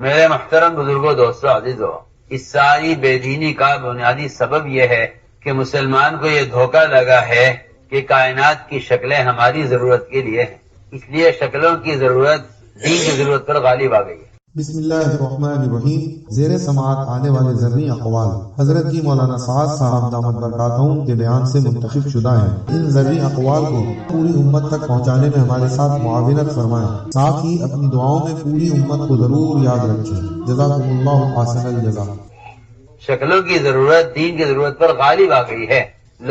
میرے محترم بزرگوں، دوستوں، عزیزوں، اس ساری بے دینی کا بنیادی سبب یہ ہے کہ مسلمان کو یہ دھوکہ لگا ہے کہ کائنات کی شکلیں ہماری ضرورت کے لیے ہیں، اس لیے شکلوں کی ضرورت دین کی ضرورت پر غالب آ گئی ہے۔ بسم اللہ الرحمن الرحیم۔ زیر سماعت آنے والے ذرعی اقوال حضرت جی مولانا سعد صاحب دامت برکاتہم کے بیان سے منتخب شدہ ہیں۔ ان ذرعی اقوال کو پوری امت تک پہنچانے میں ہمارے ساتھ معاونت فرمائیں، ساتھ ہی اپنی دعاؤں میں پوری امت کو ضرور یاد رکھیں۔ جزاکم اللہ احسن الجزا۔ شکلوں کی ضرورت دین کی ضرورت پر غالب آ گئی ہے۔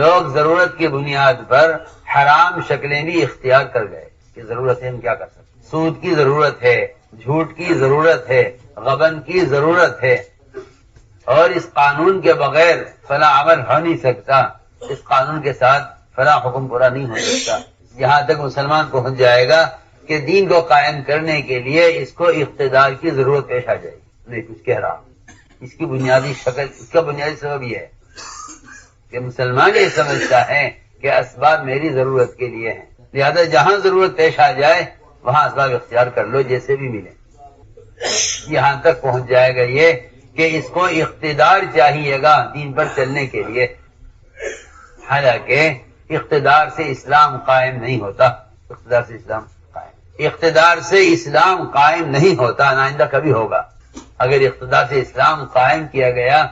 لوگ ضرورت کی بنیاد پر حرام شکلیں بھی اختیار کر گئے کہ ضرورت ہے، ہم کیا کر سکتے۔ سود کی ضرورت ہے، جھوٹ کی ضرورت ہے، غبن کی ضرورت ہے، اور اس قانون کے بغیر فلاں عمل ہو نہیں سکتا، اس قانون کے ساتھ فلاں حکم پورا نہیں ہو سکتا۔ یہاں تک مسلمان پہنچ جائے گا کہ دین کو قائم کرنے کے لیے اس کو اقتدار کی ضرورت پیش آ جائے گی۔ نہیں، کچھ کہہ رہا ہوں، اس کی بنیادی شکل، اس کا بنیادی سبب یہ ہے کہ مسلمان یہ سمجھتا ہے کہ اسباب میری ضرورت کے لیے ہیں، لہذا جہاں ضرورت پیش آ جائے وہاں اسباب اختیار کر لو جیسے بھی ملے۔ یہاں تک پہنچ جائے گا یہ کہ اس کو اقتدار چاہیے گا دین پر چلنے کے لیے، حالانکہ اقتدار سے اسلام قائم نہیں ہوتا۔ اقتدار سے اسلام قائم نہیں ہوتا، نہ آئندہ کبھی ہوگا۔ اگر اقتدار سے اسلام قائم کیا گیا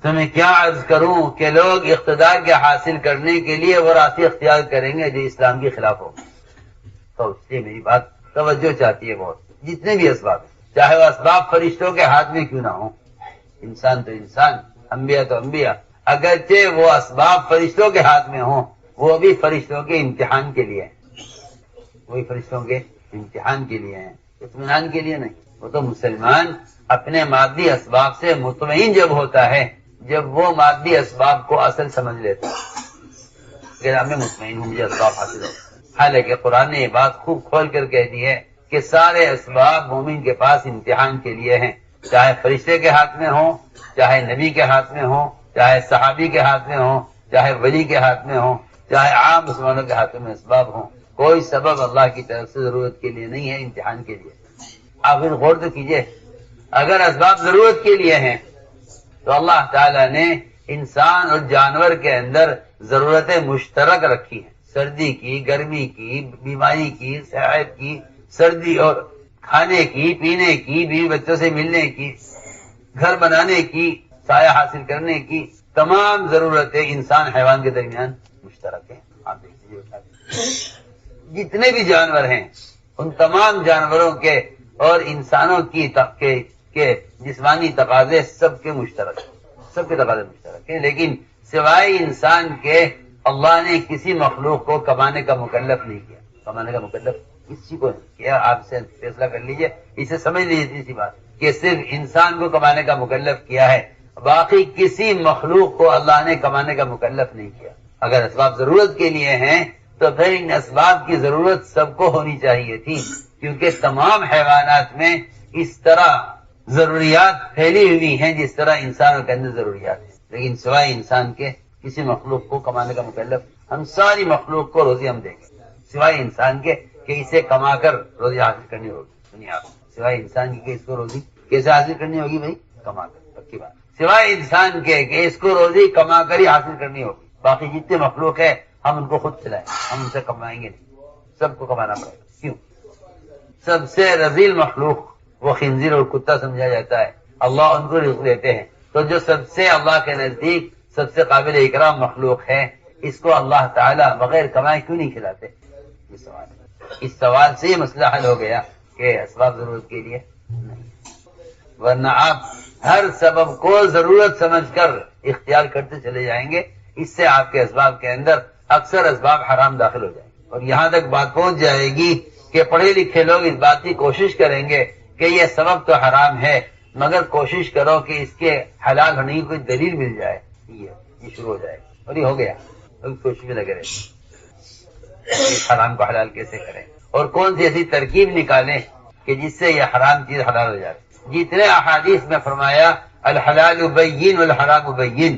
تو میں کیا عرض کروں کہ لوگ اقتدار کے حاصل کرنے کے لیے وہ راستے اختیار کریں گے جو اسلام کے خلاف ہو۔ تو اس لیے میری بات توجہ چاہتی ہے بہت، جتنے بھی اسباب ہیں، چاہے وہ اسباب فرشتوں کے ہاتھ میں کیوں نہ ہوں، انسان تو انسان، انبیاء تو انبیاء، اگرچہ وہ اسباب فرشتوں کے ہاتھ میں ہوں وہ بھی فرشتوں کے امتحان کے لیے ہیں، وہی فرشتوں کے امتحان کے لیے ہیں، اطمینان کے لیے نہیں۔ وہ تو مسلمان اپنے مادی اسباب سے مطمئن جب ہوتا ہے جب وہ مادی اسباب کو اصل سمجھ لیتا ہے کہ میں مطمئن ہوں، مجھے اسباب حاصل ہو۔ حالانکہ قرآن نے یہ بات خوب کھول کر کہہ دی ہے کہ سارے اسباب مومن کے پاس امتحان کے لیے ہیں، چاہے فرشتے کے ہاتھ میں ہوں، چاہے نبی کے ہاتھ میں ہوں، چاہے صحابی کے ہاتھ میں ہوں، چاہے ولی کے ہاتھ میں ہوں، چاہے عام مسلمانوں کے ہاتھ میں اسباب ہوں، کوئی سبب اللہ کی طرف سے ضرورت کے لیے نہیں ہے، امتحان کے لیے۔ آپ پھر غور تو کیجئے، اگر اسباب ضرورت کے لیے ہیں تو اللہ تعالیٰ نے انسان اور جانور کے اندر ضرورتیں مشترک رکھی ہیں، سردی کی، گرمی کی، بیماری کی، صحت کی، سردی اور کھانے کی، پینے کی، بیوی بچوں سے ملنے کی، گھر بنانے کی، سایہ حاصل کرنے کی، تمام ضرورتیں انسان حیوان کے درمیان مشترک ہیں۔ آپ دیکھیے جتنے بھی جانور ہیں ان تمام جانوروں کے اور انسانوں کے جسمانی تقاضے سب کے مشترک ہیں، سب کے تقاضے مشترک ہیں، لیکن سوائے انسان کے اللہ نے کسی مخلوق کو کمانے کا مکلف نہیں کیا، کمانے کا مکلف کسی کو نہیں کیا۔ آپ سے فیصلہ کر لیجئے، اسے سمجھ لیجیے اسی بات کہ صرف انسان کو کمانے کا مکلف کیا ہے، باقی کسی مخلوق کو اللہ نے کمانے کا مکلف نہیں کیا۔ اگر اسباب ضرورت کے لیے ہیں تو پھر ان اسباب کی ضرورت سب کو ہونی چاہیے تھی، کیونکہ تمام حیوانات میں اس طرح ضروریات پھیلی ہوئی ہیں جس طرح انسانوں کے اندر ضروریات ہیں، لیکن سوائے انسان کے کسی مخلوق کو کمانے کا مکلف، ہم ساری مخلوق کو روزی ہم دیں گے سوائے انسان کے کہ اسے کما کر روزی حاصل کرنی ہوگی۔ دنیا سوائے انسان کی کہ اس کو روزی کیسے حاصل کرنی ہوگی بھائی؟ کما کر، پکی بات، سوائے انسان کے کہ اس کو روزی کما کر ہی حاصل کرنی ہوگی۔ باقی جتنے مخلوق ہے ہم ان کو خود کھلائیں، ہم ان سے کمائیں گے نہیں، سب کو کمانا پڑے گا۔ کیوں؟ سب سے رذیل مخلوق وہ خنزیر اور کتا سمجھا جاتا ہے، اللہ ان کو رزق دیتے ہیں، تو جو سب سے اللہ کے نزدیک سب سے قابل اکرام مخلوق ہے اس کو اللہ تعالیٰ بغیر کمائے کیوں نہیں کھلاتے؟ یہ سوال ہے۔ اس سوال سے یہ مسئلہ حل ہو گیا کہ اسباب ضرورت کے لیے نہیں، ورنہ آپ ہر سبب کو ضرورت سمجھ کر اختیار کرتے چلے جائیں گے، اس سے آپ کے اسباب کے اندر اکثر اسباب حرام داخل ہو جائیں گے، اور یہاں تک بات پہنچ جائے گی کہ پڑھے لکھے لوگ اس بات کی کوشش کریں گے کہ یہ سبب تو حرام ہے مگر کوشش کرو کہ اس کے حلال ہونے کی کوئی دلیل مل جائے، یہ شروع ہو جائے، اور یہ ہو گیا، کوشش بھی لگے رہے حرام کو حلال کیسے کریں اور کون سی ایسی ترکیب نکالیں کہ جس سے یہ حرام چیز حلال ہو جائے۔ جتنے احادیث میں فرمایا الحلال بین والحرام بین،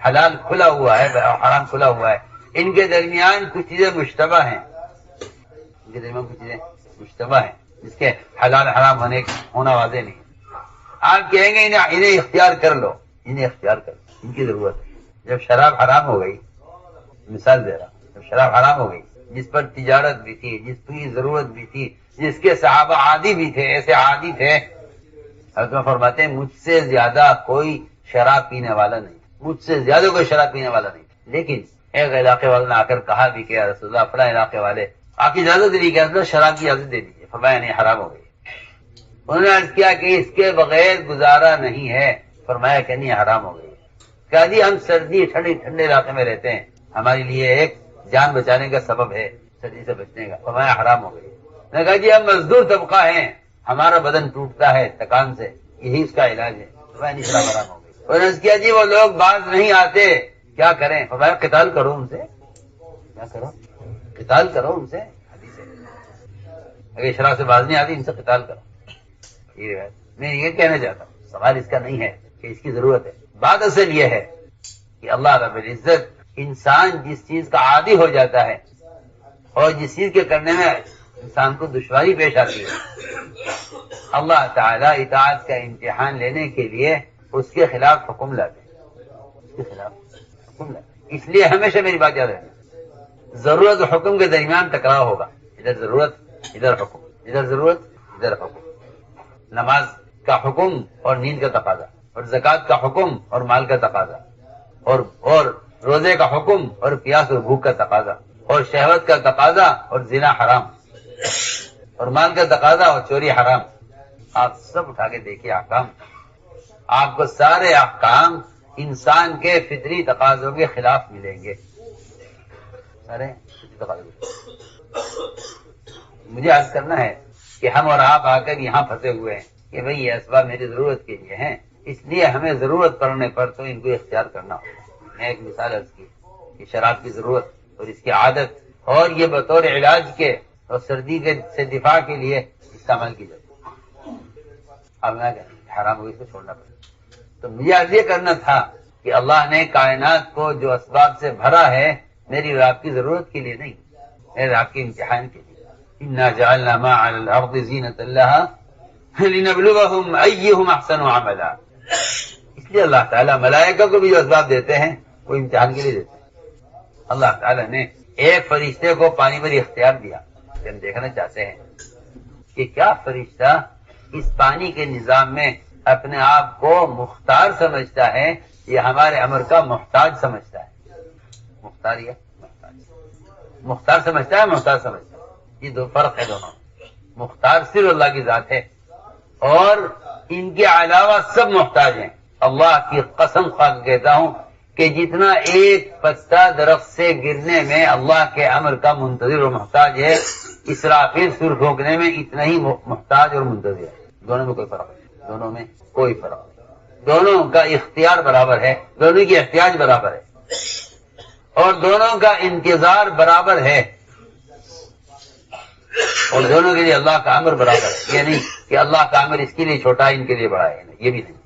حلال کھلا ہوا ہے اور حرام کھلا ہوا ہے، ان کے درمیان کچھ چیزیں مشتبہ ہیں، ان کے درمیان کچھ چیزیں مشتبہ ہیں، جس کے حلال حرام ہونا واضح نہیں ہے. آپ کہیں گے انہیں اختیار کر لو، انہیں اختیار کر لو، ان کی ضرورت ہے. جب شراب حرام ہو گئی، مثال دے رہا ہوں، جب شراب حرام ہو گئی، جس پر تجارت بھی تھی، جس کی ضرورت بھی تھی، جس کے صحابہ عادی بھی تھے، ایسے عادی تھے، حضرت فرماتے ہیں مجھ سے زیادہ کوئی شراب پینے والا نہیں، مجھ سے زیادہ کوئی شراب پینے والا نہیں. لیکن ایک علاقے والے نے آ کر کہا بھی کہ رسول اللہ فلاں علاقے والے آپ کی اجازت دی کہ حضرت شراب کی اجازت دے دیجیے. فرمایا نہیں، حرام ہو گئی. انہوں نے عرض کیا کہ اس کے بغیر گزارا نہیں ہے. فرمایا کہ نہیں، حرام ہو گئی. کہا جی ہم سردی ٹھنڈے علاقے میں رہتے ہیں، ہمارے لیے ایک جان بچانے کا سبب ہے سردی سے بچنے کا. فرمایا حرام ہو گئی. میں نے کہا جی ہم مزدور طبقہ ہیں، ہمارا بدن ٹوٹتا ہے تکان سے، یہی اس کا علاج ہے. فرمایا نہیں، شراب حرام ہو گئی. انہوں نے عرض کیا جی وہ لوگ باز نہیں آتے، کیا کریں؟ فرمایا قتال کرو ان سے. کیا کرو؟ قتال کرو ان سے. حدیث ہے، اگر شراب سے باز نہیں آتی ان سے قتال کرو. میں یہ کہنا چاہتا ہوں، سوال اس کا نہیں ہے کہ اس کی ضرورت ہے. بات اصل یہ ہے کہ اللہ رب العزت انسان جس چیز کا عادی ہو جاتا ہے اور جس چیز کے کرنے میں انسان کو دشواری پیش آتی ہے، اللہ تعالیٰ اطاعت کا امتحان لینے کے لیے اس کے خلاف حکم لاتے ہیں. اس کے خلاف حکم لاتے ہیں. اس لیے ہمیشہ میری بات یاد رکھنا، ضرورت اور حکم کے درمیان ٹکراؤ ہوگا. ادھر ضرورت، ادھر حکم، ادھر ضرورت، ادھر حکم. نماز کا حکم اور نیند کا تقاضا، اور زکوٰۃ کا حکم اور مال کا تقاضا، اور روزے کا حکم اور پیاس اور بھوک کا تقاضا، اور شہوت کا تقاضا اور زنا حرام، اور مال کا تقاضا اور چوری حرام. آپ سب اٹھا کے دیکھیے احکام، آپ کو سارے احکام انسان کے فطری تقاضوں کے خلاف ملیں گے. سارے فطری تقاضوں. مجھے عرض کرنا ہے کہ ہم اور آپ آ کر یہاں پھنسے ہوئے ہیں کہ بھئی یہ اسباب میری ضرورت کے لیے ہیں، اس لیے ہمیں ضرورت پڑنے پر تو ان کو اختیار کرنا ہوگا. میں ایک مثال عرض کی کہ شراب کی ضرورت اور اس کی عادت، اور یہ بطور علاج کے اور سردی سے دفاع کے لیے استعمال کی جاتی ہے. اب میں حرام ہوئی اس کو چھوڑنا پڑے. تو مجھے عرض یہ کرنا تھا کہ اللہ نے کائنات کو جو اسباب سے بھرا ہے میری اور آپ کی ضرورت کے لیے نہیں، میرے آپ کے امتحان کے لیے. اِنَّا جَعَلْنَا مَا عَلَى الْأَرْضِ زِينَةً لَهَا لِنَبْلُوَهُمْ أَيُّهُمْ أَحْسَنُ عَمَلًا. اس لیے اللہ تعالیٰ ملائکہ کو بھی جو اسباب دیتے ہیں وہ امتحان کے لیے دیتے ہیں. اللہ تعالیٰ نے ایک فرشتے کو پانی پر اختیار دیا کہ ہم دیکھنا چاہتے ہیں کہ کیا فرشتہ اس پانی کے نظام میں اپنے آپ کو مختار سمجھتا ہے یا ہمارے امر کا محتاج سمجھتا ہے. مختار یا محتاج؟ مختار سمجھتا ہے، محتاج سمجھتا ہے. یہ دو فرق ہے دونوں. مختار صرف اللہ کی ذات ہے اور ان کے علاوہ سب محتاج ہیں. اللہ کی قسم خواہ کہتا ہوں کہ جتنا ایک پتا درخت سے گرنے میں اللہ کے امر کا منتظر اور محتاج ہے، اسرافیل سر پھونکنے میں اتنا ہی محتاج اور منتظر ہے. دونوں میں کوئی فرق نہیں. دونوں میں کوئی فرق نہیں. دونوں کا اختیار برابر ہے، دونوں کی احتیاج برابر ہے، اور دونوں کا انتظار برابر ہے، اور دونوں کے لیے اللہ کا امر برابر ہے. یہ نہیں کہ اللہ کا امر اس کے لیے چھوٹا ہے ان کے لیے بڑا ہے، یہ بھی نہیں،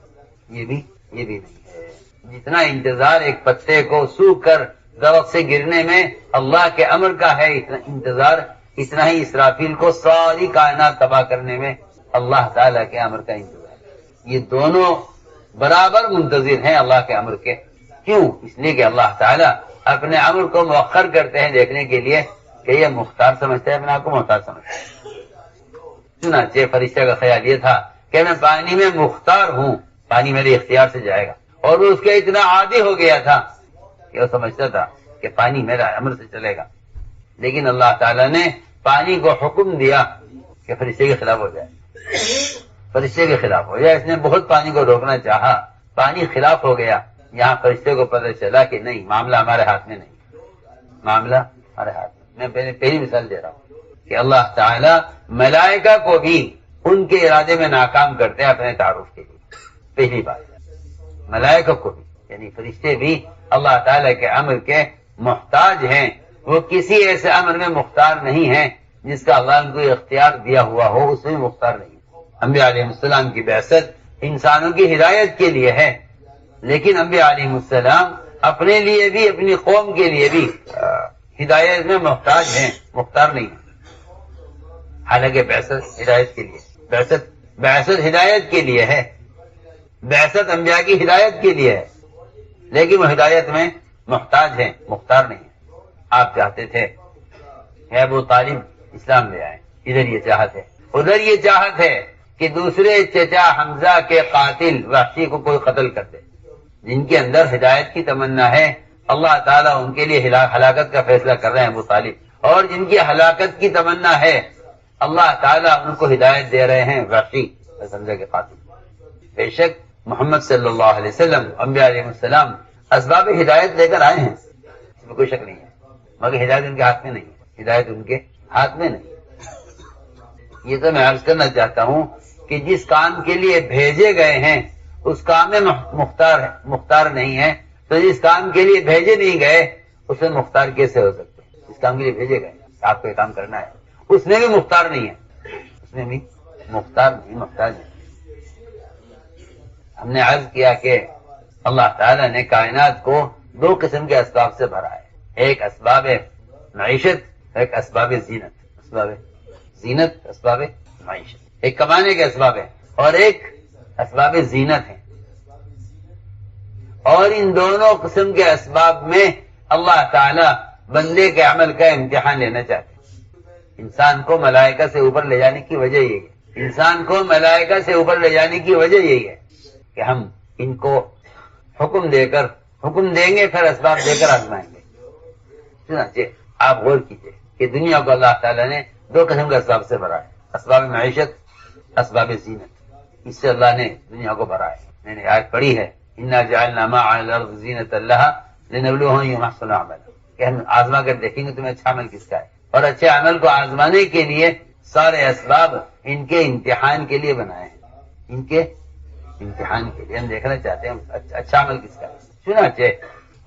یہ بھی نہیں ہے. جتنا انتظار ایک پتے کو سوکھ کر درخت سے گرنے میں اللہ کے امر کا ہے، اتنا انتظار، اتنا ہی اسرافیل کو ساری کائنات تباہ کرنے میں اللہ تعالیٰ کے امر کا انتظار. یہ دونوں برابر منتظر ہیں اللہ کے امر کے. کیوں؟ اس لیے کہ اللہ تعالیٰ اپنے امر کو مؤخر کرتے ہیں دیکھنے کے لیے کہ یہ مختار سمجھتا ہے، اپنے آپ کو محتاج سمجھتا ہے. چنانچہ فرشتہ کا خیال یہ تھا کہ میں پانی میں مختار ہوں، پانی میرے اختیار سے جائے گا، اور وہ اس کے اتنا عادی ہو گیا تھا کہ وہ سمجھتا تھا کہ پانی میرا امر سے چلے گا. لیکن اللہ تعالیٰ نے پانی کو حکم دیا کہ فرشتے کے خلاف ہو جائے، فرشتے کے خلاف ہو جائے. اس نے بہت پانی کو روکنا چاہا، پانی خلاف ہو گیا. یہاں فرشتے کو پتہ چلا کہ نہیں، معاملہ ہمارے ہاتھ میں نہیں، معاملہ ہمارے ہاتھ میں. میں پہلی مثال دے رہا ہوں کہ اللہ تعالیٰ ملائکہ کو بھی ان کے ارادے میں ناکام کرتے ہیں اپنے تعارف کے لیے. پہلی بات، ملائکہ کو بھی، یعنی فرشتے بھی اللہ تعالیٰ کے امر کے محتاج ہیں. وہ کسی ایسے امر میں مختار نہیں ہیں جس کا اللہ ان کو اختیار دیا ہوا ہو، اس میں مختار نہیں. انبیاء علیہ السلام کی بعثت انسانوں کی ہدایت کے لیے ہے، لیکن انبیاء علیہ السلام اپنے لیے بھی، اپنی قوم کے لیے بھی ہدایت میں محتاج ہیں، مختار نہیں ہیں. حالانکہ بعثت ہدایت کے لیے، بعثت ہدایت کے لیے ہے، بعثت انبیاء کی ہدایت کے لیے ہے، لیکن وہ ہدایت میں محتاج ہیں، مختار نہیں ہے۔ آپ چاہتے تھے کہ ابو طالب اسلام لے آئے، ادھر یہ چاہت ہے، ادھر یہ چاہت ہے کہ دوسرے چچا حمزہ کے قاتل وحشی کو کوئی قتل کر دے۔ جن کے اندر ہدایت کی تمنا ہے، اللہ تعالیٰ ان کے لیے ہلاکت کا فیصلہ کر رہے ہیں ابو طالب، اور جن کی ہلاکت کی تمنا ہے اللہ تعالیٰ ان کو ہدایت دے رہے ہیں وحشی حمزہ کے قاتل۔ بے شک محمد صلی اللہ علیہ وسلم انبیاء علیہ السلام اسباب ہدایت لے کر آئے ہیں، اس میں کوئی شک نہیں ہے، مگر ہدایت ان کے ہاتھ میں نہیں ہے، ہدایت ان کے ہاتھ میں نہیں۔ یہ تو میں عرض کرنا چاہتا ہوں کہ جس کام کے لیے بھیجے گئے ہیں اس کام میں مختار نہیں ہے، تو جس کام کے لیے بھیجے نہیں گئے اس میں مختار کیسے ہو سکتے ہیں؟ جس کام کے لیے بھیجے گئے آپ کو یہ کام کرنا ہے، اس میں بھی مختار نہیں ہے، اس میں بھی مختار نہیں۔ ہم نے عرض کیا کہ اللہ تعالیٰ نے کائنات کو دو قسم کے اسباب سے بھرا ہے، ایک اسباب معیشت، ایک اسباب زینت، اسباب معیشت، ایک کمانے کے اسباب ہے اور ایک اسباب زینت ہے، اور ان دونوں قسم کے اسباب میں اللہ تعالیٰ بندے کے عمل کا امتحان لینا چاہتے ہیں۔ انسان کو ملائکہ سے اوپر لے جانے کی وجہ یہی ہے، انسان کو ملائکہ سے اوپر لے جانے کی وجہ یہی ہے کہ ہم ان کو حکم دیں گے، پھر اسباب دے کر آزمائیں گے۔ چنانچہ آپ غور کیجئے کہ دنیا کو اللہ تعالیٰ نے دو قسم کے اسباب سے بھرا ہے، اسباب معیشت، اسباب زینت، اس سے اللہ نے دنیا کو بھرا ہے۔ میں نے آیت پڑھی ہے انا جعلنا ما علی الارض زینۃ لها لنبلوهم ایہم احسن عملا، کہ ہم آزما کر دیکھیں گے تمہیں اچھا عمل کس کا ہے، اور اچھے عمل کو آزمانے کے لیے سارے اسباب ان کے امتحان کے لیے بنائے ہیں، ان کے امتحان کے لیے ہم دیکھنا چاہتے ہیں اچھا عمل کس کا ہے۔ چنانچہ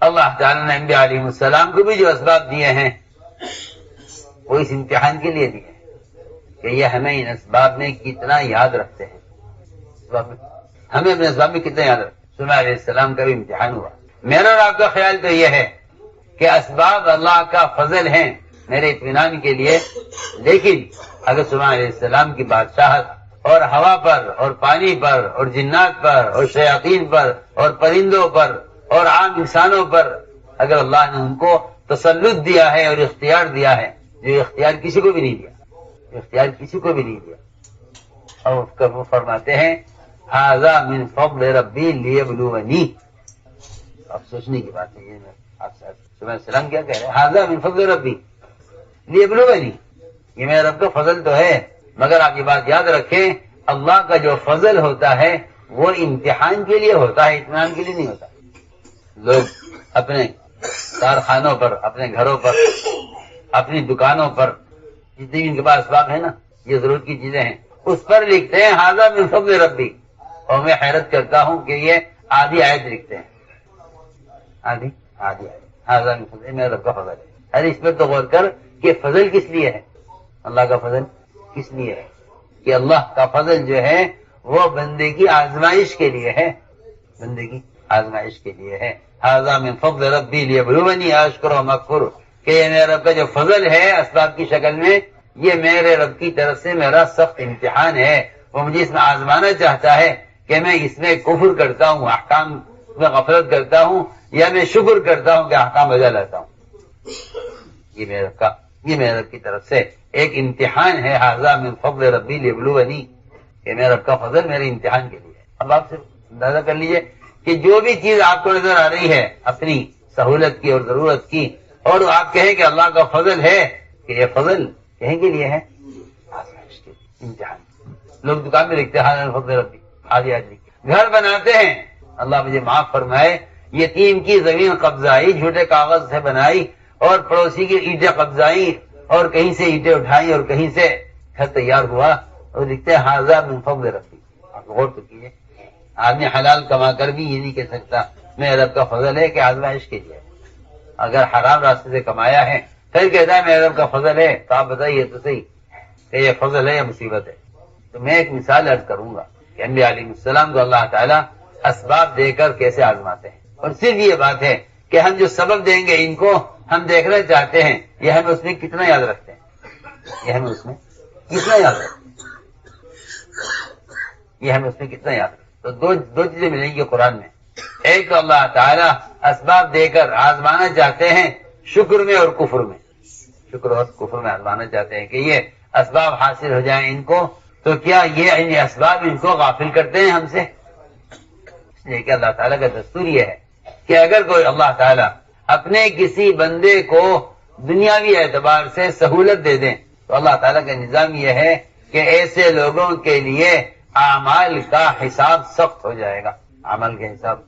اللہ تعالیٰ نے انبیاء علیہ السلام کو بھی جو اسباب دیے ہیں وہ اس امتحان کے لیے دیے ہیں کہ یہ ہمیں ان اسباب میں کتنا یاد رکھتے ہیں، ہمیں اپنے اسباب میں کتنا یاد رکھتے ہیں۔ سلیمان علیہ السلام کا بھی امتحان ہوا۔ میرا اور آپ کا خیال تو یہ ہے کہ اسباب اللہ کا فضل ہیں میرے اطمینان کے لیے، لیکن اگر سلیمان علیہ السلام کی بادشاہت اور ہوا پر اور پانی پر اور جنات پر اور شیاطین پر اور پرندوں پر اور عام انسانوں پر اگر اللہ نے ان کو تسلط دیا ہے اور اختیار دیا ہے، جو اختیار کسی کو بھی نہیں دیا، اور وہ فرماتے ہیں ھذا من فضل ربی لیبلونی۔ اب سوچنے کی بات ہے، یہ میں آپ سے سلیمان علیہ السلام کیا کہہ رہے ہیں، ھذا من فضل ربی لیبلونی، یہ میرے رب کا فضل تو ہے، مگر آپ یہ بات یاد رکھیں اللہ کا جو فضل ہوتا ہے وہ امتحان کے لیے ہوتا ہے، اطمینان کے لیے نہیں ہوتا۔ لوگ اپنے کارخانوں پر، اپنے گھروں پر، اپنی دکانوں پر، جتنی بھی ان کے پاس اسباب ہے نا، یہ ضرورت کی چیزیں ہیں، اس پر لکھتے ہیں ھذا من فضل ربی، اور میں حیرت کرتا ہوں کہ یہ آدھی آیت لکھتے ہیں، آدھی آیت ھذا من فضل، میرے رب کا فضل ہے۔ ارے اس پر تو غور کر کہ فضل کس لیے ہے، اللہ کا فضل کس لیے ہے، کہ اللہ کا فضل جو ہے وہ بندے کی آزمائش کے لیے ہے، بندے کی آزمائش کے لیے ہے۔ ھذا من فضل ربی لیبلونی اشکر ام اکفر، کہ یہ میرے رب کا جو فضل ہے اسباب کی شکل میں، یہ میرے رب کی طرف سے میرا سخت امتحان ہے، وہ مجھے اس میں آزمانا چاہتا ہے کہ میں اس میں کفر کرتا ہوں، احکام میں غفلت کرتا ہوں، یا میں شکر کرتا ہوں کہ احکام بجا لاتا ہوں۔ یہ میرے رب کی طرف سے ایک امتحان ہے، ھذا من فضل ربی لیبلونی، کہ میرے رب کا فضل میرے امتحان کے لیے ہے۔ اب آپ سے اندازہ کر لیجئے کہ جو بھی چیز آپ کو نظر آ رہی ہے اپنی سہولت کی اور ضرورت کی، اور آپ کہیں کہ اللہ کا فضل ہے، کہ یہ فضل کہیں کے لیے ہے، آزمائش کے لیے، امتحان۔ لوگ دکان میں لکھتے ہیں ھذا من فضل ربی، آدھی آدھی گھر بناتے ہیں، اللہ مجھے معاف فرمائے، یتیم کی زمین قبضائی، جھوٹے کاغذ سے بنائی، اور پڑوسی کی اینٹیں قبضائی، اور کہیں سے اینٹیں اٹھائی، اور کہیں سے گھر تیار ہوا، اور لکھتے ہیں ھذا من فضل ربی۔ آپ غور تو کیجیے، آدمی حلال کما کر بھی یہ نہیں کہہ سکتا میرے رب کا فضل ہے، کہ آزمائش کے لیے۔ اگر حرام راستے سے کمایا ہے پھر کہتا ہے میرے رب کا فضل ہے، تو آپ بتائیے تو صحیح کہ یہ فضل ہے یا مصیبت ہے۔ تو میں ایک مثال عرض کروں گا کہ انبیاء علیہ السلام کو اللہ تعالیٰ اسباب دے کر کیسے آزماتے ہیں، اور صرف یہ بات ہے کہ ہم جو سبب دیں گے ان کو، ہم دیکھنا چاہتے ہیں یہ ہمیں اس میں کتنا یاد رکھتے ہیں، یہ ہمیں اس میں کتنا یاد رکھتے ہیں؟ یہ ہمیں اس میں کتنا یاد رکھتے؟ تو دو چیزیں ملیں گی قرآن میں. ایک تو اللہ تعالیٰ اسباب دے کر آزمانا چاہتے ہیں شکر میں اور کفر میں. شکر اور کفر میں آزمانا چاہتے ہیں کہ یہ اسباب حاصل ہو جائیں ان کو، تو کیا یہ ان اسباب ان کو غافل کرتے ہیں ہم سے؟ اس لیے کہ اللہ تعالیٰ کا دستور یہ ہے کہ اگر کوئی اللہ تعالیٰ اپنے کسی بندے کو دنیاوی اعتبار سے سہولت دے دیں تو اللہ تعالیٰ کا نظام یہ ہے کہ ایسے لوگوں کے لیے اعمال کا حساب سخت ہو جائے گا. اعمال کا حساب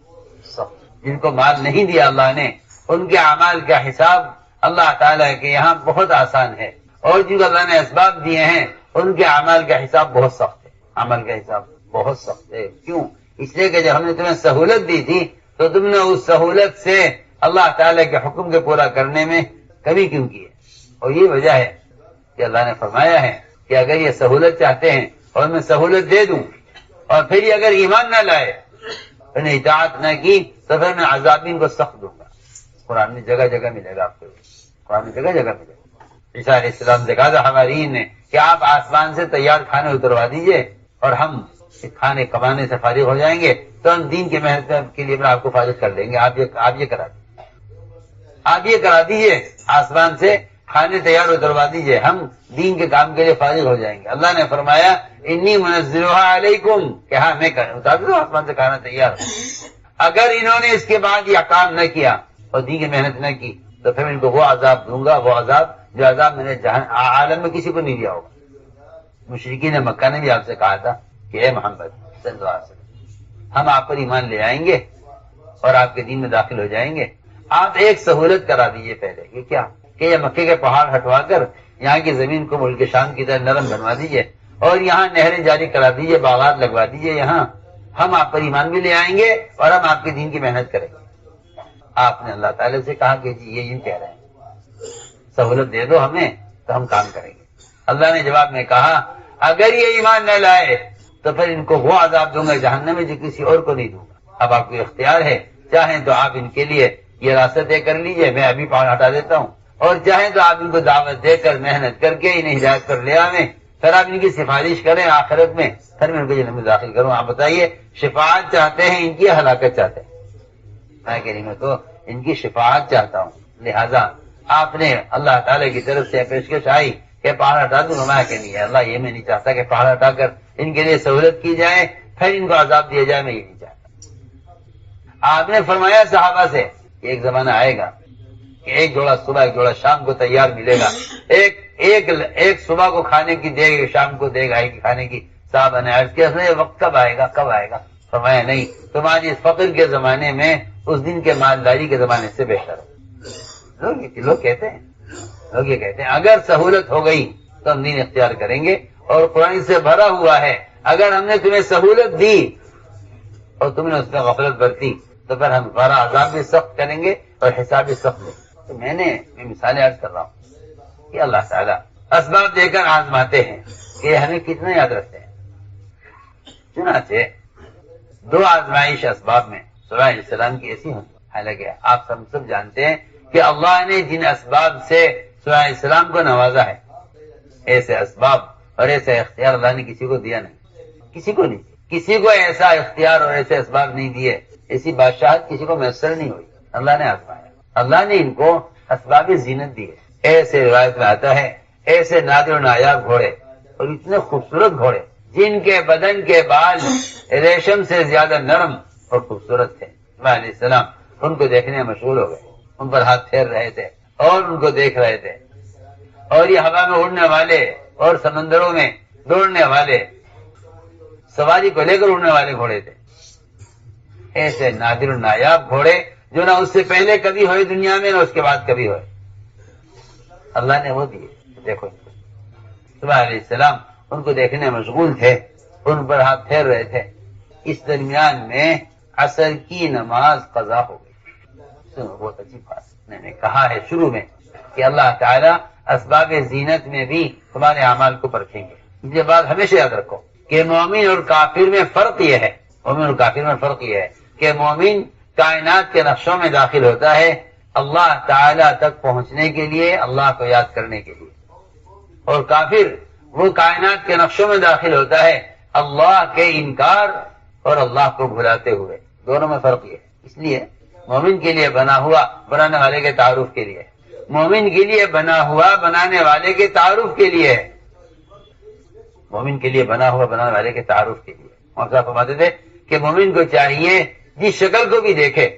سخت. جن کو مال نہیں دیا اللہ نے ان کے اعمال کا حساب اللہ تعالیٰ کے یہاں بہت آسان ہے، اور جن کو اللہ نے اسباب دیے ہیں ان کے اعمال کا حساب بہت سخت ہے. عمل کا حساب بہت سخت ہے. کیوں؟ اس لیے کہ جب ہم نے تمہیں سہولت دی تھی تو تم نے اس سہولت سے اللہ تعالیٰ کے حکم کے پورا کرنے میں کمی کیوں کی ہے؟ اور یہ وجہ ہے کہ اللہ نے فرمایا ہے کہ اگر یہ سہولت چاہتے ہیں اور میں سہولت دے دوں اور پھر یہ اگر ایمان نہ لائے، انہیں اطاعت نہ کی تو پھر میں عذاب ان کو سخت دوں گا. قرآن میں جگہ جگہ ملے گا آپ کو، قرآن میں جگہ جگہ ملے گا. عیسیٰ علیہ السلام سے کہا تھا حواریین نے کہ آپ آسمان سے تیار کھانے اتروا دیجئے اور ہم کھانے کمانے سے فارغ ہو جائیں گے تو ہم دین کی محنت کے لیے آپ کو فارغ کر دیں گے. آپ یہ کرا دیجیے، آپ یہ کرا دیجئے، آسمان سے کھانے تیار اتروا دیجئے، ہم دین کے کام کے لیے فارغ ہو جائیں گے. اللہ نے فرمایا انی منزلها علیکم کہ ہاں میں اتار دوں آسمان سے کھانا تیار. اگر انہوں نے اس کے بعد یہ کام نہ کیا اور دین کی محنت نہ کی تو پھر ان کو وہ عذاب دوں گا، وہ عذاب جو عذاب میں نے عالم میں کسی کو نہیں دیا ہوگا. مشرکین مکہ نے بھی آپ سے کہا تھا کہ اے محمد صلی اللہ علیہ وسلم ہم آپ پر ایمان لے آئیں گے اور آپ کے دین میں داخل ہو جائیں گے، آپ ایک سہولت کرا دیجئے پہلے. یہ کیا کہ یہ مکے کے پہاڑ ہٹوا کر یہاں کی زمین کو ملک شام کی طرح نرم بنوا دیجئے اور یہاں نہریں جاری کرا دیجئے، باغات لگوا دیجئے، یہاں ہم آپ پر ایمان بھی لے آئیں گے اور ہم آپ کے دین کی محنت کریں گے. آپ نے اللہ تعالیٰ سے کہا کہ جی یہ یوں کہہ رہے ہیں، سہولت دے دو ہمیں تو ہم کام کریں گے. اللہ نے جواب میں کہا اگر یہ ایمان نہ لائے تو پھر ان کو وہ عذاب دوں گا جہنم میں جو کسی اور کو نہیں دوں گا. اب آپ کو اختیار ہے، چاہیں تو آپ ان کے لیے یہ راستہ طے کر لیجئے، میں ابھی پہاڑ ہٹا دیتا ہوں، اور چاہیں تو آپ ان کو دعوت دے کر محنت کر کے انہیں ہدایت پر لے آویں، پھر آپ ان کی سفارش کریں آخرت میں، پھر میں ان کو جنت میں داخل کروں. آپ بتائیے شفاعت چاہتے ہیں ان کی ہلاکت چاہتے ہیں؟ میں کہہ رہی میں تو ان کی شفاعت چاہتا ہوں. لہذا آپ نے اللہ تعالیٰ کی طرف سے پیشکش آئی کہ پہاڑ ہٹا دوں، میں کہ نہیں اللہ یہ میں نہیں چاہتا کہ پہاڑ ہٹا کر ان کے لیے سہولت کی جائے پھر ان کو عذاب دیا جائے، میں یہ نہیں چاہتا. آپ نے فرمایا صحابہ سے ایک زمانہ آئے گا کہ ایک جوڑا صبح ایک جوڑا شام کو تیار ملے گا، ایک صبح کو کھانے کی دے گا، شام کو دے گا کھانے کی. صاحب نے عرض کیا یہ وقت کب آئے گا کب آئے گا؟ فرمایا نہیں، تمہاری اس فقر کے زمانے میں اس دن کے مالداری کے زمانے سے بہتر ہے. لوگ کہتے ہیں اگر سہولت ہو گئی تو ہم دین اختیار کریں گے، اور قرآن سے بھرا ہوا ہے اگر ہم نے تمہیں سہولت دی اور تم نے اس میں غفلت برتی تو پھر ہم ہمارا عذاب بھی سخت کریں گے اور حساب بھی سخت لیں. تو میں مثالیں عرض کر رہا ہوں کہ اللہ تعالیٰ اسباب دے کر آزماتے ہیں کہ ہمیں کتنا یاد رکھتے ہیں. چنانچہ دو آزمائش اسباب میں سلیمان علیہ السلام کی ایسی ہوئی. حالانکہ آپ سب جانتے ہیں کہ اللہ نے جن اسباب سے سلیمان علیہ السلام کو نوازا ہے، ایسے اسباب اور ایسے اختیار اللہ نے کسی کو دیا نہیں، کسی کو نہیں، کسی کو ایسا اختیار اور ایسے اسباب نہیں دیے، ایسی بادشاہت کسی کو میسر نہیں ہوئی. اللہ نے آزمایا، اللہ نے ان کو اسباب زینت دیے. ایسے روایت میں آتا ہے ایسے نادر و نایاب گھوڑے اور اتنے خوبصورت گھوڑے جن کے بدن کے بال ریشم سے زیادہ نرم اور خوبصورت تھے. سلیمان علیہ السلام ان کو دیکھنے میں مشغول ہو گئے، ان پر ہاتھ پھیر رہے تھے اور ان کو دیکھ رہے تھے. اور یہ ہوا میں اڑنے والے اور سمندروں میں دوڑنے والے، سواری کو لے کر اڑنے والے گھوڑے تھے. ایسے نادر و نایاب گھوڑے جو نہ اس سے پہلے کبھی ہوئے دنیا میں نہ اس کے بعد کبھی ہوئے، اللہ نے وہ دیے. دیکھو سلیمان علیہ السلام ان کو دیکھنے مشغول تھے، ان پر ہاتھ پھیر رہے تھے. اس درمیان میں عصر کی نماز قضا ہو گئی. بہت عجیب بات میں نے کہا ہے شروع میں کہ اللہ تعالیٰ اسباب زینت میں بھی تمہارے اعمال کو پرکھیں گے. یہ بات ہمیشہ یاد رکھو کہ مومن اور کافر میں فرق یہ ہے، کہ مومن کائنات کے نقشوں میں داخل ہوتا ہے اللہ تعالیٰ تک پہنچنے کے لیے، اللہ کو یاد کرنے کے لیے، اور کافر وہ کائنات کے نقشوں میں داخل ہوتا ہے اللہ کے انکار اور اللہ کو بھلاتے ہوئے، دونوں میں فرق یہ ہے۔ اس لیے مومن کے لیے بنا ہوا بنانے والے کے تعارف کے لیے، مومن کے لیے بنا ہوا بنانے والے کے تعارف کے لیے ہے، مومن کے لیے بنا ہوا بنانے والے کے تعارف کے لیے۔ اور صاحب فرماتے تھے کہ مومن کو چاہیے جس شکل کو بھی دیکھے،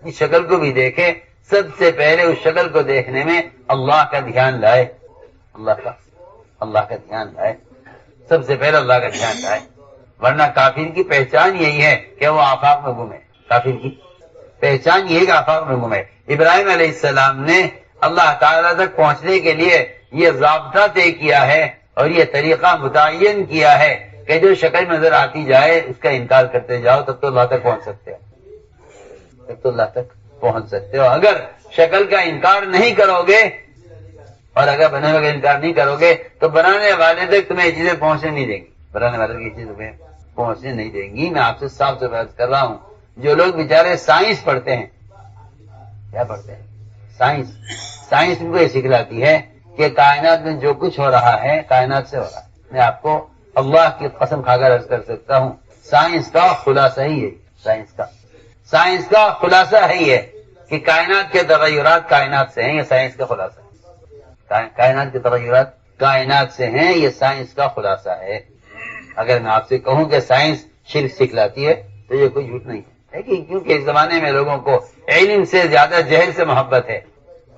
جس شکل کو بھی دیکھے، سب سے پہلے اس شکل کو دیکھنے میں اللہ کا دھیان لائے، اللہ کا دھیان لائے، سب سے پہلے اللہ کا دھیان لائے، ورنہ کافر کی پہچان یہی ہے کہ وہ آفاق میں گم ہے۔ کافر کی پہچان یہ ہے کہ آفاق میں گم ہے۔ ابراہیم علیہ السلام نے اللہ تعالیٰ تک پہنچنے کے لیے یہ ضابطہ طے کیا ہے اور یہ طریقہ متعین کیا ہے کہ جو شکل نظر آتی جائے اس کا انکار کرتے جاؤ، تب تو اللہ تک پہنچ سکتے ہو، اگر شکل کا انکار نہیں کرو گے اور اگر بنے ہوئے کا انکار نہیں کرو گے تو بنانے والے تک تمہیں یہ چیزیں پہنچنے نہیں دیں گی، بنانے والے کی چیزیں تمہیں پہنچنے نہیں دیں گی۔ میں آپ سے صاف سے بات کر رہا ہوں، جو لوگ بیچارے سائنس پڑھتے ہیں، کیا پڑھتے ہیں؟ سائنس ان کو یہ سکھلاتی ہے کہ کائنات میں جو کچھ ہو رہا ہے کائنات سے ہو رہا ہے۔ میں آپ کو اللہ کی قسم کھا کر عرض کر سکتا ہوں، سائنس کا خلاصہ ہی ہے، سائنس کا خلاصہ ہے یہ کہ کائنات کے تغیرات کائنات سے ہیں، یہ سائنس کا خلاصہ ہے۔ کائنات کے تغیرات کائنات سے ہیں، یہ سائنس کا خلاصہ ہے۔ اگر میں آپ سے کہوں کہ سائنس شرک سکھلاتی ہے تو یہ کوئی جھوٹ نہیں ہے، کیونکہ اس زمانے میں لوگوں کو علم سے زیادہ جہل سے محبت ہے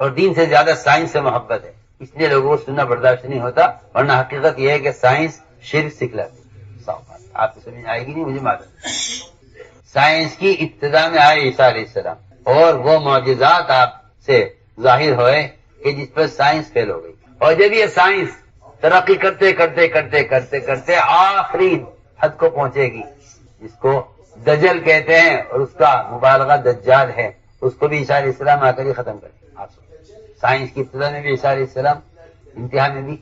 اور دین سے زیادہ سائنس سے محبت ہے، اس لیے لوگوں کو سننا برداشت نہیں ہوتا، ورنہ حقیقت یہ ہے کہ سائنس شرک سکھلاتی ہے۔ آپ کو سمجھ آئے گی نہیں، مجھے معلوم۔ سائنس کی ابتدا میں آئے عیسیٰ علیہ السلام اور وہ معجزات آپ سے ظاہر ہوئے کہ جس پر سائنس فیل ہو گئی، اور جب یہ سائنس ترقی کرتے آخری حد کو پہنچے گی، جس کو دجل کہتے ہیں اور اس کا مبالغہ دجال ہے، اس کو بھی عیسیٰ علیہ السلام آ کر ہی ختم کریں۔ سائنس کی ابتدا میں بھی عیسیٰ علیہ السلام، انتہا میں بھی،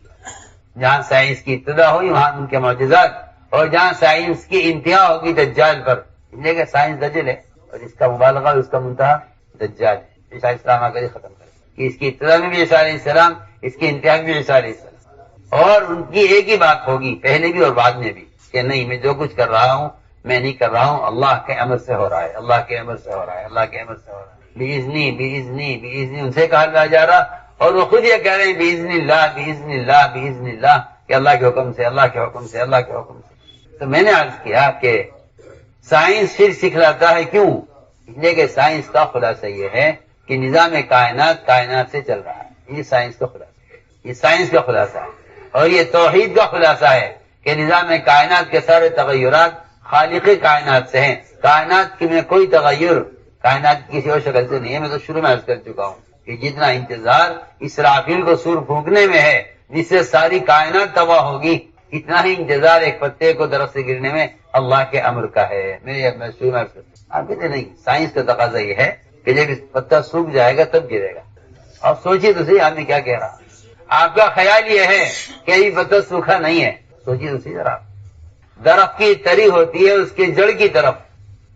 جہاں سائنس کی ابتدا ہوئی وہاں ان کے معجزات، اور جہاں سائنس کی انتہا ہوگی دجال پر، اس لیے کہ سائنس دجل ہے اور اس کا مبالغہ اور اس کا منتہا دجال ہے۔ عیسیٰ علیہ السلام آ کر ہی ختم کریں کہ اس کی ابتدا میں بھی عیسیٰ علیہ السلام، اس کی انتہا میں بھی عیسیٰ علیہ السلام، اور ان کی ایک ہی بات ہوگی پہلے بھی اور بعد میں بھی کہ نہیں، میں جو کچھ کر رہا ہوں میں نہیں کر رہا ہوں، اللہ کے امر سے ہو رہا ہے، اللہ کے امر سے ہو رہا ہے، اللہ کے امر سے ہو رہا ہے، بِإِذْنِي ان سے کہا جا رہا، اور وہ خود یہ کہہ رہے ہیں بِإِذْنِ اللَّهِ کہ اللہ کے حکم سے، اللہ کے حکم سے، اللہ کے حکم سے۔ تو میں نے عرض کیا کہ سائنس پھر سکھلاتا ہے، کیوں؟ اس لیے کہ سائنس کا خلاصہ یہ ہے کہ نظام کائنات سے چل رہا ہے، یہ سائنس کا خلاصہ ہے، یہ سائنس کا خلاصہ ہے، اور یہ توحید کا خلاصہ ہے کہ نظام کائنات کے سارے تغیرات خالق کائنات سے ہیں، کائنات میں کوئی تغیر کائنات کسی اور شکل سے نہیں ہے۔ میں تو شروع میں عرض کر چکا ہوں کہ جتنا انتظار اسرافیل کو سور پھونکنے میں ہے جس سے ساری کائنات تباہ ہوگی، اتنا ہی انتظار ایک پتے کو درخت سے گرنے میں اللہ کے امر کا ہے۔ میں شروع میں عرض کرتا ہوں، آپ کہتے نہیں، سائنس کا تقاضا یہ ہے کہ جب پتا سوکھ جائے گا تب گرے گا۔ اور سوچیے تو صحیح آدمی کیا کہہ رہا، آپ کا خیال یہ ہے کہ ابھی پتا سوکھا نہیں ہے، سوچیے تو صحیح ذرا، درخت کی تری ہوتی ہے اس کے جڑ کی طرف،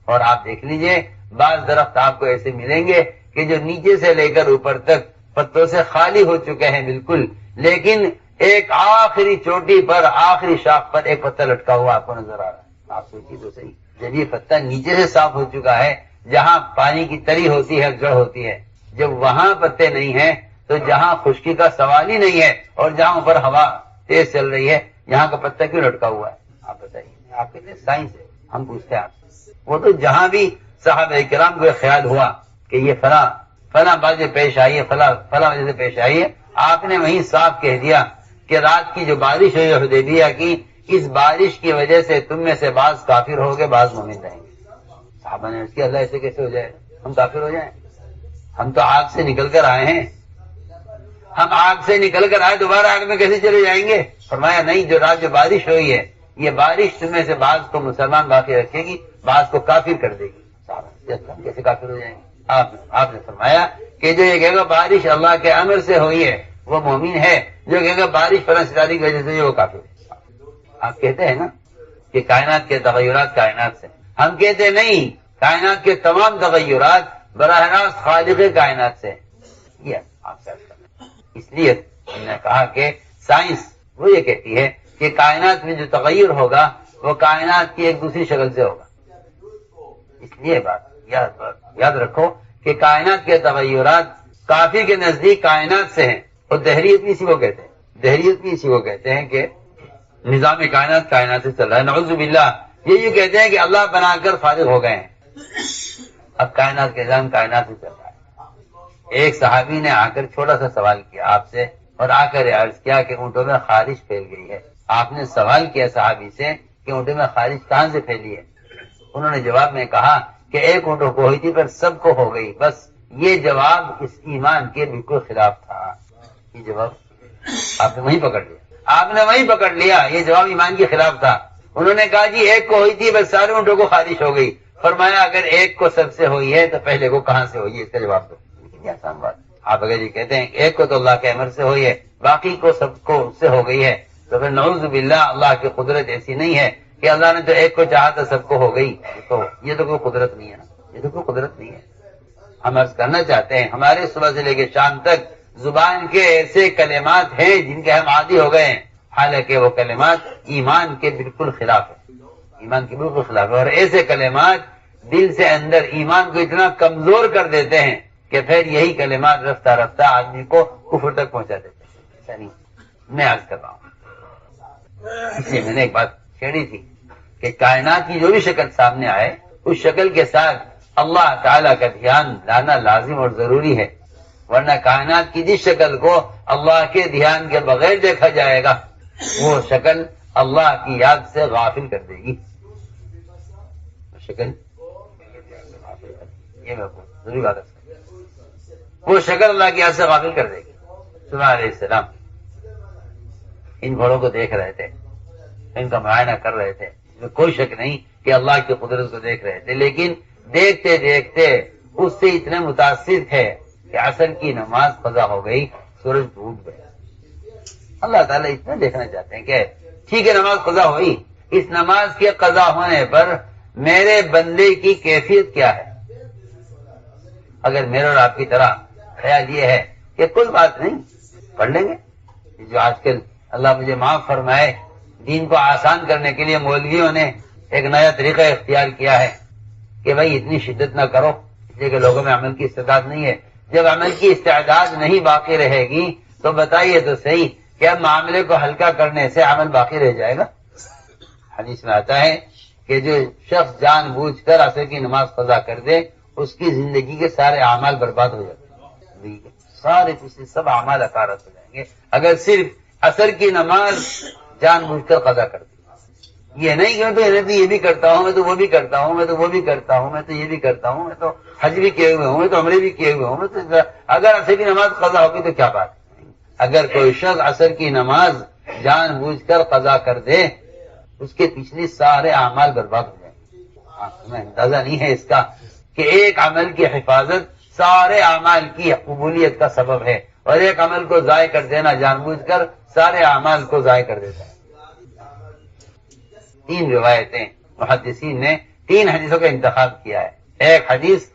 اور آپ دیکھ لیجئے بعض درخت آپ کو ایسے ملیں گے کہ جو نیچے سے لے کر اوپر تک پتوں سے خالی ہو چکے ہیں بالکل، لیکن ایک آخری چوٹی پر، آخری شاخ پر ایک پتا لٹکا ہوا آپ کو نظر آ رہا ہے۔ آپ سوچیے تو صحیح، جب یہ پتا نیچے سے صاف ہو چکا ہے، جہاں پانی کی تری ہوتی ہے، جڑ ہوتی ہے، جب وہاں پتے نہیں ہیں تو جہاں خشکی کا سوال ہی نہیں ہے، اور جہاں اوپر ہوا تیز چل رہی ہے، یہاں کا پتا کیوں لٹکا ہوا ہے؟ آپ بتائیے۔ آپ کہتے ہیں سائنس ہے، ہم پوچھتے ہیں آپ سے، وہ تو جہاں بھی صحابہ کرام کو خیال ہوا کہ یہ فلاں باتیں پیش آئی ہے، فلاں وجہ سے پیش آئی ہے، آپ نے وہیں صاف کہہ دیا کہ رات کی جو بارش ہوئی حدیبیہ کی، اس بارش کی وجہ سے تم میں سے بعض کافر ہو گئے، بعض مومن رہیں گے۔ صحابہ نے اس کی اللہ ایسے کیسے ہو جائے، ہم کافر ہو جائیں؟ ہم تو آگ سے نکل کر آئے ہیں، ہم آگ سے نکل کر آئے دوبارہ آگ میں کیسے چلے جائیں گے؟ فرمایا نہیں، جو رات جو بارش ہوئی ہے یہ بارش تم میں سے بعض کو مسلمان باقی رکھے گی، بعض کو کافر کر دے گی۔ ہم کیسے کافر ہو جائیں گے؟ آپ نے فرمایا کہ جو یہ کہے گا بارش اللہ کے امر سے ہوئی ہے وہ مومن ہے، جو کہے گا بارش فلاں ستارے کی وجہ سے وہ کافر ہے۔ آپ کہتے ہیں نا کہ کائنات کے تغیرات کائنات سے، ہم کہتے نہیں، کائنات کے تمام تغیرات براہ راست خالق کائنات سے۔ یہ آپ سے اس لیے ہم نے کہا کہ سائنس وہ یہ کہتی ہے کہ کائنات میں جو تغیر ہوگا وہ کائنات کی ایک دوسری شکل سے ہوگا. اس لیے بات یاد رکھو کہ کائنات کے تغیرات کافی کے نزدیک کائنات سے ہیں، اور دہریت بھی اسی کو کہتے ہیں. دہریت بھی اسی کو کہتے ہیں کہ نظام کائنات سے چل رہا ہے. نعوذ باللہ یہ کہتے ہیں کہ اللہ بنا کر فارغ ہو گئے ہیں، اب کائنات کا نظام کائنات سے چل رہا ہے. ایک صحابی نے آ کر چھوٹا سا سوال کیا آپ سے، اور آ کر عرض کیا کہ اونٹوں میں خارش پھیل گئی ہے. آپ نے سوال کیا صحابی سے کہ اونٹوں میں خارش کہاں سے پھیلی ہے؟ انہوں نے جواب میں کہا کہ ایک اونٹوں کو ہوئی تھی پر سب کو ہو گئی. بس یہ جواب اس ایمان کے بالکل خلاف تھا. یہ جواب آپ نے وہیں پکڑ لیا، یہ جواب ایمان کے خلاف تھا. انہوں نے کہا جی ایک کو ہوئی تھی بس سارے اونٹوں کو خارش ہو گئی. فرمایا اگر ایک کو سب سے ہوئی ہے تو پہلے کو کہاں سے ہوئی ہے؟ اس کا جواب دو. کتنی آسان بات. آپ اگر یہ کہتے ہیں ایک کو تو اللہ کے امر سے ہوئی ہے، باقی کو سب کو اس سے ہو گئی ہے، تو پھر نعوذ باللہ اللہ کی قدرت ایسی نہیں ہے کہ اللہ نے تو ایک کو چاہا تو سب کو ہو گئی. تو یہ تو کوئی قدرت نہیں ہے نا، یہ تو کوئی قدرت نہیں ہے. ہم عرض کرنا چاہتے ہیں ہمارے صبح سے لے کے شام تک زبان کے ایسے کلمات ہیں جن کے ہم عادی ہو گئے ہیں، حالانکہ وہ کلمات ایمان کے بالکل خلاف ہے. ایمان کے بالکل خلاف ہے، اور ایسے کلمات دل سے اندر ایمان کو اتنا کمزور کر دیتے ہیں کہ پھر یہی کلمات رفتہ رفتہ آدمی کو کفر تک پہنچا دیتے ہیں. ایسا نہیں میں عرض کر رہا ہوں. اس لیے میں نے ایک بات چھیڑی تھی کہ کائنات کی جو بھی شکل سامنے آئے اس شکل کے ساتھ اللہ تعالیٰ کا دھیان لانا لازم اور ضروری ہے، ورنہ کائنات کی جس شکل کو اللہ کے دھیان کے بغیر دیکھا جائے گا وہ شکل اللہ کی یاد سے غافل کر دے گی. شکل یہ میں ضروری بات ہے، وہ شکل اللہ کی یاد سے غافل کر دے گی. سلیمان علیہ السلام ان گھوڑوں کو دیکھ رہے تھے، ان کا معائنہ کر رہے تھے، کوئی شک نہیں کہ اللہ کی قدرت کو دیکھ رہے تھے، لیکن دیکھتے دیکھتے اس سے اتنے متاثر تھے کہ عصر کی نماز قضا ہو گئی، سورج ڈوب گیا. اللہ تعالیٰ اتنا دیکھنا چاہتے ہیں کہ ٹھیک ہے نماز قضا ہوئی، اس نماز کے قضا ہونے پر میرے بندے کی کیفیت کیا ہے؟ اگر میرے اور آپ کی طرح خیال یہ ہے کہ کوئی بات نہیں پڑھ لیں گے، جو آج کل اللہ مجھے معاف فرمائے دین کو آسان کرنے کے لیے مولویوں نے ایک نیا طریقہ اختیار کیا ہے کہ بھائی اتنی شدت نہ کرو، اس لیے کہ لوگوں میں عمل کی استعداد نہیں ہے. جب عمل کی استعداد نہیں باقی رہے گی تو بتائیے تو صحیح کیا معاملے کو ہلکا کرنے سے عمل باقی رہ جائے گا؟ حدیث میں آتا ہے کہ جو شخص جان بوجھ کر عصر کی نماز قضا کر دے اس کی زندگی کے سارے اعمال برباد ہو جاتے ہیں، سارے پچھلے سب اعمال اکارت ہو جائیں گے اگر صرف عصر کی نماز جان بوجھ کر قضا کر دی. یہ نہیں کہ میں تو یہ بھی کرتا ہوں، میں تو وہ بھی کرتا ہوں، میں تو وہ بھی کرتا ہوں، میں تو یہ بھی کرتا ہوں، میں تو حج بھی کیے ہوئے ہوں، میں تو عمرے بھی کیے ہوئے ہوں، میں تو اگر عصر کی نماز قضا ہوگی تو کیا بات ہے؟ اگر کوئی شخص عصر کی نماز جان بوجھ کر قضا کر دے اس کے پچھلے سارے اعمال برباد ہو جائیں گے. تمہیں اندازہ نہیں ہے اس کا کہ ایک عمل کی حفاظت سارے اعمال کی قبولیت کا سبب ہے، اور ایک عمل کو ضائع کر دینا جان بوجھ کر سارے اعمال کو ضائع کر دیتا ہے. 3 روایتیں محدثین نے 3 حدیثوں کا انتخاب کیا ہے. ایک حدیث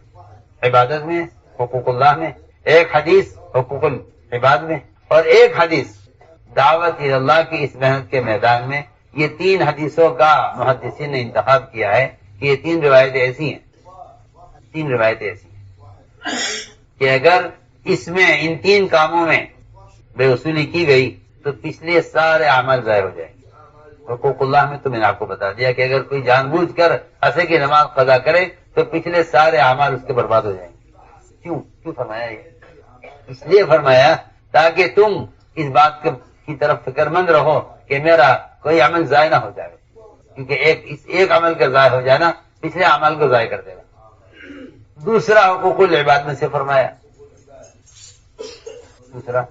عبادت میں، حقوق اللہ میں، ایک حدیث حقوق العباد میں، اور ایک حدیث دعوت اللہ کی اس محنت کے میدان میں. یہ 3 حدیثوں کا محدثین نے انتخاب کیا ہے کہ یہ 3 روایتیں ایسی ہیں، 3 روایتیں ایسی ہیں کہ اگر اس میں ان 3 کاموں میں بے وصولی کی گئی تو پچھلے سارے اعمال ضائع ہو جائیں گے. حقوق اللہ میں تو میں نے آپ کو بتا دیا کہ اگر کوئی جان بوجھ کر عصر کی نماز قضا کرے تو پچھلے سارے اعمال اس کے برباد ہو جائیں گے. کیوں فرمایا یہ؟ اس لیے فرمایا تاکہ تم اس بات کی طرف فکر مند رہو کہ میرا کوئی عمل ضائع نہ ہو جائے، کیونکہ ایک عمل کا ضائع ہو جانا پچھلے عمل کو ضائع کر دے گا. دوسرا حقوق العباد میں سے فرمایا، دوسرا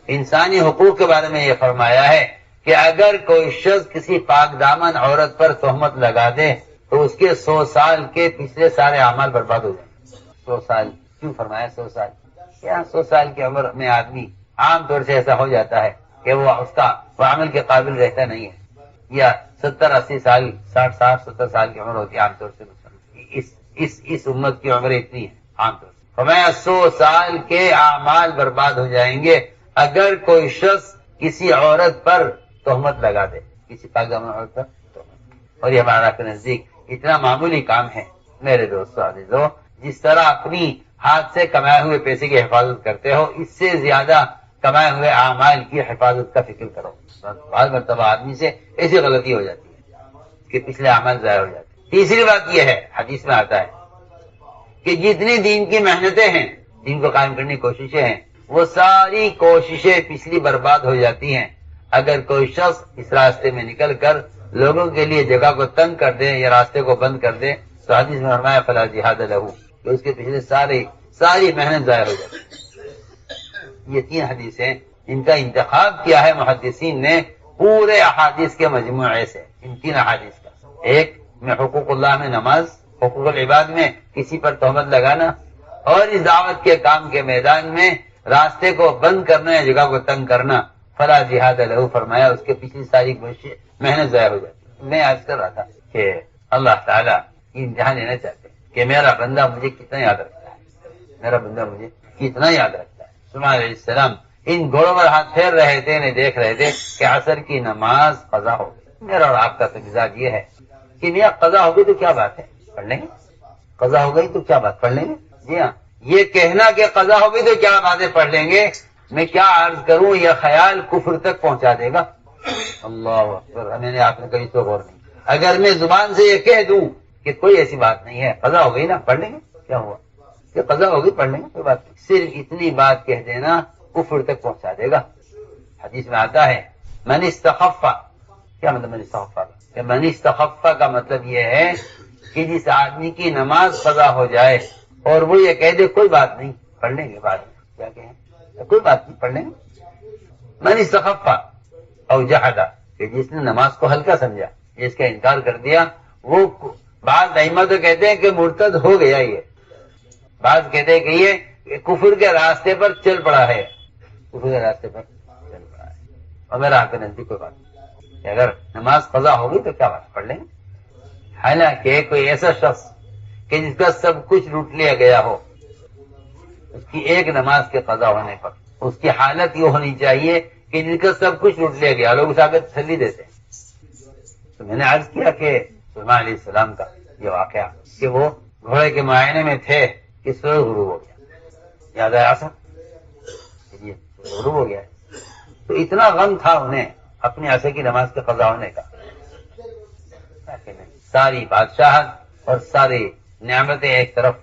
انسانی حقوق کے بارے میں یہ فرمایا ہے کہ اگر کوئی شخص کسی پاک دامن عورت پر تہمت لگا دے تو اس کے 100 سال کے پچھلے سارے اعمال برباد ہو جائیں. 100 سال کیوں فرمایا؟ 100 سال کیا 100 سال کی عمر میں آدمی عام طور سے ایسا ہو جاتا ہے کہ وہ عمل کے قابل رہتا نہیں ہے، یا 70-80 سال 60-70 سال کی عمر ہوتی ہے عام طور سے. اس امت کی عمر اتنی ہے عام طور سے. فرمایا 100 سال کے اعمال برباد ہو جائیں گے اگر کوئی شخص کسی عورت پر تہمت لگا دے، کسی پاکدامن عورت پر تہمت، اور یہ ہمارا کے نزدیک اتنا معمولی کام ہے میرے دوستو عزیزو، جس طرح اپنی ہاتھ سے کمائے ہوئے پیسے کی حفاظت کرتے ہو، اس سے زیادہ کمائے ہوئے اعمال کی حفاظت کا فکر کرو۔ بعض مرتبہ آدمی سے ایسی غلطی ہو جاتی ہے کہ پچھلے اعمال ضائع ہو جاتے ہیں۔ تیسری بات یہ ہے، حدیث میں آتا ہے کہ جتنی دین کی محنتیں ہیں، دین کو قائم کرنے کی کوششیں ہیں، وہ ساری کوششیں پچھلی برباد ہو جاتی ہیں اگر کوئی شخص اس راستے میں نکل کر لوگوں کے لیے جگہ کو تنگ کر دے یا راستے کو بند کر دے۔ تو حدیث میں فرمایا فلا جہاد لہو، کہ اس کے پچھلے ساری محنت ضائع ہو جاتی ہے۔ یہ تین حدیثیں، ان کا انتخاب کیا ہے محدثین نے پورے احادیث کے مجموعے سے، ان تین احادیث کا۔ ایک میں حقوق اللہ میں نماز، حقوق العباد میں کسی پر تہمت لگانا، اور اس دعوت کے کام کے میدان میں راستے کو بند کرنا یا جگہ کو تنگ کرنا، فلا جہاد لہو فرمایا، اس کے پچھلی ساری کوشش محنت ضائع ہو جاتی ہے۔ میں عرض کر رہا تھا کہ اللہ تعالیٰ امتحان لینا چاہتے ہیں کہ میرا بندہ مجھے کتنا یاد رکھتا ہے، میرا بندہ مجھے کتنا یاد رکھتا ہے۔ سلیمان علیہ السلام ان گھوڑوں پر ہاتھ پھیر رہے تھے، انہیں دیکھ رہے تھے کہ عصر کی نماز قضا ہو گئی۔ میرا اور آپ کا تو مزاج یہ ہے کہ میاں قضا ہو گئی تو کیا بات ہے، پڑھ لیں گے، قضا ہو گئی تو کیا بات، پڑھ لیں گے۔ جی ہاں، یہ کہنا کہ قضا ہو گئی تو کیا باتیں پڑھ لیں گے، میں کیا عرض کروں، یہ خیال کفر تک پہنچا دے گا۔ اللہ اکبر، میں نے آپ نے کبھی تو غور نہیں۔ اگر میں زبان سے یہ کہہ دوں کہ کوئی ایسی بات نہیں ہے، قضا ہو گئی نا، پڑھ لیں گے، کیا ہوا کہ قضا ہو گئی، پڑھ لیں گے، کوئی بات نہیں، صرف اتنی بات کہہ دینا کفر تک پہنچا دے گا۔ حدیث میں آتا ہے من استخفا، کیا مطلب من استخفا کہ من استخفا کا مطلب یہ ہے کہ جس آدمی کی نماز قضا ہو جائے اور وہ یہ کہہ دے کوئی بات نہیں، پڑھ لیں گے بعد میں، کیا کہیں کوئی بات نہیں، پڑھ لیں گے۔ من استخفا او جحدا، کہ جس نے نماز کو ہلکا سمجھا، جس کا انکار کر دیا، وہ بعض ائمہ تو کہتے ہیں کہ مرتد ہو گیا، یہ بعض کہتے ہیں کہ یہ کفر کے راستے پر چل پڑا ہے، کفر کے راستے پر چل پڑا ہے۔ اور میرا آپ کے نزدیک کوئی بات نہیں کہ اگر نماز قضا ہوگی تو کیا بات، پڑھ لیں گے۔ حالانکہ کوئی ایسا شخص کہ جس کا سب کچھ لوٹ لیا گیا ہو، اس کی ایک نماز کے قضا ہونے پر اس کی حالت یہ ہونی چاہیے کہ جس کا سب کچھ لوٹ لیا گیا، لوگ اس آگے تسلی دیتے ہیں۔ تو میں نے عرض کیا کہ سلیمان علیہ السلام کا یہ واقعہ کہ وہ گھوڑے کے معائنے میں تھے کہ سورج غروب ہو گیا، یاد آیا عصر، یہ غروب ہو گیا، تو اتنا غم تھا انہیں اپنی عصر کی نماز کے قضا ہونے کا۔ ساری بادشاہت اور ساری نعمتیں ایک طرف،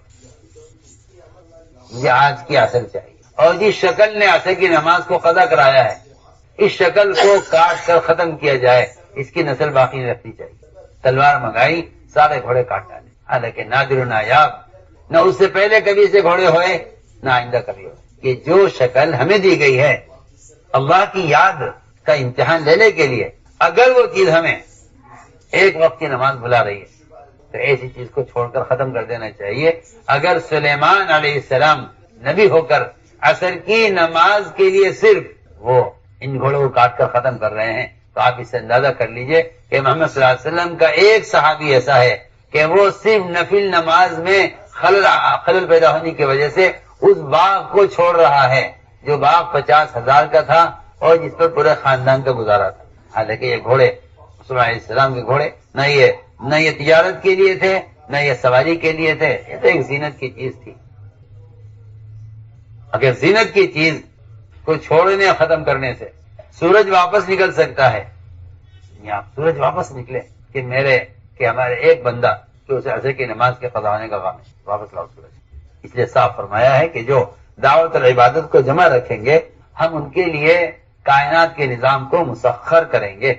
یہ آج کی عصر چاہیے، اور جس شکل نے عصر کی نماز کو قضا کرایا ہے، اس شکل کو کاٹ کر ختم کیا جائے، اس کی نسل باقی نہیں رکھنی چاہیے۔ تلوار منگائی، سارے گھوڑے کاٹ ڈالے، حالانکہ نادر و نایاب، نہ اس سے پہلے کبھی سے گھوڑے ہوئے نہ آئندہ کبھی ہوئے، کہ جو شکل ہمیں دی گئی ہے اللہ کی یاد کا امتحان لینے کے لیے، اگر وہ چیز ہمیں ایک وقت کی نماز بلا رہی ہے تو ایسی چیز کو چھوڑ کر ختم کر دینا چاہیے۔ اگر سلیمان علیہ السلام نبی ہو کر عصر کی نماز کے لیے صرف وہ ان گھوڑوں کو کاٹ کر ختم کر رہے ہیں، تو آپ اس سے اندازہ کر لیجئے کہ محمد صلی اللہ علیہ وسلم کا ایک صحابی ایسا ہے کہ وہ صرف نفل نماز میں خلل پیدا ہونے کی وجہ سے اس باغ کو چھوڑ رہا ہے جو باغ 50,000 کا تھا اور جس پر پورے خاندان کا گزارا تھا۔ حالانکہ یہ گھوڑے سلیمان علیہ السلام کے گھوڑے نہ یہ تجارت کے لیے تھے، نہ یہ سواری کے لیے تھے، یہ تو ایک زینت کی چیز تھی۔ اگر زینت کی چیز کو چھوڑنے ختم کرنے سے سورج واپس نکل سکتا ہے، یا سورج واپس نکلے کہ ہمارے ایک بندہ کہ اسے عصر کی نماز کے قضا ہونے کا غم ہے، واپس لاؤ سورج۔ اس لیے صاف فرمایا ہے کہ جو دعوت اور عبادت کو جمع رکھیں گے، ہم ان کے لیے کائنات کے نظام کو مسخر کریں گے۔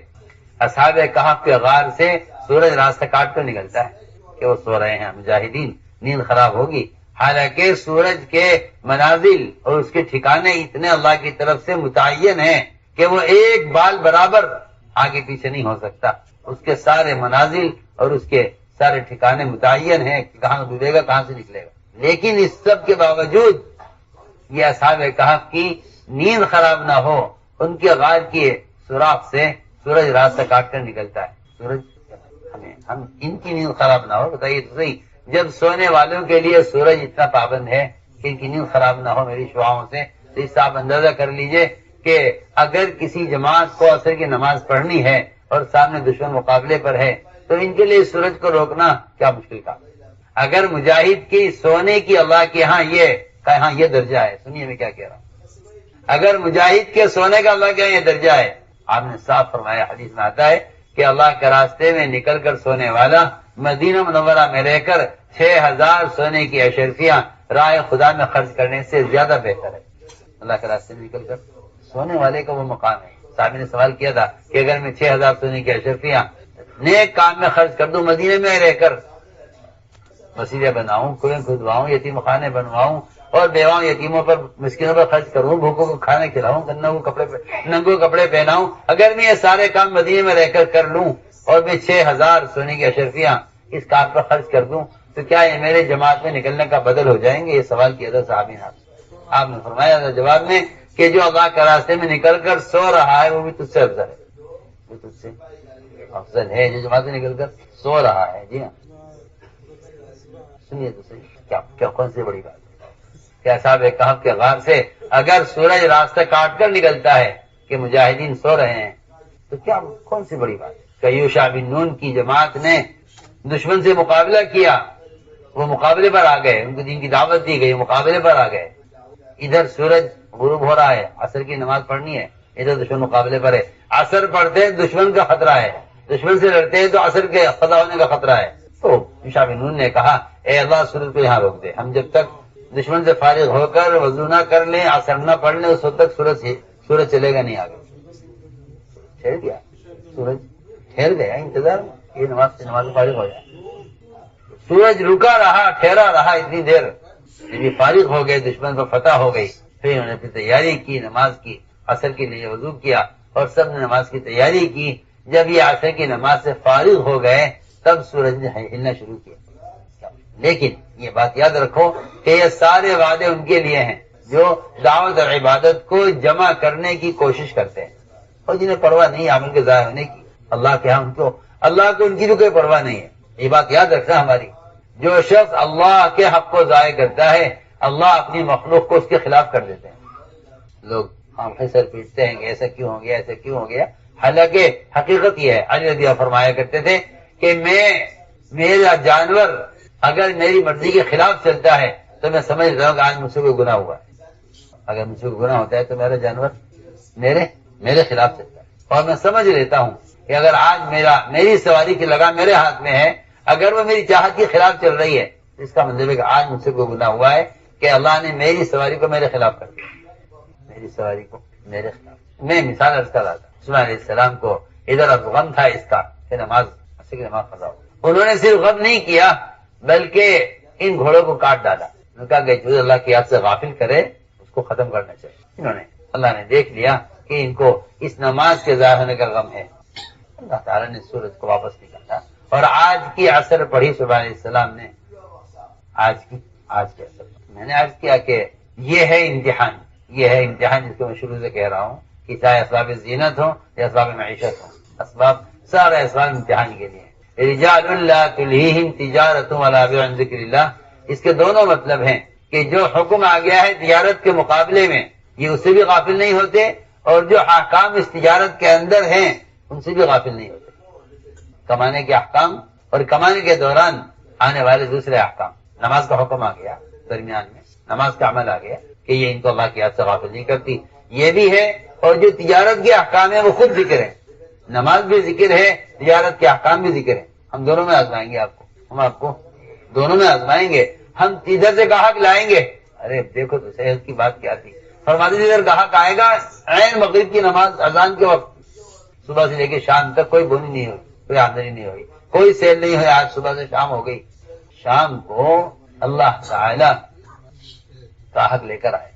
اصحاب کہف کے غار سے سورج راستہ کاٹ کر نکلتا ہے کہ وہ سو رہے ہیں مجاہدین، نیند خراب ہوگی، حالانکہ سورج کے منازل اور اس کے ٹھکانے اتنے اللہ کی طرف سے متعین ہیں کہ وہ ایک بال برابر آگے پیچھے نہیں ہو سکتا، اس کے سارے منازل اور اس کے سارے ٹھکانے متعین ہیں کہ کہاں ڈوبے گا، کہاں سے نکلے گا۔ لیکن اس سب کے باوجود یہ اصحاب کہف کی نیند خراب نہ ہو، ان کے غار کی سوراخ سے سورج راستہ کاٹ کر نکلتا ہے۔ سورج ہم ان کی نیند خراب نہ ہو، بتائیے تو صحیح، جب سونے والوں کے لیے سورج اتنا پابند ہے کہ ان کی نیند خراب نہ ہو میری شعاؤں سے، تو اس سے آپ اندازہ کر لیجئے کہ اگر کسی جماعت کو عصر کی نماز پڑھنی ہے اور سامنے دشمن مقابلے پر ہے تو ان کے لیے سورج کو روکنا کیا مشکل کام ہے۔ اگر مجاہد کی سونے کی اللہ کے ہاں یہ درجہ ہے، سنیے میں کیا کہہ رہا ہوں، اگر مجاہد کے سونے کا اللہ کے ہاں یہ درجہ ہے، آپ نے صاف فرمایا، حدیث میں آتا ہے کہ اللہ کے راستے میں نکل کر سونے والا مدینہ منورہ میں رہ کر 6000 سونے کی اشرفیاں راہ خدا میں خرچ کرنے سے زیادہ بہتر ہے۔ اللہ کے راستے میں نکل کر سونے والے کا وہ مقام ہے۔ صاحب نے سوال کیا تھا کہ اگر میں 6000 سونے کی اشرفیاں نیک کام میں خرچ کر دوں، مدینے میں رہ کر مسجدیں بناؤں، کنویں کھدواؤں، یتیم خانے بنواؤں اور بیواؤں یتیموں پر مسکینوں پر خرچ کروں، بھوکوں کو کھانا کھلاؤں، ننگوں کپڑے پہناؤں، اگر میں یہ سارے کام مدینے میں رہ کر لوں اور میں 6000 سونے کی اشرفیاں اس کام پر خرچ کر دوں تو کیا یہ میرے جماعت میں نکلنے کا بدل ہو جائیں گے؟ یہ سوال کیا تھا صحابی نے۔ آپ نے فرمایا تھا جواب میں کہ جو اللہ کے راستے میں نکل کر سو رہا ہے وہ بھی تجھ سے افضل ہے، وہ تجھ سے افضل ہے جو جماعت میں نکل کر سو رہا ہے۔ جی ہاں، سنیے تو صحیح، کیا کون سی بڑی بات ہے؟ کیا صاحب کہف کے غار سے اگر سورج راستہ کاٹ کر نکلتا ہے کہ مجاہدین سو رہے ہیں تو کیا کون سی بڑی بات ہے؟ کہ یوشع بن نون کی جماعت نے دشمن سے مقابلہ کیا، وہ مقابلے پر آ گئے، ان کو دین کی دعوت دی گئی، مقابلے پر آ گئے، ادھر سورج غروب ہو رہا ہے، عصر کی نماز پڑھنی ہے، ادھر دشمن مقابلے پر ہے، عصر پڑھتے ہیں دشمن کا خطرہ ہے، دشمن سے لڑتے ہیں تو عصر کے قضا ہونے کا خطرہ ہے، تو یوشع بن نون نے کہا اے اللہ سورج کو یہاں روک دے، ہم جب تک دشمن سے فارغ ہو کر وضو نہ کر لیں، عصر نہ پڑھ لیں، اس وقت تک سورج چلے گا نہیں آگے۔ ٹھہر گیا سورج، ٹھہر گیا، انتظار میں یہ نماز سے نماز فارغ ہو جائے، سورج رکا رہا، ٹھہرا رہا اتنی دیر، جب یہ فارغ ہو گئے، دشمن پر فتح ہو گئی، پھر انہوں نے تیاری کی نماز کی، عصر کے لیے وضو کیا اور سب نے نماز کی تیاری کی۔ جب یہ عصر کی نماز سے فارغ ہو گئے تب سورج نے ہلنا شروع کیا۔ لیکن یہ بات یاد رکھو کہ یہ سارے وعدے ان کے لیے ہیں جو دعوت اور عبادت کو جمع کرنے کی کوشش کرتے ہیں اور جنہیں پرواہ نہیں عمل کے ضائع ہونے کی، اللہ کے ہاں اللہ کو ان کی بھی کوئی پرواہ نہیں ہے۔ یہ بات یاد رکھنا ہماری، جو شخص اللہ کے حق کو ضائع کرتا ہے اللہ اپنی مخلوق کو اس کے خلاف کر دیتے ہیں۔ لوگ آنکھیں سر پیٹتے ہیں کہ ایسا کیوں ہو گیا، ایسا کیوں ہو گیا، حالانکہ حقیقت یہ ہے، علی رضی اللہ فرمایا کرتے تھے کہ میرا جانور اگر میری مرضی کے خلاف چلتا ہے تو میں سمجھ رہا ہوں کہ آج مجھ سے کوئی گناہ ہوا ہے، اگر مجھ سے کوئی گناہ ہوتا ہے تو میرا جانور میرے خلاف چلتا ہے، اور میں سمجھ لیتا ہوں کہ اگر آج میری سواری کی لگام میرے ہاتھ میں ہے، اگر وہ میری چاہت کے خلاف چل رہی ہے اس کا مطلب ہے کہ آج مجھ سے کوئی گناہ ہوا ہے کہ اللہ نے میری سواری کو میرے خلاف کر دیا، میری سواری کو میرے خلاف۔ میں مثال عرض کر رہا تھا، سلیمان علیہ السلام کو ادھر اب غم تھا اس کا کہ نماز قضا ہو، انہوں نے صرف غم نہیں کیا بلکہ ان گھوڑوں کو کاٹ ڈالا، انہوں نے کہا کہ جو اللہ کی یاد سے غافل کرے اس کو ختم کرنا چاہیے۔ انہوں نے اللہ نے دیکھ لیا کہ ان کو اس نماز کے ضائع ہونے کا غم ہے، اللہ تعالیٰ نے سورج کو واپس نکالا اور آج کی عصر پڑھی سلیمان علیہ السلام نے، آج کی عصر میں نے عرض کیا کہ یہ ہے امتحان جس کو میں شروع سے کہہ رہا ہوں کہ چاہے اسباب زینت ہو یا اسباب معیشت ہو، سارے اسباب امتحان کے لیے۔ رجال لا تلہیہم تجارت ولا بیع عن ذکر اللہ، اس کے دونوں مطلب ہیں کہ جو حکم آ گیا ہے تجارت کے مقابلے میں یہ اس سے بھی غافل نہیں ہوتے، اور جو احکام اس تجارت کے اندر ہیں ان سے بھی غافل نہیں ہوتے، کمانے کے احکام اور کمانے کے دوران آنے والے دوسرے احکام۔ نماز کا حکم آ گیا درمیان میں، نماز کا عمل آ گیا کہ یہ ان کو اللہ کی یاد سے غافل نہیں کرتی، یہ بھی ہے، اور جو تجارت کے احکام ہیں وہ خود ذکر ہے، نماز بھی ذکر ہے، تجارت کے احکام بھی ذکر ہے۔ ہم دونوں میں آزمائیں گے ہم آپ کو دونوں میں آزمائیں گے۔ ہم ادھر سے گاہک لائیں گے، ارے دیکھو تو صحت کی بات کیا تھی، فرماتے ادھر گاہک آئے گا عین مغرب کی نماز اذان کے وقت، صبح سے لے کے شام تک کوئی بونی نہیں ہوئی، کوئی آمدنی نہیں ہوئی، کوئی سیل نہیں ہوئی، آج صبح سے شام ہو گئی، شام کو اللہ تعالی گاہک لے کر آئے۔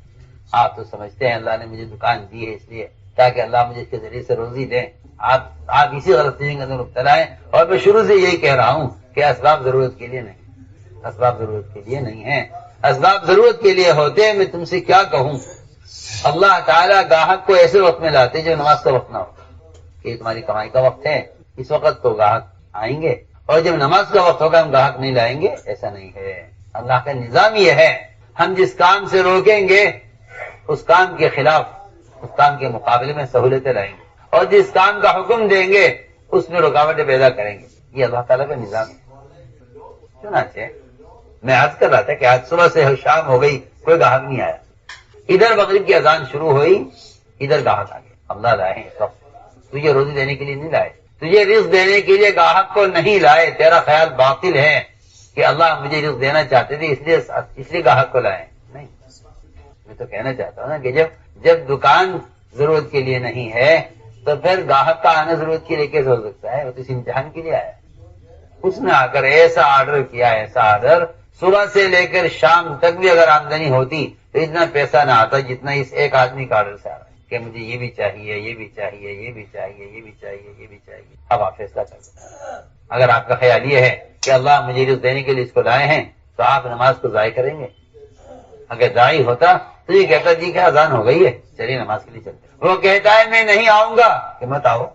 آپ تو سمجھتے ہیں اللہ نے مجھے دکان دی ہے اس لیے تاکہ اللہ مجھے اس کے ذریعے سے روزی دیں، آپ اسی غلط فہمی کے اندر مبتلا ہیں، اور میں شروع سے یہی کہہ رہا ہوں کہ اسباب ضرورت کے لیے نہیں، اسباب ضرورت کے لیے نہیں ہیں، اسباب ضرورت کے لیے ہوتے ہیں۔ میں تم سے کیا کہوں، اللہ تعالیٰ گاہک کو ایسے وقت میں لاتے جو نماز کا وقت نہ ہو، کہ تمہاری کمائی کا وقت ہے اس وقت تو گاہک آئیں گے، اور جب نماز کا وقت ہوگا ہم گاہک نہیں لائیں گے، ایسا نہیں ہے۔ اللہ کا نظام یہ ہے، ہم جس کام سے روکیں گے اس کام کے خلاف اس کام کے مقابلے میں سہولتیں لائیں گے، اور جس کام کا حکم دیں گے اس میں رکاوٹیں پیدا کریں گے. یہ اللہ تعالیٰ کا نظام ہے. چنانچہ میں عرض کر رہا تھا کہ آج صبح سے شام ہو گئی، کوئی گاہک نہیں آیا. ادھر مغرب کی اذان شروع ہوئی، ادھر گاہک آ گئے. اللہ لائے ہیں اس وقت، تجھے روزی دینے کے لیے نہیں لائے، تجھے رزق دینے کے لیے گاہک کو نہیں لائے. تیرا خیال باطل ہے کہ اللہ مجھے رزق دینا چاہتے تھے اس لیے گاہک کو لائے. نہیں، میں تو کہنا چاہتا ہوں نا کہ جب دکان ضرورت کے لیے نہیں ہے تو پھر گاہک کا آنا ضرورت کے لیے کیسے ہو سکتا ہے؟ وہ تو اس امتحان کے لیے آیا. اس نے آ کر ایسا آرڈر کیا، ایسا آرڈر، صبح سے لے کر شام تک بھی اگر آمدنی ہوتی تو اتنا پیسہ نہ آتا جتنا اس ایک آدمی کا آرڈر سے آ رہا ہے کہ مجھے یہ بھی چاہیے، یہ بھی چاہیے، یہ بھی چاہیے، یہ بھی چاہیے، یہ بھی چاہیے. اب آپ فیصلہ کر دیں. اگر آپ کا خیال یہ ہے کہ اللہ مجھے رزق دینے کے لیے اس کو لائے ہیں تو آپ نماز کو ضائع کریں گے. اگر ضائع ہوتا تو یہ کہتا جی کہ اذان ہو گئی ہے، چلیے نماز کے لیے چلتے. وہ کہتا ہے میں نہیں آؤں گا، کہ مت آؤ.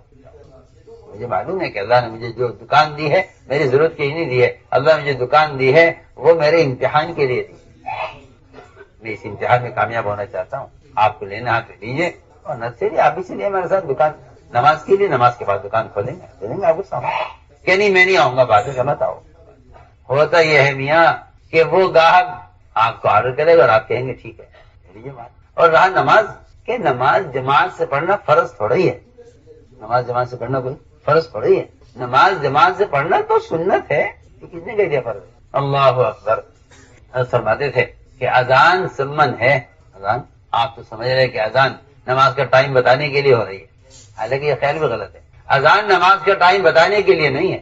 مجھے معلوم ہے کہ اللہ نے مجھے جو دکان دی ہے میری ضرورت کے ہی نہیں دی ہے. اللہ نے مجھے دکان دی ہے وہ میرے امتحان کے لیے دی. میں اس امتحان میں کامیاب ہونا چاہتا ہوں. آپ کو لینا ہے تو لیجیے، اور نہ چلیے آپ بھی چلیے میرے ساتھ دکان نماز کے لیے. نماز کے بعد دکان کھولیں گے، دیں گے آپ کو سامان. کہ نہیں میں نہیں آؤں گا، بعد میں مت آؤ. ہوتا یہ ہے میاں کہ وہ گاہک آپ کو آرڈر کرے گا اور آپ کہیں گے ٹھیک ہے لیجیے بات. اور رہا نماز، کہ نماز جماعت سے پڑھنا فرض تھوڑا ہی ہے. نماز جماعت سے پڑھنا کوئی فرض تھوڑا ہی ہے. نماز جماعت سے پڑھنا تو سنت ہے. کس نے کہہ دیا فرض؟ اللہ اکبر. فرماتے تھے کہ اذان سمن ہے. اذان آپ تو سمجھ رہے کہ اذان نماز کا ٹائم بتانے کے لیے ہو رہی ہے، حالانکہ یہ خیال بھی غلط ہے. اذان نماز کا ٹائم بتانے کے لیے نہیں ہے.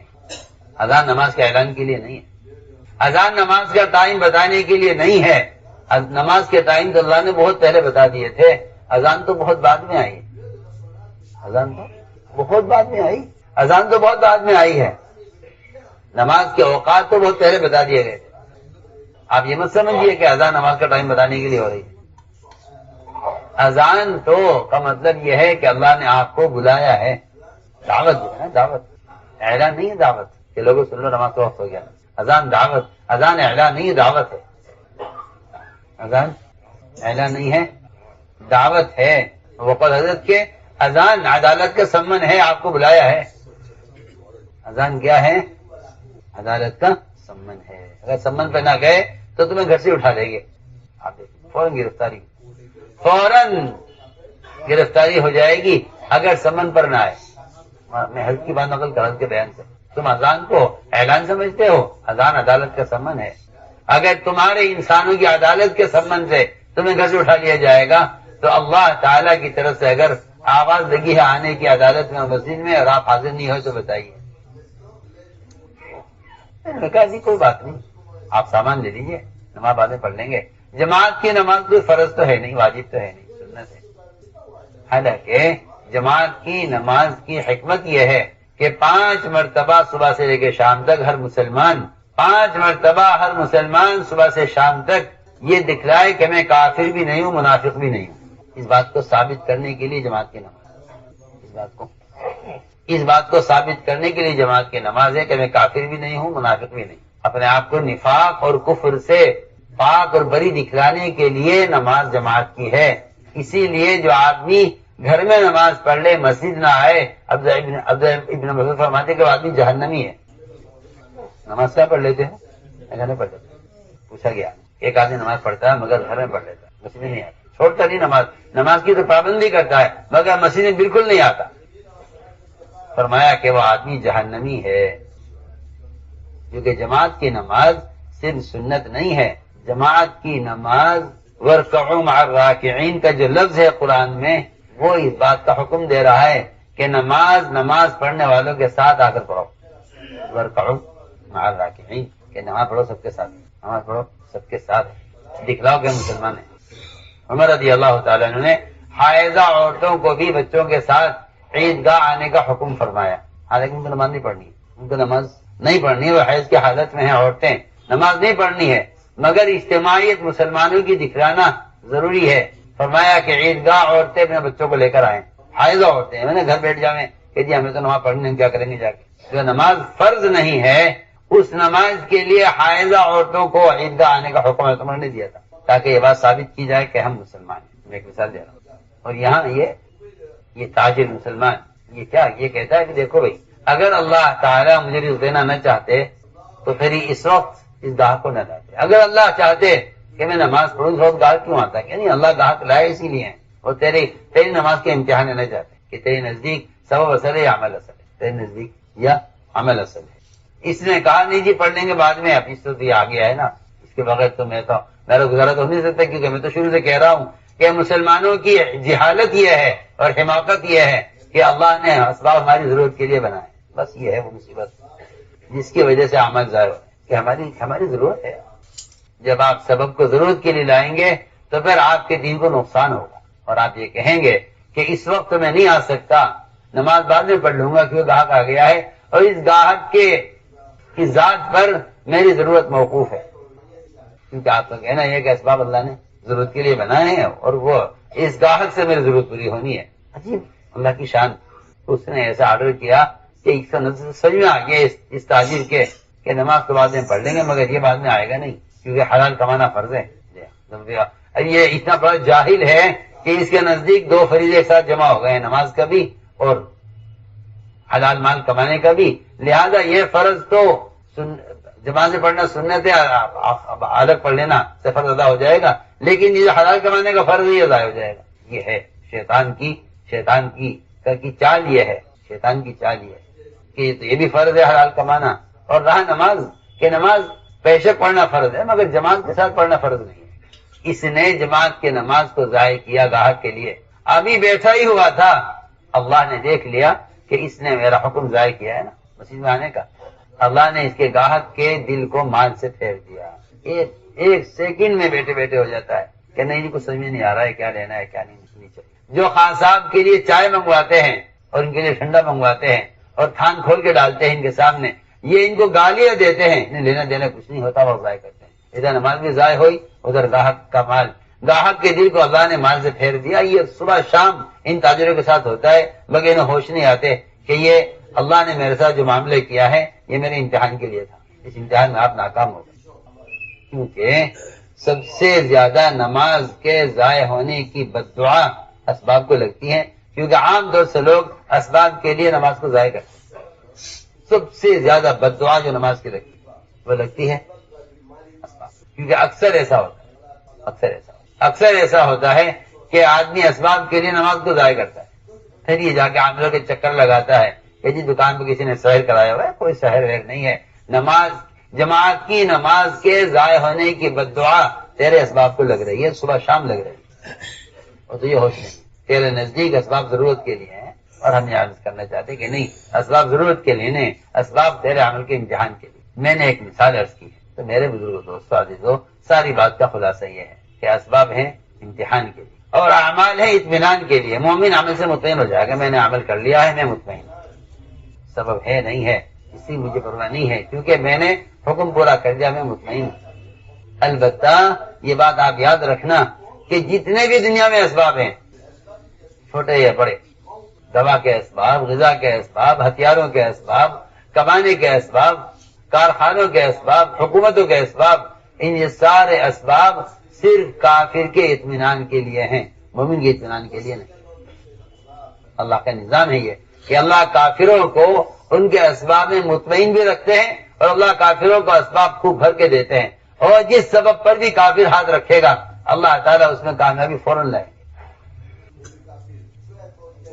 اذان نماز کے اعلان کے لیے نہیں ہے. اذان نماز کا ٹائم بتانے کے لیے نہیں ہے. نماز کے ٹائم تو اللہ نے بہت پہلے بتا دیے تھے. اذان تو بہت بعد میں آئی. اذان تو بہت بعد میں آئی. اذان تو بہت بعد میں آئی ہے. نماز کے اوقات تو بہت پہلے بتا دیے گئے. آپ یہ مت سمجھیے کہ اذان نماز کا ٹائم بتانے کے لیے ہو رہی ہے. اذان تو کا مطلب یہ ہے کہ اللہ نے آپ کو بلایا ہے. دعوت جو ہے نا، دعوت اعلان نہیں ہے. دعوت کہ لوگوں سن لو نماز کا وقت ہو گیا. اذان دعوت، اذان اعلان نہیں ہے، دعوت ہے. اذان اعلان نہیں ہے، دعوت ہے. وقت حضرت کے اذان عدالت کا سمن ہے، آپ کو بلایا ہے. اذان کیا ہے؟ عدالت کا سمن ہے. اگر سمن پہ نہ گئے تو تمہیں گھر سے اٹھا لیں گے. آپ دیکھیں فوراً گرفتاری، فوراً گرفتاری ہو جائے گی اگر سمن پر نہ آئے. میں حضرت کی بات نقل کر کے بیان سے. تم اذان کو اعلان سمجھتے ہو، اذان عدالت کا سمن ہے. اگر تمہارے انسانوں کی عدالت کے سمن سے تمہیں گھر سے اٹھا لیا جائے گا تو اللہ تعالیٰ کی طرف سے اگر آواز لگی ہے آنے کی عدالت میں اور مسجد میں اور آپ حاضر نہیں ہوئے تو بتائیے. کہا جی کوئی بات نہیں، آپ سامان لے لیجیے، نماز بعد میں پڑھ لیں گے. جماعت کی نماز کوئی فرض تو ہے نہیں، واجب تو ہے نہیں، سنت ہے. حالانکہ جماعت کی نماز کی حکمت یہ ہے کہ 5 مرتبہ صبح سے لے کے شام تک ہر مسلمان 5 مرتبہ ہر مسلمان صبح سے شام تک یہ دکھلائے کہ میں کافر بھی نہیں ہوں، منافق بھی نہیں ہوں. اس بات کو ثابت کرنے کے لیے جماعت کی نماز، اس بات کو ثابت کرنے کے لیے جماعت کی نماز ہے کہ میں کافر بھی نہیں ہوں، منافق بھی نہیں. اپنے آپ کو نفاق اور کفر سے پاک اور بری دکھلانے کے لیے نماز جماعت کی ہے. اسی لیے جو آدمی گھر میں نماز پڑھ لے، مسجد نہ آئے، عبداللہ ابن مسعود فرماتے کہ وہ آدمی جہنمی ہے. نماز کیا پڑھ لیتے ہیں؟ گھر میں پڑھ لیتے. پوچھا گیا ایک آدمی نماز پڑھتا ہے مگر گھر میں پڑھ لیتا ہے، مسجد میں نہیں آتا. چھوڑتا نہیں نماز کی تو پابندی کرتا ہے مگر مسجد میں بالکل نہیں آتا. فرمایا کہ وہ آدمی جہنمی ہے. کیونکہ جماعت کی نماز صرف سنت نہیں ہے. جماعت کی نماز وَارْكَعُوا مَعَ الرَّاكِعِينَ کا جو لفظ ہے قرآن میں وہ اس بات کا حکم دے رہا ہے کہ نماز پڑھنے والوں کے ساتھ آ کر پڑھو. وَارْكَعُوا مَعَ الرَّاكِعِينَ کہ نماز پڑھو سب کے ساتھ، نماز پڑھو سب کے ساتھ، دکھلاؤ کہ مسلمان ہیں. عمر رضی اللہ تعالیٰ عنہ نے حائضہ عورتوں کو بھی بچوں کے ساتھ عیدگاہ آنے کا حکم فرمایا. حالانکہ ان کو نماز نہیں پڑھنی ہے، ان کو نماز نہیں پڑھنی ہے. وہ حیض کی حالت میں ہیں عورتیں، نماز نہیں پڑھنی ہے مگر اجتماعیت مسلمانوں کی دکھلانا ضروری ہے. فرمایا کہ عیدگاہ عورتیں اپنے بچوں کو لے کر آئیں. حائضہ عورتیں میں نے گھر بیٹھ جاویں کہ جی ہمیں تو نماز پڑھنی ہے، کیا کریں گے جا کے. جو نماز فرض نہیں ہے اس نماز کے لیے حائضہ عورتوں کو عیدگاہ آنے کا حکم عمر نے دیا تھا تاکہ یہ بات ثابت کی جائے کہ ہم مسلمان ہیں. میں ایک مثال دے رہا ہوں. اور یہاں یہ تاجر مسلمان یہ کیا یہ کہتا ہے کہ دیکھو بھائی اگر اللہ تعالیٰ مجھے رزق دینا نہ چاہتے تو پھر اس وقت اس گاہک کو نہ لاتے. اگر اللہ چاہتے کہ میں نماز پڑھوں اس وقت گاہک کیوں آتا ہے؟ نہیں اللہ گاہک لائے اسی لیے ہیں اور تیری نماز کے امتحان نہ چاہتے کہ تیرے نزدیک سبب اصل ہے یا عمل اصل ہے, تیرے نزدیک یا عمل اصل ہے. اس نے کہا نہیں جی پڑھ لیں گے بعد میں, اپنی تو یہ آ گیا ہے نا, اس کے بغیر تو میرا گزارا تو ہو نہیں سکتا, کیونکہ میں تو شروع سے کہہ رہا ہوں کہ مسلمانوں کی جہالت یہ ہے اور حماقت یہ ہے کہ اللہ نے اسباب ہماری ضرورت کے لیے بنائے. بس یہ ہے وہ مصیبت جس کی وجہ سے عمل ضائع ہو کہ ہماری ضرورت ہے. جب آپ سبب کو ضرورت کے لیے لائیں گے تو پھر آپ کے دین کو نقصان ہوگا اور آپ یہ کہیں گے کہ اس وقت میں نہیں آ سکتا, نماز بعد میں پڑھ لوں گا کیونکہ گاہک آ گیا ہے اور اس گاہک کی ذات پر میری ضرورت موقوف ہے. کیونکہ آپ کا کہنا یہ کہ اسباب اللہ نے ضرورت کے لیے بنائے ہیں اور وہ اس گاہک سے میری ضرورت پوری ہونی ہے. عجیب اللہ کی شان, اس نے ایسا آرڈر کیا کہ اس کا نظر سمجھ میں آ گیا اس تاجر کے کہ نماز تو بعد میں پڑھ لیں گے مگر یہ بعد میں آئے گا نہیں کیونکہ حلال کمانا فرض ہے. یہ اتنا بڑا جاہل ہے کہ اس کے نزدیک دو فریضے ایک ساتھ جمع ہو گئے ہیں, نماز کا بھی اور حلال مال کمانے کا بھی. لہذا یہ فرض تو جماعت سے پڑھنا سنت ہے, الگ پڑھ لینا سے فرض ادا ہو جائے گا, لیکن یہ حلال کمانے کا فرض ہی ادا ہو جائے گا. یہ ہے شیطان کی چال, یہ ہے شیطان کی چال یہ ہے کہ یہ بھی فرض ہے حلال کمانا اور رہا نماز کہ نماز پیشے پڑھنا فرض ہے مگر جماعت کے ساتھ پڑھنا فرض نہیں ہے. اس نے جماعت کے نماز کو ضائع کیا گاہک کے لیے. ابھی بیٹھا ہی ہوا تھا, اللہ نے دیکھ لیا کہ اس نے میرا حکم ضائع کیا ہے نا مسجد میں آنے کا, اللہ نے اس کے گاہک کے دل کو مال سے پھیر دیا. ایک سیکنڈ میں بیٹھے بیٹھے ہو جاتا ہے کہ نہیں کچھ سمجھ میں نہیں آ رہا ہے کیا لینا ہے کیا نہیں چاہیے. جو خان صاحب کے لیے چائے منگواتے ہیں اور ان کے لیے ٹھنڈا منگواتے ہیں اور تھان کھول کے ڈالتے ہیں ان کے سامنے, یہ ان کو گالیاں دیتے ہیں, انہیں لینا دینا کچھ نہیں ہوتا, وہ ضائع کرتے ہیں. ادھر نماز بھی ضائع ہوئی, ادھر گاہک کا مال, گاہک کے دل کو اللہ نے مال سے پھیر دیا. یہ صبح شام ان تاجروں کے ساتھ ہوتا ہے مگر انہیں ہوش نہیں آتے کہ یہ اللہ نے میرے ساتھ جو معاملے کیا ہے یہ میرے امتحان کے لیے تھا, اس امتحان میں آپ ناکام ہو گئے. کیونکہ سب سے زیادہ نماز کے ضائع ہونے کی بددعا اسباب کو لگتی ہے, کیونکہ عام طور سے لوگ اسباب کے لیے نماز کو ضائع کرتے ہیں. سب سے زیادہ بددعا جو نماز کی لگتی ہے وہ لگتی ہے اسباب, کیونکہ اکثر ایسا ہوتا ہے کہ آدمی اسباب کے لیے نماز کو ضائع کرتا ہے, پھر یہ جا کے عاملوں کے چکر لگاتا ہے کہ جی دکان پہ کسی نے سحر کرایا ہوا ہے, کوئی سحر وحر نہیں ہے. جماعت کی نماز کے ضائع ہونے کی بددعا تیرے اسباب کو لگ رہی ہے, صبح شام لگ رہی ہے, اور تو یہ ہوش نہیں. تیرے نزدیک اسباب ضرورت کے لیے ہیں اور ہم یہ عرض کرنا چاہتے کہ نہیں, اسباب ضرورت کے لیے نہیں, اسباب تیرے عمل کے امتحان کے لیے. میں نے ایک مثال عرض کی ہے تو میرے بزرگوں دوستوں عزیزوں, ساری بات کا خلاصہ یہ ہے کہ اسباب ہیں امتحان کے لیے اور اعمال ہے اطمینان کے لیے. مومن عمل سے مطمئن ہو جائے گا, میں نے عمل کر لیا ہے میں مطمئن ہوں. سبب ہے نہیں ہے اس کی مجھے پرواہ نہیں ہے, کیونکہ میں نے حکم پورا کر دیا, میں مطمئن ہوں. البتہ یہ بات آپ یاد رکھنا کہ جتنے بھی دنیا میں اسباب ہیں چھوٹے یا بڑے, دوا کے اسباب, غذا کے اسباب, ہتھیاروں کے اسباب, کمانے کے اسباب, کارخانوں کے اسباب, حکومتوں کے اسباب, ان یہ سارے اسباب صرف کافر کے اطمینان کے لیے ہیں, مومن کے اطمینان کے لیے نہیں. اللہ کا نظام ہے یہ کہ اللہ کافروں کو ان کے اسباب میں مطمئن بھی رکھتے ہیں اور اللہ کافروں کو اسباب خوب بھر کے دیتے ہیں, اور جس سبب پر بھی کافر ہاتھ رکھے گا اللہ تعالیٰ اس میں کامیابی فوراً لائے,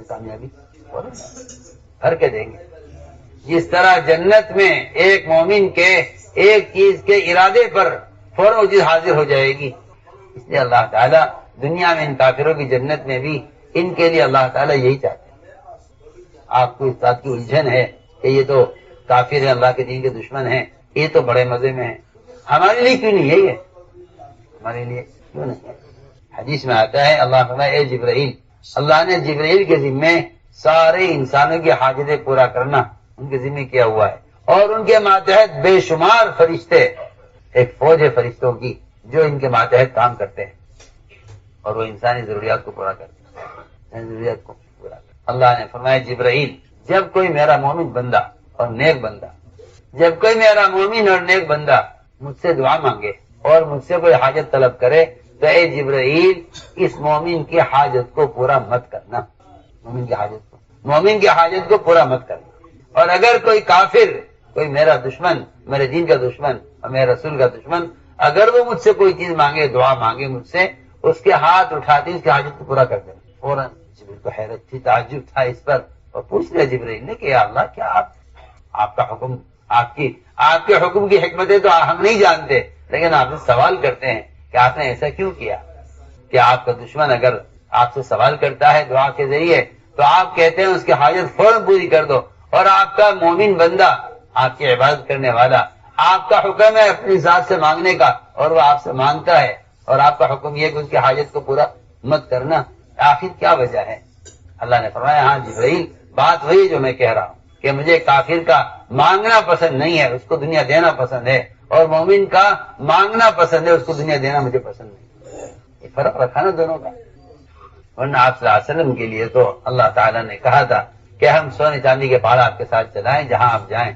کامیابی فوراً بھر کے دیں گے. جس طرح جنت میں ایک مومن کے ایک چیز کے ارادے پر فوراً چیز حاضر ہو جائے گی, اس لیے اللہ تعالیٰ دنیا میں ان کافروں کی جنت میں بھی ان کے لیے اللہ تعالیٰ یہی چاہتے ہیں. آپ کو اس بات کی الجھن ہے کہ یہ تو کافر ہیں, اللہ کے دین کے دشمن ہیں, یہ تو بڑے مزے میں ہیں. ہمارے لیے کیوں نہیں ہے یہ, ہمارے لیے کیوں نہیں ہے؟ حدیث میں آتا ہے اللہ فرمائے اے جبرائیل, اللہ نے جبرائیل کے ذمے سارے انسانوں کی حاجتیں پورا کرنا ان کے ذمے کیا ہوا ہے, اور ان کے ماتحت بے شمار فرشتے, ایک فوج ہے فرشتوں کی جو ان کے ماتحت کام کرتے ہیں اور وہ انسانی ضروریات کو پورا کرتے ہیں, ضروریات کو پورا کرتے ہیں. اللہ نے فرمایا جبرائیل جب کوئی میرا مومن بندہ اور نیک بندہ, جب کوئی میرا مومن اور نیک بندہ مجھ سے دعا مانگے اور مجھ سے کوئی حاجت طلب کرے تو اے جبرائیل اس مومن کی حاجت کو پورا مت کرنا، مومن کی حاجت کو پورا مت کرنا۔ اور اگر کوئی کافر، کوئی میرا دشمن، میرے دین کا دشمن اور میرے رسول کا دشمن، اگر وہ مجھ سے کوئی چیز مانگے، دعا مانگے مجھ سے، اس کے ہاتھ اٹھاتی اس کی حاجت کو پورا کر دیں۔ فوراً جبرائیل کو حیرت تھی، تعجب تھا اس پر، اور پوچھ لیا جبرائیل نے کہ یا اللہ، کیا آپ کا حکم، آپ کے حکم کی حکمتیں تو ہم نہیں جانتے، لیکن آپ سے سوال کرتے ہیں کہ آپ نے ایسا کیوں کیا کہ آپ کا دشمن اگر آپ سے سوال کرتا ہے دعا کے ذریعے تو آپ کہتے ہیں اس کی حاجت فوراً پوری کر دو، اور آپ کا مومن بندہ، آپ کی عبادت کرنے والا، آپ کا حکم ہے اپنی ذات سے مانگنے کا اور وہ آپ سے مانگتا ہے، اور آپ کا حکم یہ کہ اس کی حاجت کو پورا مت کرنا، آخر کیا وجہ ہے؟ اللہ نے فرمایا ہاں جبرائیل، بات وہی جو میں کہہ رہا ہوں کہ مجھے کافر کا مانگنا پسند نہیں ہے، اس کو دنیا دینا پسند ہے، اور مومن کا مانگنا پسند ہے، اس کو دنیا دینا مجھے پسند نہیں۔ یہ فرق رکھا نا دونوں کا، ورنہ آپ صلی اللہ علیہ وسلم کے لیے تو اللہ تعالیٰ نے کہا تھا کہ ہم سونے چاندی کے پہاڑ آپ کے ساتھ چلائیں جہاں آپ جائیں،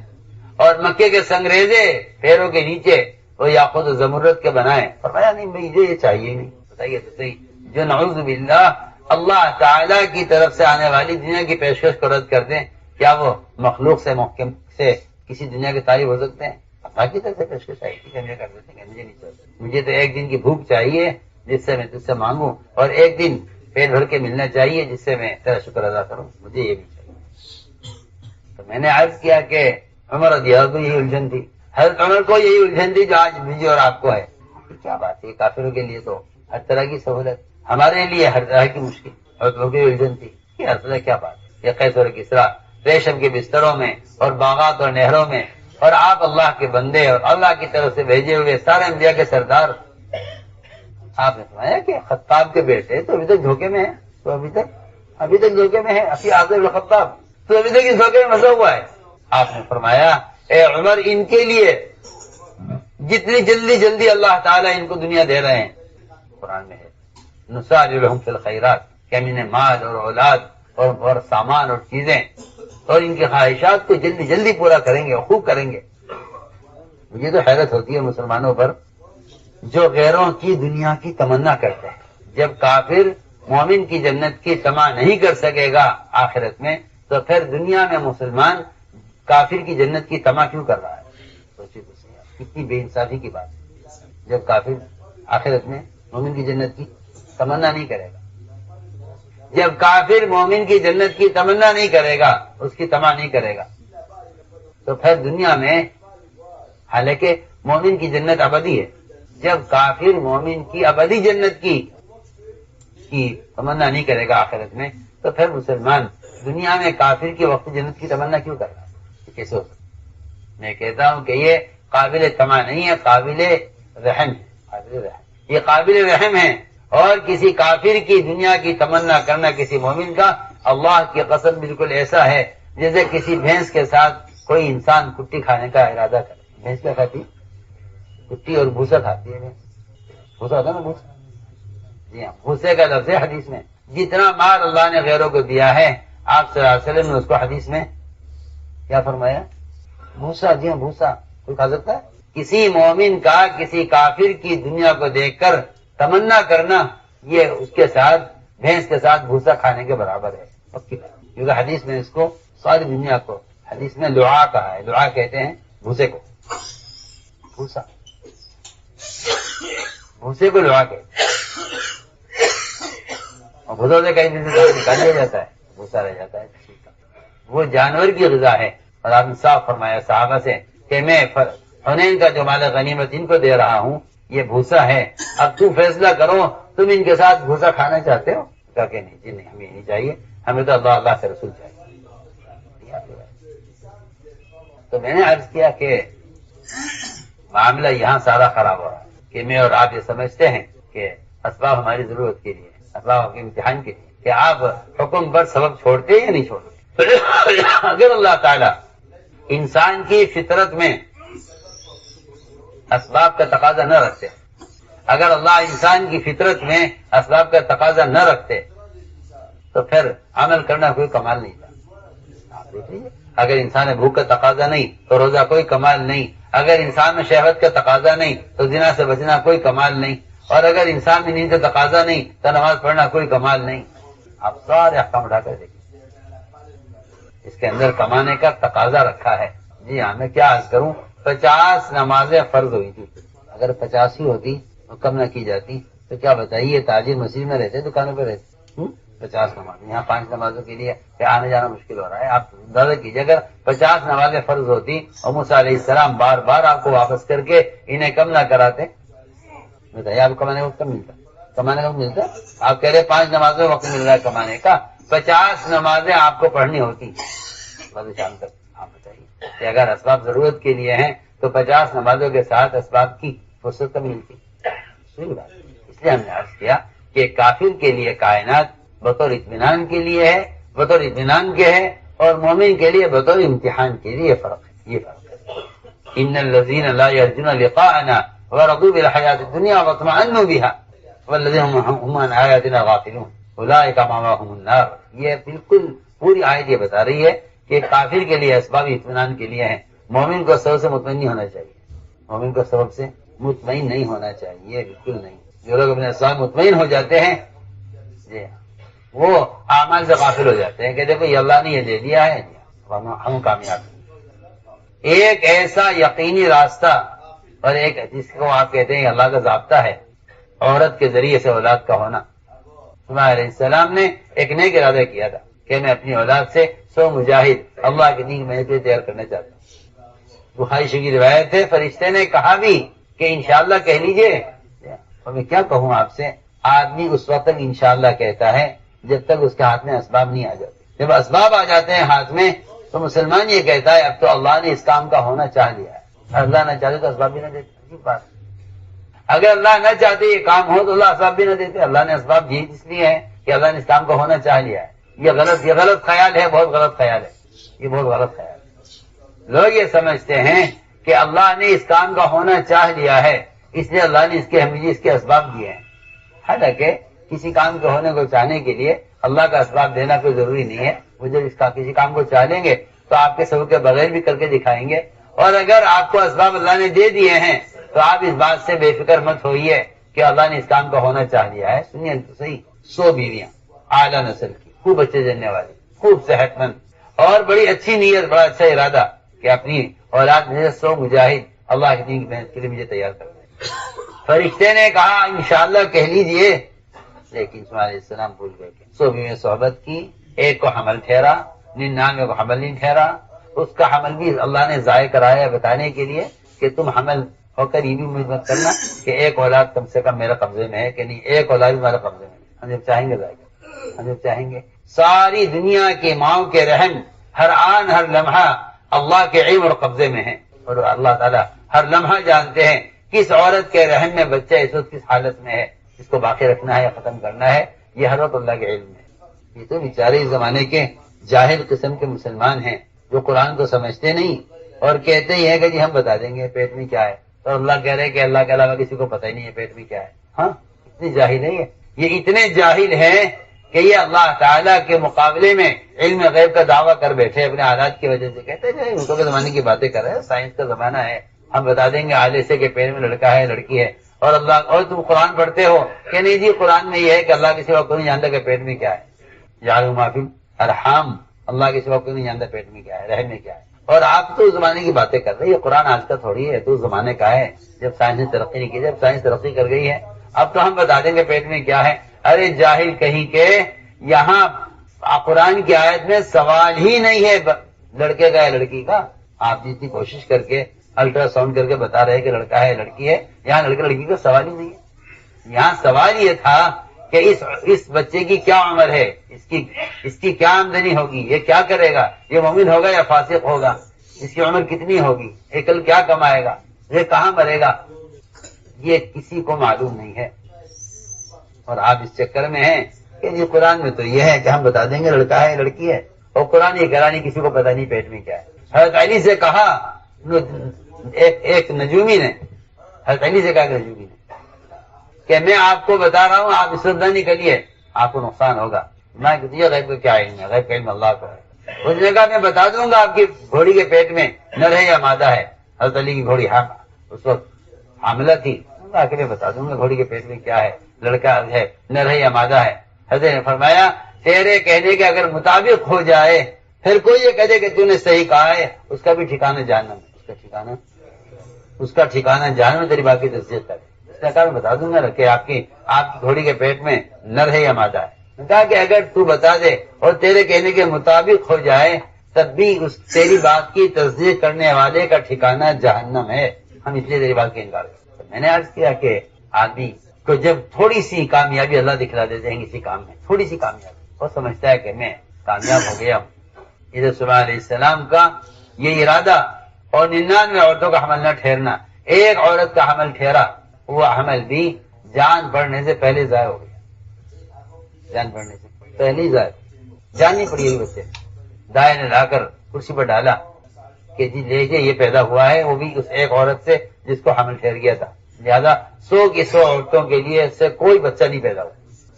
اور مکے کے سنگریزے پیروں کے نیچے وہ یاقوت و زمرد کے بنائیں۔ فرمایا نہیں، مجھے یہ چاہیے نہیں۔ بتائیے تو صحیح، جو نعوذ باللہ اللہ تعالیٰ کی طرف سے آنے والی دنیا کی پیشکش کو رد کر دیں، کیا وہ مخلوق سے محکم سے کسی دنیا کے طالب ہو سکتے ہیں؟ اللہ کی طرف سے پیشکش آئی تھی کہ مجھے کر دیتے ہیں، مجھے نہیں چاہیے، مجھے تو ایک دن کی بھوک چاہیے جس سے میں تجھ سے مانگوں، اور ایک دن پیٹ بھر کے ملنا چاہیے جس سے میں تیرا شکر ادا کروں، مجھے یہ بھی چاہیے۔ تو میں نے عرض کیا کہ عمر رضی اللہ کو یہی الجھن تھی، حضرت عمر کو یہی الجھن تھی جو آج مجھے اور آپ کو ہے۔ کیا بات ہے، کافروں کے لیے تو ہر طرح کی سہولت، ہمارے لیے ہر طرح کی مشکل، اور لوگوں کی الجھن تھی کہ ہر طرح کیا بات ہے، یہ قیصر کسریٰ ریشم کے بستروں میں اور باغات اور نہروں میں، اور آپ اللہ کے بندے اور اللہ کی طرف سے بھیجے ہوئے سارے انبیاء کے سردار۔ آپ نے فرمایا کہ خطاب کے بیٹے تو ابھی تک دھوکے میں ہے، تو ابھی تک دھوکے میں ہے، ابھی آخر خطاب تو ابھی تک اس دھوکے میں پھنسا ہوا ہے۔ آپ نے فرمایا اے عمر، ان کے لیے جتنی جلدی اللہ تعالیٰ ان کو دنیا دے رہے ہیں، قرآن میں ہے نسارع لہم فی الخیرات، کہ ہم انہیں مال اور اولاد اور سامان اور چیزیں اور ان کی خواہشات کو جلدی پورا کریں گے، خوب کریں گے۔ مجھے تو حیرت ہوتی ہے مسلمانوں پر جو غیروں کی دنیا کی تمنا کرتے ہیں۔ جب کافر مومن کی جنت کی تمنا نہیں کر سکے گا آخرت میں، تو پھر دنیا میں مسلمان کافر کی جنت کی تمنا کیوں کر رہا ہے؟ سوچیے کتنی بے انصافی کی بات ہے۔ جب کافر آخرت میں مومن کی جنت کی تمنا نہیں کرے گا، جب کافر مومن کی جنت کی تمنا نہیں کرے گا، اس کی تمنا نہیں کرے گا، تو پھر دنیا میں، حالانکہ مومن کی جنت ابدی ہے، جب کافر مومن کی ابدی جنت کی تمنا نہیں کرے گا آخرت میں، تو پھر مسلمان دنیا میں کافر کی وقت جنت کی تمنا کیوں کر رہا ہے؟ کیسے ہو سکتا؟ میں کہتا ہوں کہ یہ قابل تمنا نہیں ہے، قابل رحم ہے، یہ قابل رحم ہے، اور کسی کافر کی دنیا کی تمنا کرنا کسی مومن کا اللہ کی قسم بالکل ایسا ہے جیسے کسی بھینس کے ساتھ کوئی انسان کٹی کھانے کا ارادہ کرے۔ بھینس کیا کھاتی؟ کٹی اور بھوسا کھاتی ہے۔ بھوسا ہوتا ہے نا، بھوسا، جی ہاں، بھوسے کا لفظ ہے حدیث میں۔ جتنا مال اللہ نے غیروں کو دیا ہے، آپ صلی اللہ علیہ وسلم نے اس کو حدیث میں کیا فرمایا؟ بھوسا، جی ہاں بھوسا، کوئی کھا سکتا ہے؟ کسی مومن کا کسی کافر کی دنیا کو دیکھ کر تمنا کرنا، یہ اس کے ساتھ بھینس کے ساتھ بھوسا کھانے کے برابر ہے، کیونکہ حدیث میں اس کو ساری دنیا کو حدیث میں لعا کہا ہے۔ لعا کہتے ہیں بھوسے کو، بھوسے کو لعا کہتے ہیں، اور بھوسا سے کہیں دن سے نکال لیا جاتا ہے، بھوسا رہ جاتا ہے، وہ جانور کی غذا ہے۔ اور آپ نے صاف فرمایا صحابہ سے کہ میں حنین کا جو مال غنیمت ان کو دے رہا ہوں یہ بھوسا ہے، اب تم فیصلہ کرو، تم ان کے ساتھ بھوسا کھانا چاہتے ہو؟ کہا کہ نہیں جی، نہیں، ہمیں نہیں چاہیے، ہمیں تو اللہ سے رسول چاہیے۔ تو میں نے عرض کیا کہ معاملہ یہاں سارا خراب ہو رہا ہے کہ میں اور آپ یہ سمجھتے ہیں کہ اسباب ہماری ضرورت کے لیے، اسباب کے امتحان کے لیے، کہ آپ حکم پر سبب چھوڑتے یا نہیں چھوڑتے؟ اگر اللہ تعالی انسان کی فطرت میں اسباب کا تقاضا نہ رکھتے، اگر اللہ انسان کی فطرت میں اسباب کا تقاضا نہ رکھتے تو پھر عمل کرنا کوئی کمال نہیں تھا۔ آپ دیکھ لیجیے، اگر انسان میں بھوک کا تقاضا نہیں تو روزہ کوئی کمال نہیں، اگر انسان میں شہوت کا تقاضا نہیں تو زنا سے بچنا کوئی کمال نہیں، اور اگر انسان میں نیند کا تقاضا نہیں تو نماز پڑھنا کوئی کمال نہیں. آپ سارے احکام اٹھا کر دیکھیں، اس کے اندر کمانے کا تقاضا رکھا ہے. جی ہاں، میں کیا عرض کروں، 50 نمازیں فرض ہوئی تھی. اگر 50 ہی ہوتی اور کم نہ کی جاتی تو کیا بتائیے تاجر مسجد میں رہتے، دکانوں پہ رہتے. 50 نمازیں، یہاں 5 نمازوں کے لیے آنے جانا مشکل ہو رہا ہے. آپ اندازہ کیجیے اگر 50 نمازیں فرض ہوتی اور موسیٰ علیہ السلام بار بار آپ کو واپس کر کے انہیں کم نہ کراتے، بتائیے آپ کمانے کا وقت کم ملتا؟ کمانے کا وقت ملتا؟ آپ کہہ رہے 5 نمازوں وقت مل رہا ہے کمانے کا، 50 نمازیں آپ کو پڑھنی ہوتی. شام تک آپ بتائیے کہ اگر اسباب ضرورت کے لیے ہیں تو 50 نمازوں کے ساتھ اسباب کی فرصت کم ملتی. اس لیے ہم نے عرض کیا کہ کافر کے لیے کائنات بطور اطمینان کے لیے ہے، بطور اطمینان کے ہے، اور مومن کے لیے بطور امتحان کے لیے فرق ہے. یہ فرق ہے. ان الذين لا يرجون لقاءنا ورضوا بالحياة الدنيا واطمأنوا بها والذين هم عن آياتنا غافلون اولئك مأواهم النار. یہ بالکل پوری آیت یہ بتا رہی ہے کہ کافر کے لیے اسباب اطمینان کے لیے ہیں، مومن کو سبب سے مطمئن نہیں ہونا چاہیے. مومن کو سبب سے مطمئن نہیں ہونا چاہیے، بالکل نہیں. جو لوگ اپنے اسباب مطمئن ہو جاتے ہیں جی وہ اعمال سے غافل ہو جاتے ہیں کہ دیکھو یہ اللہ نے یہ دے دیا ہے، ہم کامیاب ہیں. ایک ایسا یقینی راستہ اور ایک جس کو آپ کہتے ہیں اللہ کا ضابطہ ہے عورت کے ذریعے سے اولاد کا ہونا. سلیمان علیہ السلام نے ایک نیک ارادہ کیا تھا کہ میں اپنی اولاد سے 100 مجاہد اللہ کے دین میں تیار کرنا چاہتا ہوں. بخاری شریف کی روایت ہے فرشتے نے کہا بھی کہ انشاءاللہ کہہ لیجئے. اور میں کیا کہوں آپ سے، آدمی اس وقت تک انشاءاللہ کہتا ہے جب تک اس کے ہاتھ میں اسباب نہیں آ جاتے. جب اسباب آ جاتے ہیں ہاتھ میں تو مسلمان یہ کہتا ہے اب تو اللہ نے اس کام کا ہونا چاہ لیا ہے. اللہ نہ چاہتے تو اسباب بھی نہ دیتے. عجیب بات، اگر اللہ نہ چاہتے یہ کام ہو تو اللہ اسباب بھی نہ دیتے. اللہ نے اسباب دی اس لیے ہے کہ اللہ نے اس کام کو ہونا چاہ لیا ہے. یہ غلط خیال ہے، بہت غلط خیال ہے. یہ بہت غلط خیال ہے. لوگ یہ سمجھتے ہیں کہ اللہ نے اس کام کا ہونا چاہ لیا ہے اس لیے اللہ نے اس کے ہمیں اس کے اسباب دیے ہیں. حالانکہ کسی کام کے ہونے کو چاہنے کے لیے اللہ کا اسباب دینا کوئی ضروری نہیں ہے. وہ جب اس کا کسی کام کو چاہ لیں گے تو آپ کے سبب کے بغیر بھی کر کے دکھائیں گے. اور اگر آپ کو اسباب اللہ نے دے دیے ہیں تو آپ اس بات سے بے فکر مت ہوئیے کہ اللہ نے اس کام کا ہونا چاہ لیا ہے. سنیے تو صحیح، 100 بیویاں اعلیٰ نسل کی، خوب بچے جننے والی، خوب صحت مند، اور بڑی اچھی نیت، بڑا اچھا ارادہ کہ اپنی اولاد میں 100 مجاہد اللہ کے دین کی محنت کے لیے مجھے تیار کرنا ہے. فرشتے نے کہا انشاءاللہ کہہ لیجئے، لیکن سلیمان علیہ السلام بھول گئے کہ 100 بیویوں صحبت کی، ایک کو حمل ٹھہرا، 99 کو حمل نہیں ٹھہرا. اس کا حمل بھی اللہ نے ضائع کرایا بتانے کے لیے کہ تم حمل ہو کر یہ بھی امید مت کرنا کہ ایک اولاد کم سے کم میرے قبضے میں ہے کہ نہیں، ایک اولاد بھی میرے قبضے میں ہے. ہم جب چاہیں گے ضائع کریں، ہم جب چاہیں گے. ساری دنیا کے ماؤں کے رحم ہر آن ہر لمحہ اللہ کے علم اور قبضے میں ہے، اور اللہ تعالیٰ ہر لمحہ جانتے ہیں کس عورت کے رحم میں بچہ اس وقت کس حالت میں ہے، اس کو باقی رکھنا ہے یا ختم کرنا ہے، یہ ہر وقت اللہ کے علم میں. یہ تو بیچارے اس زمانے کے جاہل قسم کے مسلمان ہیں جو قرآن کو سمجھتے نہیں اور کہتے ہی ہیں کہ جی ہم بتا دیں گے پیٹ میں کیا ہے، اور اللہ کہہ رہے کہ اللہ کے علاوہ کسی کو پتہ ہی نہیں ہے پیٹ میں کیا ہے. ہاں، اتنی جاہل ہے یہ اتنے جاہل ہیں کہ یہ اللہ تعالیٰ کے مقابلے میں علم غیب کا دعویٰ کر بیٹھے اپنے حالات کی وجہ سے. کہتے ہیں اردو کے زمانے کی باتیں کر رہے ہیں، سائنس کا زمانہ ہے، ہم بتا دیں گے آلے سے کہ پیٹ میں لڑکا ہے لڑکی ہے. اور اللہ، اور تم قرآن پڑھتے ہو کہ نہیں جی قرآن میں یہ ہے کہ اللہ کے سوا کوئی نہیں جانتا کہ پیٹ میں کیا ہے. یعلم ما فی الارحام، اللہ کے سوا کوئی نہیں جانتا پیٹ میں کیا ہے، رحم میں کیا ہے. اور آپ تو اس زمانے کی باتیں کر رہے ہیں. یہ قرآن آج کا تھوڑی ہے، تو اس زمانے کا ہے جب سائنس نے ترقی نہیں کی. جب سائنس ترقی کر گئی ہے اب تو ہم بتا دیں گے پیٹ میں کیا ہے. ارے جاہل کہیں کے، یہاں قرآن کی آیت میں سوال ہی نہیں ہے لڑکے کا یا لڑکی کا. آپ جتنی کوشش کر کے الٹرا ساؤنڈ کر کے بتا رہے کہ لڑکا ہے لڑکی ہے، یہاں لڑکے لڑکی کا سوال ہی نہیں ہے. یہاں سوال یہ تھا کہ اس بچے کی کیا عمر ہے، اس کی کیا آمدنی ہوگی، یہ کیا کرے گا، یہ مومن ہوگا یا فاسق ہوگا، اس کی عمر کتنی ہوگی، یہ کل کیا کمائے گا، یہ کہاں مرے گا، یہ کسی کو معلوم نہیں ہے. اور آپ اس چکر میں ہیں کہ جی قرآن میں تو یہ ہے کہ ہم بتا دیں گے لڑکا ہے لڑکی ہے، اور قرآن یہ کرانی کسی کو پتہ نہیں پیٹ میں کیا ہے. حضرت علی سے کہا ایک نجومی نے، حضرت علی سے کہا کہ نجومی نے کہ میں آپ کو بتا رہا ہوں، آپ اس وقت نہ نکلیے، آپ کو نقصان ہوگا. میں کہتی ہے غیب کا کیا علم ہے، غیب کا علم اللہ کو ہے. اس نے کہا میں بتا دوں گا آپ کی گھوڑی کے پیٹ میں نر ہے یا مادہ ہے. حضرت علی کی گھوڑی اس وقت حاملہ تھی. اللہ کے لیے بتا دوں گا گھوڑی کے پیٹ میں کیا ہے، لڑکا ہے نر ہے یا مادہ ہے۔ حضرت نے فرمایا تیرے کہنے کے اگر مطابق ہو جائے، پھر کوئی یہ کہے کہ تو نے صحیح کہا ہے، اس کا بھی ٹھکانہ جہنم ہے، اس کا ٹھکانہ جہنم، تیری بات کی تصدیق کرے۔ اس نے کہا میں بتا دوں گا کہ آپ کی گھوڑی کے پیٹ میں نر ہے یا مادہ ہے۔ نے کہا کہ اگر تو بتا دے اور تیرے کہنے کے مطابق ہو جائے تب بھی اس تیری بات کی تصدیق کرنے والے کا ٹھکانہ جہنم ہے، ہم اس لیے تیری بات کی انکار کرتے۔ میں نے عرض کیا کہ آدمی کو جب تھوڑی سی کامیابی اللہ دکھلا دیتے ہیں کسی کام میں، تھوڑی سی کامیابی، وہ سمجھتا ہے کہ میں کامیاب ہو گیا ہوں۔ ادھر سلیمان علیہ السلام کا یہ ارادہ اور 99 عورتوں کا حمل نہ ٹھہرنا، ایک عورت کا حمل ٹھہرا، وہ حمل بھی جان پڑنے سے پہلے ضائع ہو گیا، جان پڑنے سے پہلے ہی ضائع، جان نہیں پڑی بچے، دائیں نے لا کر کرسی پر ڈالا کہ جی لیجیے یہ پیدا ہوا ہے، وہ بھی اس ایک عورت سے جس کو حمل ٹھہر گیا تھا، لہذا 100 کی 100 عورتوں کے لیے اس سے کوئی بچہ نہیں پیدا ہوا۔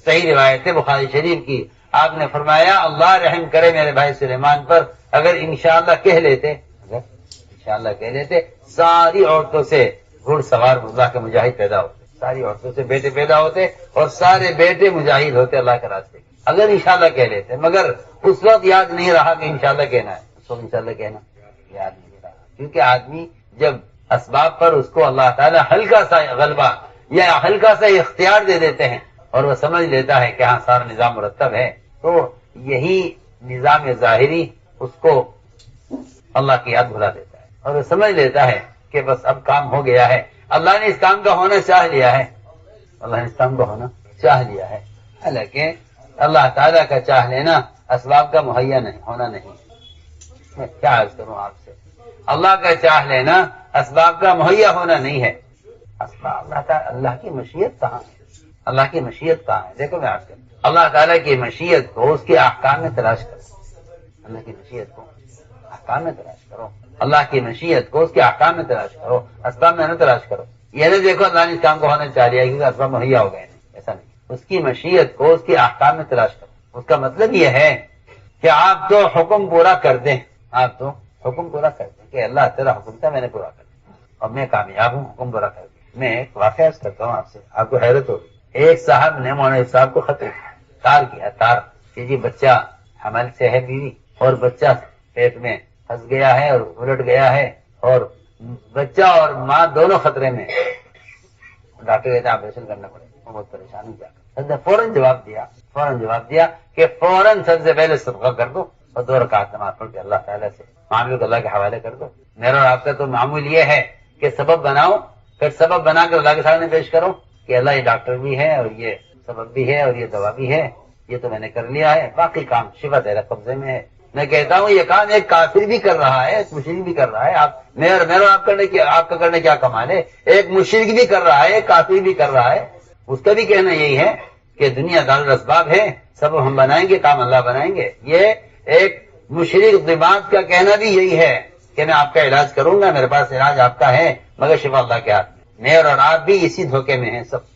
صحیح روایت ہے بخاری شریف کی، آپ نے فرمایا اللہ رحم کرے میرے بھائی سلیمان پر، اگر انشاءاللہ کہہ لیتے ساری عورتوں سے گھڑ سوار اللہ کے مجاہد پیدا ہوتے، ساری عورتوں سے بیٹے پیدا ہوتے اور سارے بیٹے مجاہد ہوتے اللہ کے راستے، اگر انشاءاللہ کہہ لیتے، مگر اس وقت یاد نہیں رہا کہ انشاءاللہ کہنا ہے، اس وقت انشاءاللہ کہنا یاد نہیں رہا، کیونکہ آدمی جب اسباب پر اس کو اللہ تعالیٰ ہلکا سا غلبہ یا ہلکا سا اختیار دے دیتے ہیں اور وہ سمجھ لیتا ہے کہ ہاں سارا نظام مرتب ہے، تو یہی نظام ظاہری اس کو اللہ کی یاد بھلا دیتا ہے اور وہ سمجھ لیتا ہے کہ بس اب کام ہو گیا ہے، اللہ نے اس کام کا ہونا چاہ لیا ہے، اللہ نے اس کام کا ہونا چاہ لیا ہے، حالانکہ اللہ تعالیٰ کا چاہ لینا اسباب کا مہیا نہیں ہونا نہیں۔ میں کیا عرض کروں آپ سے، اللہ کا چاہ لینا اسباب کا مہیا ہونا نہیں ہے، اسباب اللہ کی مشیت کہاں ہے، اللہ کی مشیت کہاں ہے؟ دیکھو میں آپ سے اللہ تعالیٰ کی مشیت کو اس کے احکام میں تلاش کرو، اللہ کی مشیت کو احکام میں تلاش کرو، اللہ کی مشیت کو اس کے احکام میں تلاش کرو، اسباب میں نہ تلاش کرو۔ یہ نہ دیکھو اللہ نے اس کام کو ہونا چاہ لیا کیونکہ اسباب مہیا ہو گئے، ایسا نہیں، اس کی مشیت کو اس کے احکام میں تلاش کرو۔ اس کا مطلب یہ ہے کہ آپ تو حکم پورا کر دیں، آپ تو حکم پورا کر دیں کہ اللہ تیرا حکم تھا میں نے پورا کر دیا اور میں کامیاب ہوں، حکم پورا کر دیا۔ میں ایک واقعہ کرتا ہوں آپ سے، آپ کو حیرت ہوگی، ایک صاحب نے مولانا صاحب کو خط تار کیا، تار کہ جی بچہ حمل سے ہے بیوی اور بچہ پیٹ میں پھنس گیا ہے اور الٹ گیا ہے اور بچہ اور ماں دونوں خطرے میں، ڈاکٹر کہتے ہیں آپریشن کرنا پڑے، وہ بہت پریشان ہو جاتا۔ فوراً جواب دیا کہ فوراً سب سے پہلے صدقہ کر دو اور 2 رکعت نماز پڑھ کے اللہ تعالیٰ سے معاملے کو اللہ کے حوالے کر دو۔ میرا اور آپ کا تو معمول یہ ہے کہ سبب بناؤ، پھر سبب بنا کر اللہ کے سامنے پیش کرو کہ اللہ یہ ڈاکٹر بھی ہے اور یہ سبب بھی ہے اور یہ دوا بھی ہے، یہ تو میں نے کر لیا ہے، باقی کام شفا تیرے قبضے میں ہے۔ میں کہتا ہوں یہ کام ایک کافر بھی کر رہا ہے، ایک مشرک بھی کر رہا ہے، میرا آپ کا کرنے کیا کمال ہے؟ ایک مشرک بھی کر رہا ہے، ایک کافر بھی کر رہا ہے، اس کا بھی کہنا یہی ہے کہ دنیا دار الاسباب ہے، سب ہم بنائیں گے، کام اللہ بنائیں گے۔ یہ ایک مشرک دماغ کا کہنا بھی یہی ہے کہ میں آپ کا علاج کروں گا، میرے پاس علاج آپ کا ہے مگر شفا اللہ کے ہاتھ میں۔ میں اور آپ بھی اسی دھوکے میں ہیں سب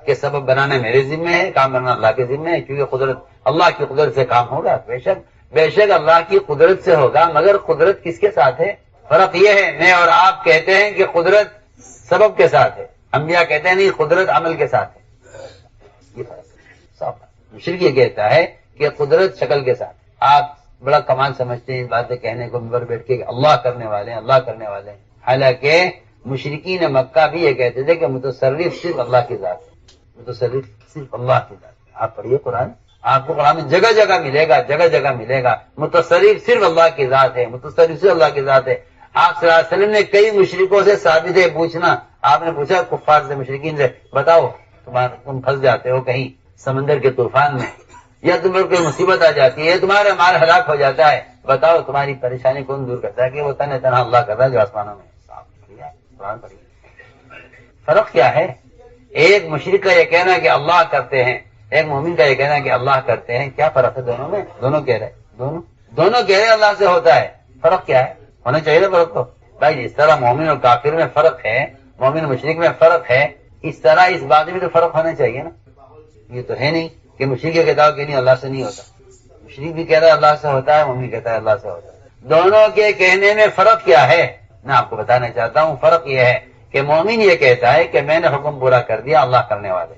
کہ سبب بنانا میرے ذمہ ہے، کام کرنا اللہ کے ذمہ ہے، کیونکہ قدرت اللہ کی قدرت سے کام ہوگا، بے شک اللہ کی قدرت سے ہوگا، مگر قدرت کس کے ساتھ ہے؟ فرق یہ ہے، میں اور آپ کہتے ہیں کہ قدرت سبب کے ساتھ ہے، انبیاء کہتے ہیں نہیں قدرت عمل کے ساتھ ہے، یہ فرق ہے۔ مشرک یہ کہتا ہے کہ قدرت شکل کے ساتھ، آپ بڑا کمال سمجھتے ہیں اس باتیں کہنے کو منبر بیٹھ کے کہ اللہ کرنے والے ہیں، اللہ کرنے والے ہیں، حالانکہ مشرکین مکہ بھی یہ کہتے تھے کہ متصرف صرف اللہ کی ذات ہے، متصرف صرف اللہ کی ذات ہے۔ آپ پڑھیے قرآن، آپ کو قرآن میں جگہ جگہ ملے گا متصرف صرف اللہ کی ذات ہے، متصرف صرف اللہ کی ذات ہے۔ آپ صلی اللہ علیہ وسلم نے کئی مشرکوں سے ثابت ہے پوچھنا، آپ نے پوچھا کفار سے، مشرکین سے، بتاؤ تم پھنس جاتے ہو کہیں سمندر کے طوفان میں، یا تم پر کوئی مصیبت آ جاتی ہے، تمہارا مال ہلاک ہو جاتا ہے، بتاؤ تمہاری پریشانی کون دور کرتا ہے؟ کہ وہ تنہا اللہ کر رہا ہے جو آسمانوں میں۔ قرآن پڑھیے، فرق کیا ہے؟ ایک مشرک کا یہ کہنا کہ اللہ کرتے ہیں، ایک مومن کا یہ کہنا کہ اللہ کرتے ہیں، کیا فرق ہے دونوں میں؟ دونوں کہہ رہے اللہ سے ہوتا ہے، فرق کیا ہے؟ ہونا چاہیے نا فرق تو بھائی، جس طرح مومن اور کافر میں فرق ہے، مومن مشرک میں فرق ہے، اس طرح اس بات میں تو فرق ہونا چاہیے نا۔ یہ تو ہے نہیں کہ مشرک یہ کہتا ہو کہ نہیں اللہ سے نہیں ہوتا، مشرک بھی کہہ رہا ہے اللہ سے ہوتا ہے، مومن کہتا ہے اللہ سے ہوتا ہے، دونوں کے کہنے میں فرق کیا ہے؟ میں آپ کو بتانا چاہتا ہوں، فرق یہ ہے کہ مومن یہ کہتا ہے کہ میں نے حکم پورا کر دیا، اللہ کرنے والے.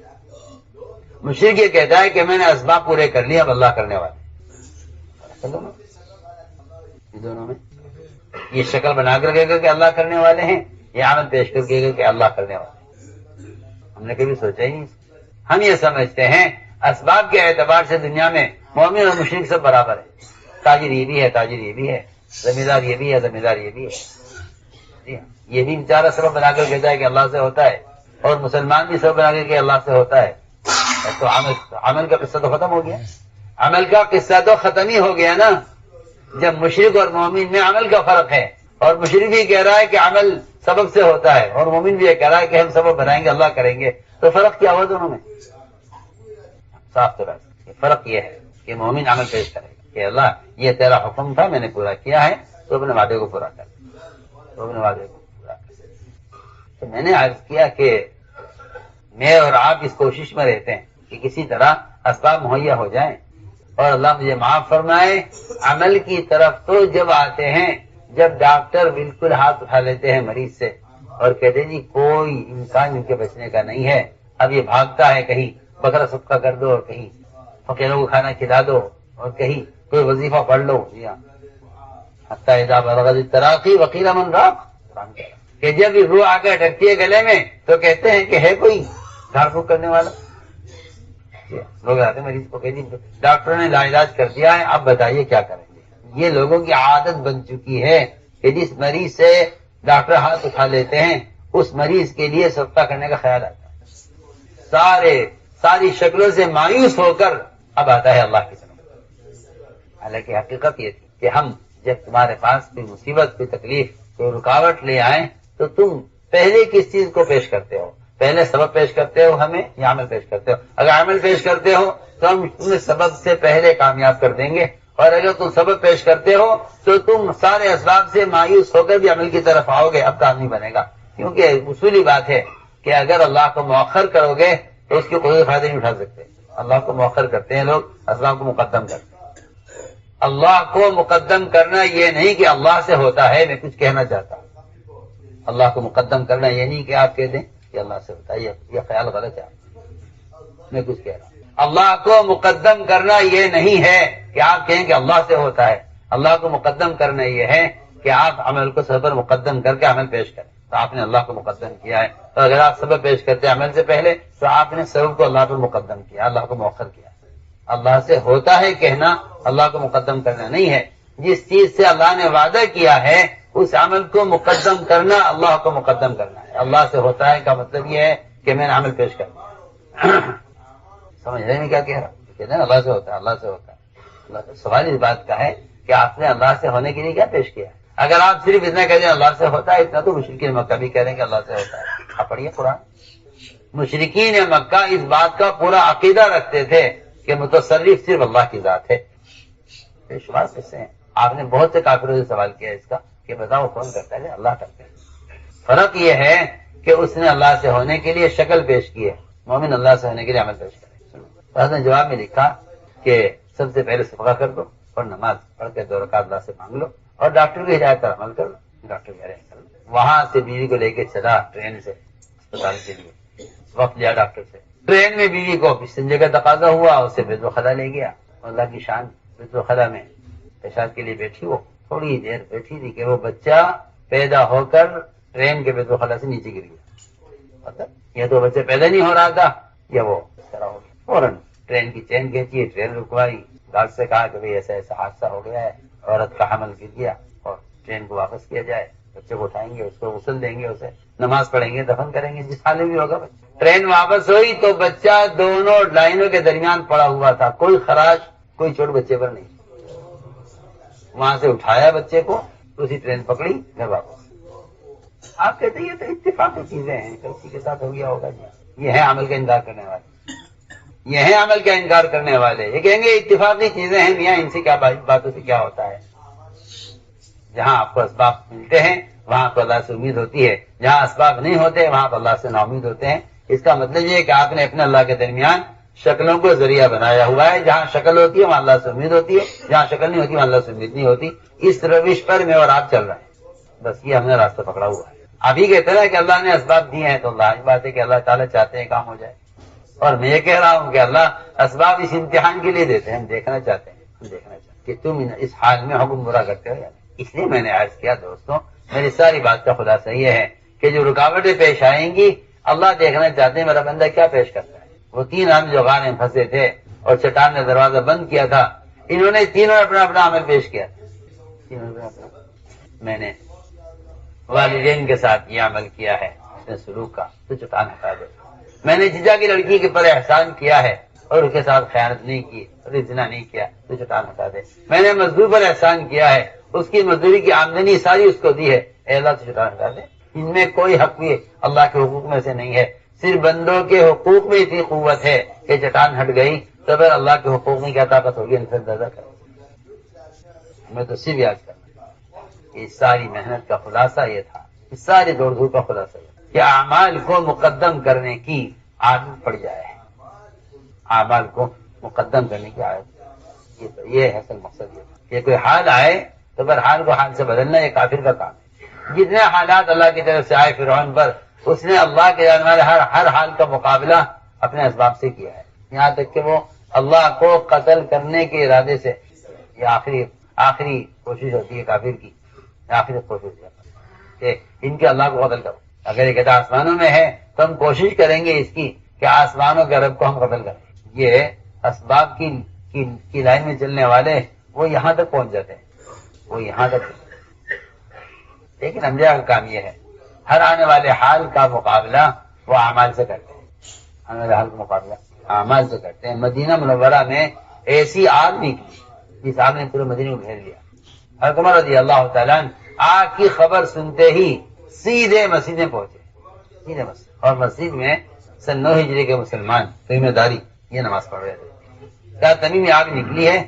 مشرک یہ کہتا ہے کہ میں نے اسباب پورے کر لیے، اب اللہ کرنے والے. دونوں میں یہ شکل بنا کر کہے گا کہ اللہ کرنے والے ہیں، یہ عمل پیش کر کہے گا کہ اللہ کرنے والے ہیں. ہم نے کبھی سوچا ہی نہیں. ہم یہ سمجھتے ہیں اسباب کے اعتبار سے دنیا میں مومن اور مشرک سب برابر ہے. تاجر یہ بھی ہے، تاجر یہ بھی ہے، زمیندار یہ بھی ہے، زمیندار یہ بھی ہے. یہ بھی بیچارہ سبب بنا کر کہتا ہے کہ اللہ سے ہوتا ہے، اور مسلمان بھی سبب بنا کر کہ اللہ سے ہوتا ہے. تو عمل کا قصہ تو ختم ہو گیا. عمل کا قصہ تو ختم ہی ہو گیا نا. جب مشرک اور مومن میں عمل کا فرق ہے، اور مشرک بھی کہہ رہا ہے کہ عمل سبب سے ہوتا ہے، اور مومن بھی یہ کہہ رہا ہے کہ ہم سبب بنائیں گے، اللہ کریں گے، تو فرق کیا ہوا دونوں میں؟ صاف طرح سے فرق یہ ہے کہ مومن عمل پیش کرے گا کہ اللہ یہ تیرا حکم تھا، میں نے پورا کیا ہے، تو اپنے وعدے کو پورا کر. تو میں نے عرض کیا کہ میں اور آپ اس کوشش میں رہتے ہیں کہ کسی طرح اسباب مہیا ہو جائیں، اور اللہ مجھے معاف فرمائے. عمل کی طرف تو جب آتے ہیں جب ڈاکٹر بالکل ہاتھ اٹھا لیتے ہیں مریض سے اور کہتے ہیں جی کوئی امکان ان کے بچنے کا نہیں ہے، اب یہ بھاگتا ہے، کہیں بکرا صدقہ کر دو، اور کہیں فقیروں کو کھانا کھلا دو، اور کہیں کوئی وظیفہ پڑھ لو. جی ہاں، حتی اذا بلغت التراقی وقیل من راق، کہ جب روح آ کے اٹکتی ہے گلے میں تو کہتے ہیں کہ ہے کوئی جھاڑ پھونک کرنے والا. لوگ آتے ہیں مریض کو کہ ڈاکٹر نے لاعلاج کر دیا ہے، اب بتائیے کیا کریں گے. یہ لوگوں کی عادت بن چکی ہے کہ جس مریض سے ڈاکٹر ہاتھ اٹھا لیتے ہیں اس مریض کے لیے صدقہ کرنے کا خیال آتا ہے. ساری شکلوں سے مایوس ہو کر اب آتا ہے اللہ کی طرف. حالانکہ حقیقت یہ تھی کہ ہم جب تمہارے پاس کوئی مصیبت، کوئی تکلیف، کوئی رکاوٹ لے آئیں تو تم پہلے کس چیز کو پیش کرتے ہو؟ پہلے سبب پیش کرتے ہو ہمیں یا عمل پیش کرتے ہو؟ اگر عمل پیش کرتے ہو تو ہم تمہیں سبب سے پہلے کامیاب کر دیں گے، اور اگر تم سبب پیش کرتے ہو تو تم سارے اسباب سے مایوس ہو کر بھی عمل کی طرف آؤ گے، اب کام نہیں بنے گا. کیونکہ اصولی بات ہے کہ اگر اللہ کو مؤخر کرو گے تو اس کے کوئی فائدہ نہیں اٹھا سکتے. اللہ کو مؤخر کرتے ہیں لوگ، اسباب کو مقدم کرتے ہیں. اللہ کو مقدم کرنا یہ نہیں کہ اللہ سے ہوتا ہے، میں کچھ کہنا چاہتا ہوں. اللہ کو مقدم کرنا یہ نہیں کہ آپ کہہ دیں کہ اللہ سے ہوتا ہے، یہ خیال غلط ہے. میں کچھ کہہ رہا ہوں، اللہ کو مقدم کرنا یہ نہیں ہے کہ آپ کہیں کہ اللہ سے ہوتا ہے. اللہ کو مقدم کرنا یہ ہے کہ آپ عمل کو سبب پر مقدم کر کے عمل پیش کریں. تو آپ نے اللہ کو مقدم کیا ہے، تو اگر آپ سبب پیش کرتے عمل سے پہلے تو آپ نے سبب کو اللہ پر مقدم کیا، اللہ کو مؤخر کیا. اللہ سے ہوتا ہے کہنا اللہ کو مقدم کرنا نہیں ہے. جس چیز سے اللہ نے وعدہ کیا ہے اس عمل کو مقدم کرنا اللہ کو مقدم کرنا ہے. اللہ سے ہوتا ہے کا مطلب یہ ہے کہ میں نے عمل پیش کرنا. سمجھ رہے ہیں کیا کہہ رہا ہوں؟ کہتے ہیں اللہ سے ہوتا ہے، اللہ سے ہوتا ہے. سوال اس بات کا ہے کہ آپ نے اللہ سے ہونے کے لیے کیا پیش کیا ہے. اگر آپ صرف اتنا کہہ دیں اللہ سے ہوتا ہے، اتنا تو مشرکین مکہ بھی کہہ رہے ہیں کہ اللہ سے ہوتا ہے. آپ پڑھیے قرآن. مشرکین مکہ اس بات کا پورا عقیدہ رکھتے تھے کہ متصرف صرف اللہ کی ذات ہے. شمار قصے ہیں. آپ نے بہت سے کافروں سے سوال کیا اس کا کہ بتاؤ کون کرتا ہے؟ اللہ کرتے ہیں. فرق یہ ہے کہ اس نے اللہ سے ہونے کے لیے شکل پیش کی ہے، مومن اللہ سے ہونے کے لیے عمل پیش کرے. اس نے جواب میں لکھا کہ سب سے پہلے صدقہ کر دو اور نماز پڑھ کے 2 رکعت اللہ سے مانگ لو اور ڈاکٹر کی ہدایت پر عمل کر لو. ڈاکٹر کہہ رہے ہیں وہاں سے بیوی کو لے کے چلا ٹرین سے اسپتال کے لیے. وقت لیا ڈاکٹر سے. ٹرین میں بیوی کو استنجے کا تقاضا ہوا، اسے بیت الخلا لے گیا. اللہ کی شان، بیت الخلا میں پیشاب کے لیے بیٹھی. وہ تھوڑی دیر بیٹھی تھی کہ وہ بچہ پیدا ہو کر ٹرین کے بیت الخلا سے نیچے گر گیا. مطلب یہ تو بچہ پیدا نہیں ہو رہا تھا، یا وہ اس طرح ہو گیا. فوراً ٹرین کی چین کھینچی، ٹرین رکوائی. گارڈ سے کہا کہ ایسا ایسا حادثہ ہو گیا ہے، عورت کا حمل گر گیا اور ٹرین کو واپس کیا جائے. بچے کو اٹھائیں گے، اس کو غسل دیں گے، اسے نماز پڑھیں گے، دفن کریں گے، جس حال میں بھی ہوگا. ٹرین واپس ہوئی تو بچہ دونوں لائنوں کے درمیان پڑا ہوا تھا. کوئی خراش، کوئی چوٹ بچے پر نہیں. وہاں سے اٹھایا بچے کو، اسی ٹرین پکڑی، گھر واپس. آپ کہتے ہیں یہ تو اتفاقی چیزیں ہیں، کسی کے ساتھ ہو گیا ہوگا. جی یہ ہے عمل کا انکار کرنے والے. یہ ہے عمل کا انکار کرنے والے. یہ کہیں گے اتفاقی چیزیں ہیں میاں، ان سے کیا باتوں سے کیا ہوتا ہے. جہاں آپ کو اسباب ملتے ہیں وہاں پر اللہ سے امید ہوتی ہے، جہاں اسباب نہیں ہوتے وہاں پر اللہ سے نا امید ہوتے ہیں. اس کا مطلب یہ ہے کہ آپ نے اپنے اللہ کے درمیان شکلوں کو ذریعہ بنایا ہوا ہے. جہاں شکل ہوتی ہے وہاں اللہ سے امید ہوتی ہے، جہاں شکل نہیں ہوتی وہاں اللہ سے امید نہیں ہوتی. اس روش پر میں اور آپ چل رہے ہیں. بس یہ ہم نے راستہ پکڑا ہوا ہے. آپ ہی کہتے ہیں کہ اللہ نے اسباب دیے ہیں، تو اللہ بات ہے کہ اللہ تعالیٰ چاہتے ہیں کام ہو جائے، اور میں یہ کہہ رہا ہوں کہ اللہ اسباب اس امتحان کے لیے دیتے ہیں، ہم دیکھنا چاہتے ہیں کہ تم اس حال میں حکم برا کرتے ہو یا نہیں۔ اس لیے میں نے عرض کیا دوستوں، میری ساری بات کا خلاصہ یہ ہے کہ جو رکاوٹیں پیش آئیں گی اللہ دیکھنا چاہتے ہیں میرا بندہ کیا پیش کرتا ہے۔ وہ 3 آدمی جو غار میں پھنسے تھے اور چٹان نے دروازہ بند کیا تھا، انہوں نے تینوں اپنا اپنا عمل پیش کیا، میں نے والدین کے ساتھ یہ عمل کیا ہے، اس نے سلوک کا تو چٹان ہٹا دے۔ میں نے ججا کی لڑکی کے پر احسان کیا ہے اور اس کے ساتھ خیانت نہیں کی اور زنا نہیں کیا تو چٹان ہٹا دے۔ میں نے مزدور پر احسان کیا ہے، اس کی مزدوری کی آمدنی ساری اس کو دی ہے، اے اللہ تو چٹان ہٹا دے۔ ان میں کوئی حق بھی اللہ کے حقوق میں سے نہیں ہے، صرف بندوں کے حقوق میں اتنی قوت ہے کہ چٹان ہٹ گئی تو پھر اللہ کے حقوق میں کیا طاقت ہوگی ان سے اندازہ کر۔ میں تو صرف یاد کرنا اس ساری محنت کا خلاصہ یہ تھا، اس ساری دوڑ دھوپ کا خلاصہ یہ تھا کہ اعمال کو مقدم کرنے کی عادت پڑ جائے، اعمال کو مقدم کرنے کی عادت، یہ ہے اصل مقصد۔ یہ کہ کوئی حال آئے تو پھر حال کو حال سے بدلنا یہ کافر کا کام ہے۔ جتنے حالات اللہ کی طرف سے آئے فرعون پر، اس نے اللہ کے جانے والے ہر حال کا مقابلہ اپنے اسباب سے کیا ہے، یہاں تک کہ وہ اللہ کو قتل کرنے کے ارادے سے، یہ آخری کوشش ہوتی ہے کافر کی، آخری کوشش کہ ان کے اللہ کو قتل کرو۔ اگر یہ کہتا آسمانوں میں ہے تو ہم کوشش کریں گے اس کی کہ آسمانوں کے رب کو ہم قتل کریں۔ یہ اسباب کی لائن میں چلنے والے وہ یہاں تک پہنچ جاتے ہیں، وہ یہاں تک۔ لیکن انبیاء کا کام یہ ہے ہر آنے والے حال کا مقابلہ وہ اعمال سے کرتے ہیں، آنے والے حال کا مقابلہ اعمال سے کرتے ہیں۔ مدینہ منورہ میں ایسی آگ نکلی جس آگ نے پورے مدینہ کو گھیر لیا۔ حضرت عمر رضی اللہ تعالیٰ آگ کی خبر سنتے ہی سیدھے مسجد میں پہنچے، سیدھے مسجد، اور مسجد میں سن 9 ہجری کے مسلمان ذمہ داری یہ نماز پڑھ رہے تھے۔ کیا تمیم آگ نکلی ہے،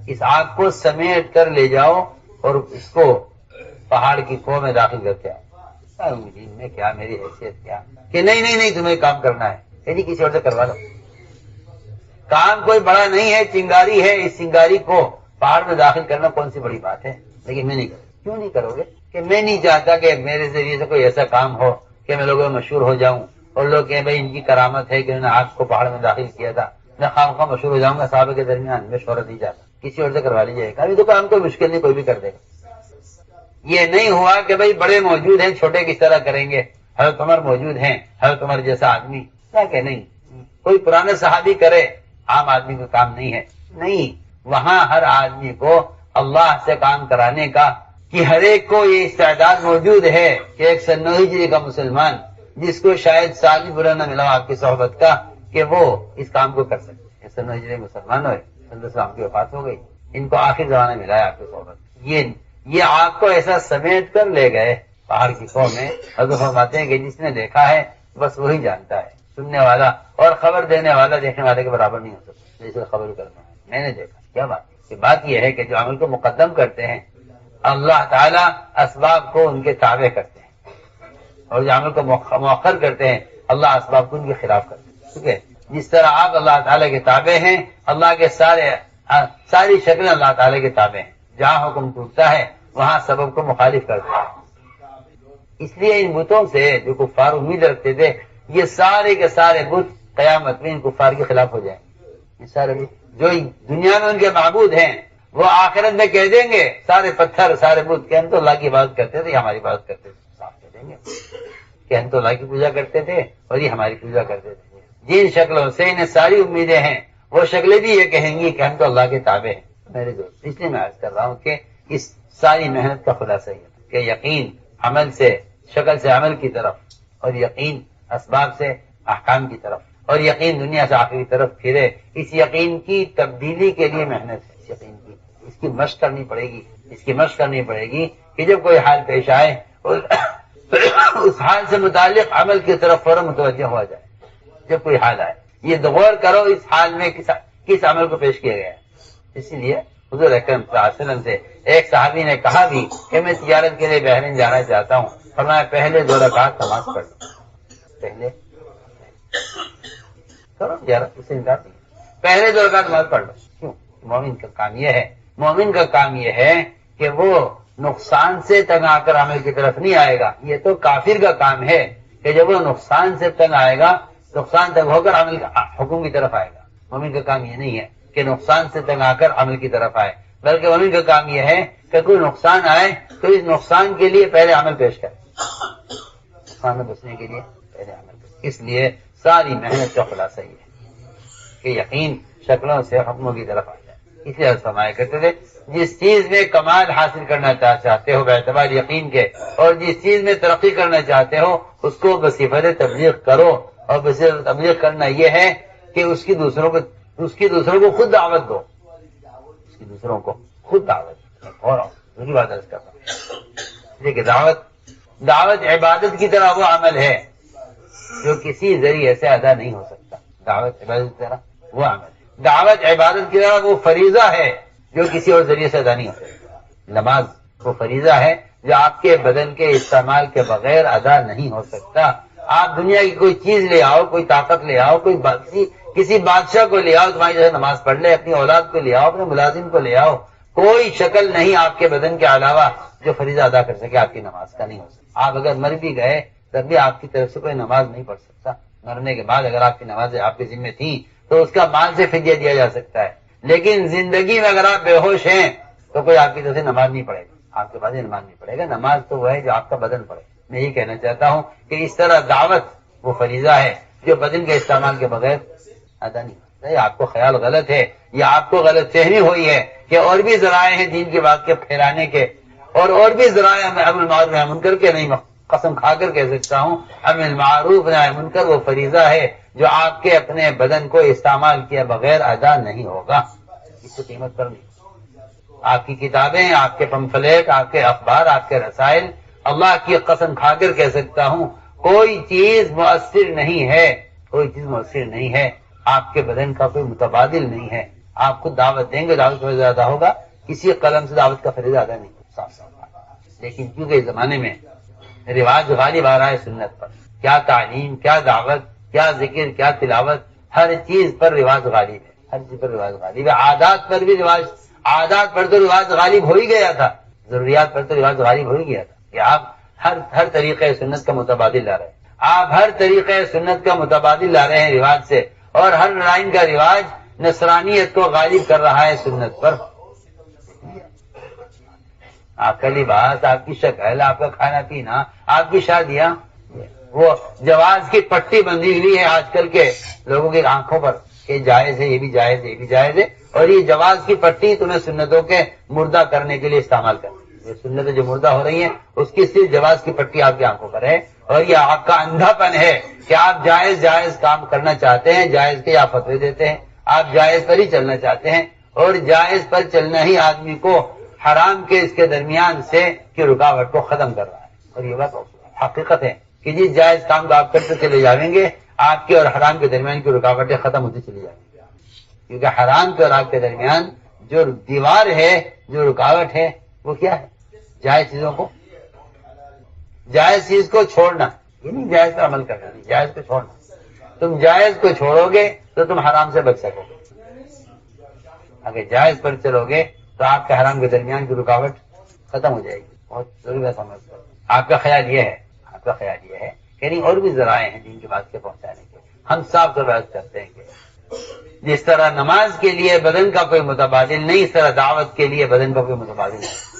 اس آگ کو سمیٹ کر لے جاؤ اور اس کو پہاڑ کی کوہ میں داخل کرتے آؤ۔ میں کیا میری حیثیت کیا کہ نہیں تمہیں کام کرنا ہے، کہ کسی اور سے کروا لو، کام کوئی بڑا نہیں ہے، چنگاری ہے، اس چنگاری کو پہاڑ میں داخل کرنا کون سی بڑی بات ہے، لیکن میں نہیں کروں۔ کیوں نہیں کرو گے؟ کہ میں نہیں چاہتا کہ میرے ذریعے سے کوئی ایسا کام ہو کہ میں لوگوں میں مشہور ہو جاؤں اور لوگ کہیں بھائی ان کی کرامت ہے کہ انہوں نے آگ کو پہاڑ میں داخل کیا تھا، میں خواہ مشہور ہو جاؤں گا صحابہ کے درمیان، میں شہرت نہیں چاہتا، کسی اور سے کروا لیجیے گا، ابھی تو کام کوئی مشکل نہیں، کوئی بھی کر دے گا۔ یہ نہیں ہوا کہ بھائی بڑے موجود ہیں چھوٹے کس طرح کریں گے، حضرت عمر موجود ہیں، حضرت عمر جیسا آدمی، کیا کہ نہیں کوئی پرانے صحابی کرے، عام آدمی کا کام نہیں ہے۔ نہیں، وہاں ہر آدمی کو اللہ سے کام کرانے کا کہ ہر ایک کو یہ استعداد موجود ہے کہ ایک سن 9 ہجری کا مسلمان جس کو شاید سال بھی برا نہ ملا آپ کی صحبت کا کہ وہ اس کام کو کر سکتے۔ سن 9 ہجری مسلمان ہوئے، آپ کی وفات ہو گئی، ان کو آخر زمانہ ملا ہے آپ کی صحبت۔ یہ آگ کو ایسا سمیٹ کر لے گئے پہاڑ کی قوم میں، حضرت فرماتے ہیں کہ جس نے دیکھا ہے بس وہی جانتا ہے، سننے والا اور خبر دینے والا دیکھنے والے کے برابر نہیں ہو سکتا، جیسے خبر کرنا ہے۔ میں نے دیکھا، کیا بات ہے؟ بات یہ ہے کہ جو عمل کو مقدم کرتے ہیں اللہ تعالیٰ اسباب کو ان کے تابع کرتے ہیں، اور جو عمل کو مؤخر کرتے ہیں اللہ اسباب کو ان کے خلاف کرتے ہیں۔ ٹھیک ہے، جس طرح آپ اللہ تعالیٰ کے تابع ہیں، اللہ کے ساری شکلیں اللہ تعالیٰ کے تابع ہیں، جہاں حکم ٹوٹتا ہے وہاں سبب کو مخالف کرتے ہیں۔ اس لیے ان بتوں سے جو کفار امید رکھتے تھے یہ سارے کے سارے بت قیامت میں ان کفار کے خلاف ہو جائیں گے۔ یہ سارے بت جو دنیا میں ان کے معبود ہیں وہ آخرت میں کہہ دیں گے، سارے پتھر سارے بت کہ ہم تو اللہ کی عبادت کرتے تھے، یہ ہماری عبادت کرتے تھے، صاف کہہ دیں گے کہ ہم تو اللہ کی پوجا کرتے تھے اور یہ ہماری پوجا کرتے تھے۔ جن شکلوں سے انہیں ساری امیدیں ہیں وہ شکلیں بھی یہ کہیں گی کہ ہم تو اللہ کے تابع ہیں۔ میرے دوست، اس لیے میں عرض کر رہا ہوں کہ اس ساری محنت کا خلاصہ یہ ہے کہ یقین عمل سے، شکل سے عمل کی طرف، اور یقین اسباب سے احکام کی طرف، اور یقین دنیا سے آخر کی طرف پھرے۔ اس یقین کی تبدیلی کے لیے محنت ہے، اس یقین کی اس کی مشق کرنی پڑے گی، اس کی مشق کرنی پڑے گی کہ جب کوئی حال پیش آئے اس حال سے متعلق عمل کی طرف فوراً متوجہ ہوا جائے۔ جب کوئی حال آئے یہ غور کرو اس حال میں کس عمل کو پیش کیا گیا ہے۔ اسی لیے حضور اکرم صلی اللہ علیہ وسلم سے ایک صحابی نے کہا بھی کہ میں تجارت کے لیے بحرین جانا چاہتا ہوں، فرمایا پہلے 2 رکعت نماز پڑھ لو، پہلے کرو تجارت، اس سے انکار نہیں، پہلے 2 رکعت نماز پڑھ لو۔ کیوں؟ مومن کا کام یہ ہے، مومن کا کام یہ ہے کہ وہ نقصان سے تنگ آ کر عمل کی طرف نہیں آئے گا. یہ تو کافر کا کام ہے کہ جب وہ نقصان سے تنگ آئے گا، نقصان تنگ ہو کر عمل حکم کی طرف آئے گا. مومن کا کام یہ نہیں ہے کہ نقصان سے تنگ آ کر عمل کی طرف آئے، بلکہ مومن کا کام یہ ہے کہ کوئی نقصان آئے تو اس نقصان کے لیے پہلے عمل پیش کرے، نقصان میں بچنے کے لیے پہلے عمل پیش. اس لیے ساری محنت کا خلاصہ یہ ہے کہ یقین شکلوں سے حکموں کی طرف آ جائے. اس لیے فرمایا کرتے تھے جس چیز میں کمال حاصل کرنا چاہتے ہو باعتبار یقین کے، اور جس چیز میں ترقی کرنا چاہتے ہو اس کو بصفت تبلیغ کرو. اور بصفت تبلیغ کرنا یہ ہے کہ اس کی دوسروں کو خود دعوت دو، اس کی دوسروں کو خود دعوت دو. اور ضروری بات عرض کرتا ہوں کہ دعوت عبادت کی طرح وہ عمل ہے جو کسی ذریعے سے ادا نہیں ہو سکتا. دعوت عبادت کی طرح وہ عمل ہے، دعوت عبادت کی طرح وہ فریضہ ہے جو کسی اور ذریعے سے ادا نہیں ہو سکتا. نماز وہ فریضہ ہے جو آپ کے بدن کے استعمال کے بغیر ادا نہیں ہو سکتا. آپ دنیا کی کوئی چیز لے آؤ، کوئی طاقت لے آؤ، کسی بادشاہ کو لے آؤ تمہاری جگہ نماز پڑھ لے، اپنی اولاد کو لے آؤ، اپنے ملازم کو لے آؤ، کوئی شکل نہیں آپ کے بدن کے علاوہ جو فریضہ ادا کر سکے آپ کی نماز کا نہیں ہو سکتا. آپ اگر مر بھی گئے تب بھی آپ کی طرف سے کوئی نماز نہیں پڑھ سکتا. مرنے کے بعد اگر آپ کی نمازیں آپ کے ذمہ تھیں تو اس کا مال سے فدیہ دیا جا سکتا ہے، لیکن زندگی میں اگر آپ بے ہوش ہیں تو کوئی آپ کی طرف سے نماز نہیں پڑھے گا، آپ کے پاس نماز نہیں پڑھے گا. نماز تو وہ ہے جو آپ کا بدن پڑھے. میں یہی کہنا چاہتا ہوں کہ اس طرح دعوت وہ فریضہ ہے جو بدن کے استعمال کے بغیر ادا نہیں ہوتا. یہ آپ کو خیال غلط ہے یا آپ کو غلط فہمی ہوئی ہے کہ اور بھی ذرائع ہیں دین کی بات کے پھیلانے کے، اور بھی ذرائع امر معروف نہی منکر کے. نہیں، قسم کھا کر کہہ سکتا ہوں امر معروف نہی منکر وہ فریضہ ہے جو آپ کے اپنے بدن کو استعمال کیے بغیر ادا نہیں ہوگا. اس کو قیمت پر نہیں. آپ کی کتابیں، آپ کے پمفلیٹ، آپ کے اخبار، آپ کے رسائل، اللہ کی قسم کھا کر کہہ سکتا ہوں کوئی چیز مؤثر نہیں ہے، کوئی چیز مؤثر نہیں ہے. آپ کے بدن کا کوئی متبادل نہیں ہے. آپ خود دعوت دیں گے، دعوت کا فریضہ ادا ہوگا. کسی قلم سے دعوت کا فریضہ ادا نہیں ہوگا. صاف صاف بات. لیکن کیونکہ اس زمانے میں رواج غالب آ رہا ہے سنت پر، کیا تعلیم، کیا دعوت، کیا ذکر، کیا تلاوت، ہر چیز پر رواج غالب ہے. ہر چیز پر رواج غالب ہے. عادات پر بھی رواج، عادات پر تو رواج غالب ہو ہی گیا تھا، ضروریات پر تو رواج غالب ہو ہی گیا تھا کہ آپ ہر طریقے سنت کا متبادل لا رہے ہیں. آپ ہر طریقے سنت کا متبادل لا رہے ہیں رواج سے، اور ہر لائن کا رواج نصرانیت کو غالب کر رہا ہے سنت پر. آپ کا لباس، آپ کی شکل، آپ کا کھانا پینا، آپ کی شادیاں، وہ جواز کی پٹی بندھی ہوئی ہے آج کل کے لوگوں کی آنکھوں پر کہ جائز ہے، یہ بھی جائز ہے، یہ بھی جائز ہے. اور یہ جواز کی پٹی تمہیں سنتوں کے مردہ کرنے کے لیے استعمال کریں. یہ سنتیں جو مردہ ہو رہی ہیں اس کی صرف جواز کی پٹی آپ کی آنکھوں پر ہے، اور یہ آپ کا اندھا پن ہے کہ آپ جائز کام کرنا چاہتے ہیں، جائز کے آپ فتوے دیتے ہیں. آپ جائز پر ہی چلنا چاہتے ہیں، اور جائز پر چلنا ہی آدمی کو حرام کے اس کے درمیان سے کی رکاوٹ کو ختم کر رہا ہے. اور یہ بات حقیقت ہے کہ جس جائز کام کو آپ کرتے چلے جائیں گے آپ کے اور حرام کے درمیان کی رکاوٹیں ختم ہوتی چلی جائیں گی. کیونکہ حرام کے اور آپ کے درمیان جو دیوار ہے، جو رکاوٹ ہے، وہ کیا ہے؟ جائز چیزوں کو، جائز چیز کو چھوڑنا. یہ نہیں جائز پر عمل کرنا، نہیں، جائز کو چھوڑنا. تم جائز کو چھوڑو گے تو تم حرام سے بچ سکو گے. اگر جائز پر چلو گے تو آپ کے حرام کے درمیان کی رکاوٹ ختم ہو جائے گی. بہت ضروری بات سمجھ کر آپ کا خیال یہ ہے کہ نہیں اور بھی ذرائع ہیں دین کی بات کے پہنچانے کے. ہم صاف بات کرتے ہیں کہ جس طرح نماز کے لیے بدن کا کوئی متبادل نہیں، اس طرح دعوت کے لیے بدن کا کوئی متبادل نہیں.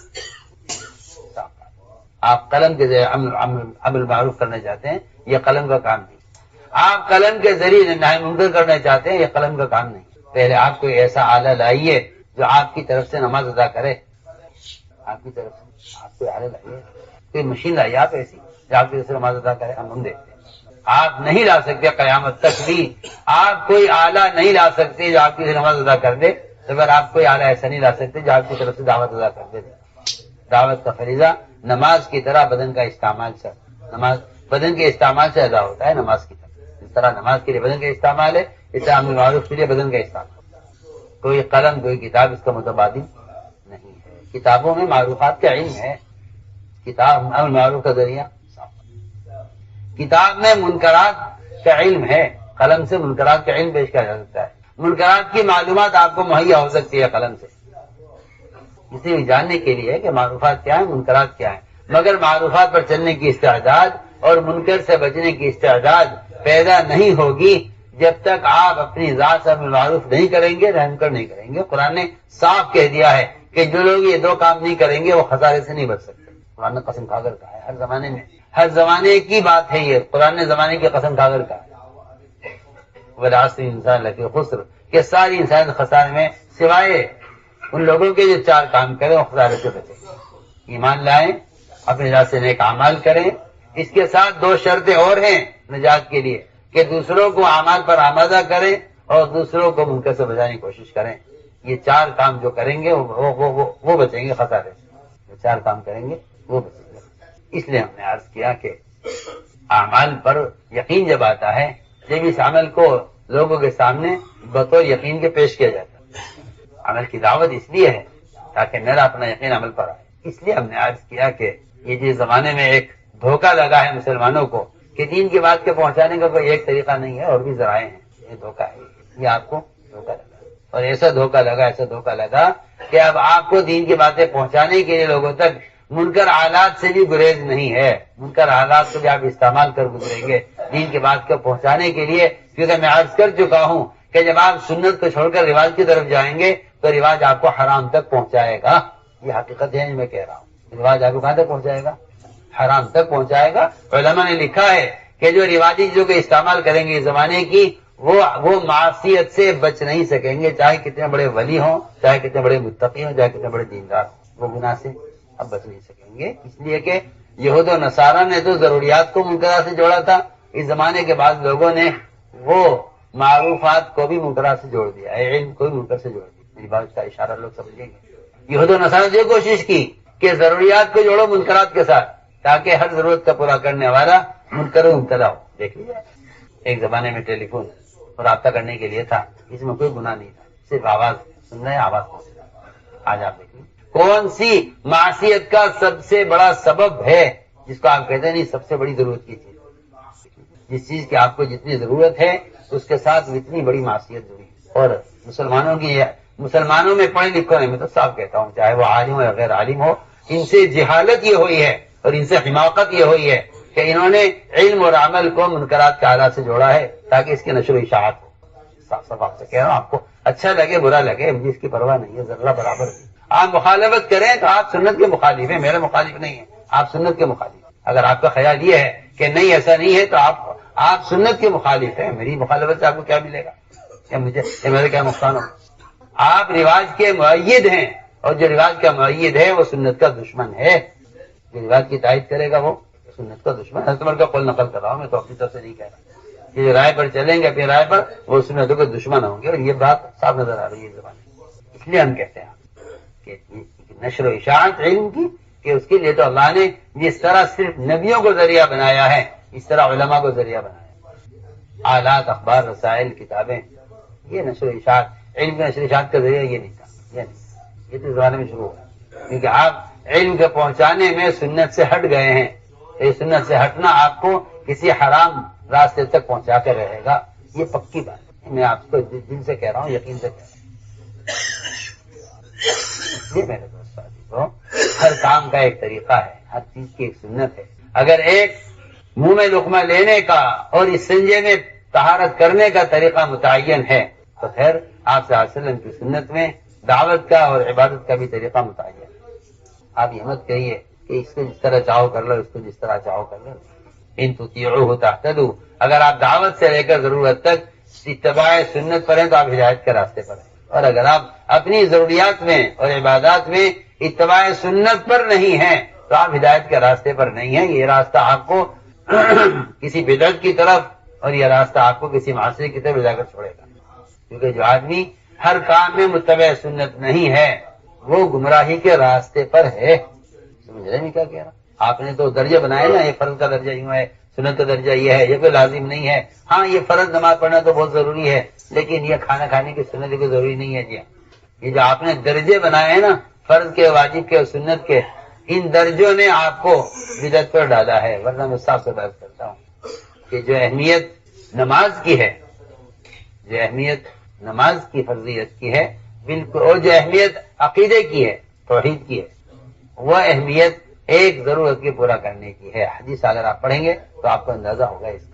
آپ قلم کے ذریعے امر معروف کرنا چاہتے ہیں، یہ قلم کا کام نہیں. آپ قلم کے ذریعے نہی منکر کرنا چاہتے ہیں، یہ قلم کا کام نہیں. پہلے آپ کوئی ایسا آلہ لائیے جو آپ کی طرف سے نماز ادا کرے. آپ کی طرف سے آپ کوئی آلہ لائیے، کوئی مشین لائیے آپ ایسی جو آپ کی طرف سے نماز ادا کرے. ہم دیکھتے ہیں آپ نہیں لا سکتے، قیامت تک بھی آپ کوئی آلہ نہیں لا سکتے جو آپ کی نماز ادا کر دے. تو اگر آپ کوئی آلہ ایسا نہیں لا سکتے جو آپ کی طرف سے دعوت ادا کر دے. دعوت کا فریضہ نماز کی طرح بدن کا استعمال سے، نماز بدن کے استعمال سے ادا ہوتا ہے نماز کی طرح. جس طرح نماز کے لیے بدن کا استعمال ہے، اس طرح امر معروف کے لیے بدن کا استعمال. کوئی قلم، کوئی کتاب اس کا متبادل نہیں ہے. کتابوں میں معروفات کا علم ہے، کتاب امر معروف کا ذریعہ. کتاب میں منکرات کا علم ہے، قلم سے منکرات کا علم پیش کیا جا سکتا ہے. منکرات کی معلومات آپ کو مہیا ہو سکتی ہے قلم سے. اسے بھی جاننے کے لیے کہ معروفات کیا ہیں، منکرات کیا ہیں، مگر معروفات پر چلنے کی استعداد اور منکر سے بچنے کی استعداد پیدا نہیں ہوگی جب تک آپ اپنی ذات سے معروف نہیں کریں گے، منکر نہیں کریں گے۔ قرآن نے صاف کہہ دیا ہے کہ جو لوگ یہ دو کام نہیں کریں گے وہ خسارے سے نہیں بچ سکتے۔ قرآن نے قسم کھا کر کہا ہے، ہر زمانے میں، ہر زمانے کی بات ہے یہ، قرآن نے زمانے کی قسم کھا کر کہا ہے، والعصر انسان لفی خسر، کہ ساری انسان خسارے میں سوائے ان لوگوں کے جو چار کام کریں وہ خسارے سے بچیں گے۔ ایمان لائیں، اپنے ذات سے نیک اعمال کریں، اس کے ساتھ دو شرطیں اور ہیں نجات کے لیے کہ دوسروں کو اعمال پر آمادہ کریں اور دوسروں کو منکر سے بچانے کی کوشش کریں۔ یہ چار کام جو کریں گے وہ بچیں گے خسارے سے، جو چار کام کریں گے وہ بچیں گے۔ اس لیے ہم نے عرض کیا کہ اعمال پر یقین جب آتا ہے، جب اس عمل کو لوگوں کے سامنے بطور یقین کے پیش کیا جاتا ہے۔ عمل کی دعوت اس لیے ہے تاکہ میرا اپنا یقین عمل پر آئے۔ اس لیے ہم نے عرض کیا کہ یہ جس زمانے میں ایک دھوکہ لگا ہے مسلمانوں کو کہ دین کی بات کے پہنچانے کا کوئی ایک طریقہ نہیں ہے اور بھی ذرائع ہیں، یہ دھوکہ ہے، یہ آپ کو دھوکہ لگا، اور ایسا دھوکہ لگا کہ اب آپ کو دین کی باتیں پہنچانے کے لیے لوگوں تک منکر حالات سے بھی گریز نہیں ہے، منکر حالات کو بھی آپ استعمال کر گزریں گے دین کی بات کو پہنچانے کے لیے، کیونکہ میں عرض کر چکا ہوں کہ جب آپ سنت کو چھوڑ کر رواج کی طرف جائیں گے تو رواج آپ کو حرام تک پہنچائے گا۔ یہ حقیقت ہے، میں کہہ رہا ہوں، رواج آپ کو کہاں تک پہنچائے گا؟ حرام تک پہنچائے گا۔ علماء نے لکھا ہے کہ جو رواجی چیزوں کا استعمال کریں گے اس زمانے کی، وہ معصیت سے بچ نہیں سکیں گے، چاہے کتنے بڑے ولی ہوں، چاہے کتنے بڑے متقی ہوں، چاہے کتنے بڑے دیندار ہوں، وہ گناہ سے اب بچ نہیں سکیں گے۔ اس لیے کہ یہود و نصارہ نے تو ضروریات کو منکرات سے جوڑا تھا، اس زمانے کے بعد لوگوں نے وہ معروفات کو بھی منکرات سے جوڑ دیا ہے، علم کو بھی منکر سے جوڑ دیا۔ میری بات کا اشارہ لوگ سمجھیں گے۔ یہود و نصارہ نے یہ کوشش کی کہ ضروریات کو جوڑو منکرات کے ساتھ تاکہ ہر ضرورت کا پورا کرنے والا منکر و مبتلا ہو۔ دیکھ لیجیے، ایک زمانے میں ٹیلی فون رابطہ کرنے کے لیے تھا، اس میں کوئی گناہ نہیں تھا، صرف آواز سن رہے ہیں، آواز پہنچ رہا ہے۔ آج آپ دیکھ لیجیے کون سی معصیت کا سب سے بڑا سبب ہے جس کو آپ کہتے ہیں نہیں سب سے بڑی ضرورت کی چیز، جس چیز کی آپ کو جتنی ضرورت ہے اس کے ساتھ اتنی بڑی معصیت ضروری ہے۔ اور مسلمانوں میں پڑھے لکھوں میں تو صاف کہتا ہوں، چاہے وہ عالم ہو یا غیر عالم ہو، ان سے جہالت یہ ہوئی ہے اور ان سے حماقت یہ ہوئی ہے کہ انہوں نے علم اور عمل کو منکرات کے آلات سے جوڑا ہے تاکہ اس کی نشر و اشاعت ہو۔ صاف صاف آپ سے کہہ رہا ہوں، آپ کو اچھا لگے برا لگے مجھے اس کی پرواہ نہیں ہے، ذرہ برابر نہیں۔ آپ مخالفت کریں تو آپ سنت کے مخالف ہیں، میرے مخالف نہیں ہیں، آپ سنت کے مخالف ہیں۔ اگر آپ کا خیال یہ ہے کہ نہیں ایسا نہیں ہے تو آپ سنت کے مخالف ہیں، میری مخالفت سے آپ کو کیا ملے گا؟ میرے کیا نقصان ہو؟ آپ رواج کے مؤید ہیں اور جو رواج کا مؤید ہے وہ سنت کا دشمن ہے، جو رواج کی تائید کرے گا وہ سنت کا دشمن۔ حضرت عمر کا قول نقل کر رہا ہوں، میں تو اپنی طرف سے نہیں کہہ رہا، یہ جو رائے پر چلیں گے اپنی رائے پر وہ سنتوں کے دشمن ہوں گے، اور یہ بات صاف نظر آ رہی ہے زبان میں۔ اس لیے ہم کہتے ہیں کہ نشر و اشاعت علم کی، کہ اس کے لیے تو اللہ نے جس طرح صرف نبیوں کو ذریعہ بنایا ہے اس طرح علماء کو ذریعہ بنایا ہے۔ آلات، اخبار، رسائل، کتابیں، یہ نشر و اشاعت، علم کا نشر و اشاعت کا ذریعہ یہ نہیں تھا، یہ تو زمانے میں شروع ہوا، کیونکہ آپ علم کے پہنچانے میں سنت سے ہٹ گئے ہیں، یہ سنت سے ہٹنا آپ کو کسی حرام راستے تک پہنچا کر رہے گا، یہ پکی بات ہے، میں آپ کو دل سے کہہ رہا ہوں، یقین سے کہہ رہا ہوں۔ یہ میرے دوست ساتھیوں، ہر کام کا ایک طریقہ ہے، ہر چیز کی ایک سنت ہے۔ اگر ایک منہ میں لقمہ لینے کا اور استنجے میں طہارت کرنے کا طریقہ متعین ہے تو پھر آپ صلی اللہ علیہ وسلم کی سنت میں دعوت کا اور عبادت کا بھی طریقہ متعین ہے۔ آپ یہ مت کہیے کہ اس کو جس طرح چاہو کر لو، اس کو جس طرح چاہو کر لو۔ ان تطیعوہ تہتدوا، اگر آپ دعوت سے لے کر ضرورت تک اتباع سنت پر ہیں تو آپ ہدایت کے راستے پر ہیں، اور اگر آپ اپنی ضروریات میں اور عبادات میں اتباع سنت پر نہیں ہیں تو آپ ہدایت کے راستے پر نہیں ہیں۔ یہ راستہ آپ کو کسی بدعت کی طرف اور یہ راستہ آپ کو کسی معصیت کی طرف لے جا کر چھوڑے گا، کیونکہ جو آدمی ہر کام میں متبع سنت نہیں ہے وہ گمراہی کے راستے پر ہے۔ سمجھ رہے ہیں کیا کہہ رہا؟ آپ نے تو درجہ بنایا نا، یہ فرض کا درجہ یوں ہے، سنت کا درجہ یہ ہے، یہ کوئی لازم نہیں ہے۔ ہاں یہ فرض نماز پڑھنا تو بہت ضروری ہے، لیکن یہ کھانا کھانے کی سنت کوئی ضروری نہیں ہے جی۔ یہ جو آپ نے درجے بنائے ہیں نا، فرض کے، واجب کے اور سنت کے، ان درجوں نے آپ کو بدعت پر ڈالا ہے۔ ورنہ میں صاف سے بات کرتا ہوں کہ جو اہمیت نماز کی ہے، جو اہمیت نماز کی فرضیت کی ہے بالکل، اور جو اہمیت عقیدے کی ہے توحید کی ہے، وہ اہمیت ایک ضرورت کے پورا کرنے کی ہے۔ حدیث اگر آپ پڑھیں گے تو آپ کو اندازہ ہوگا اس کا۔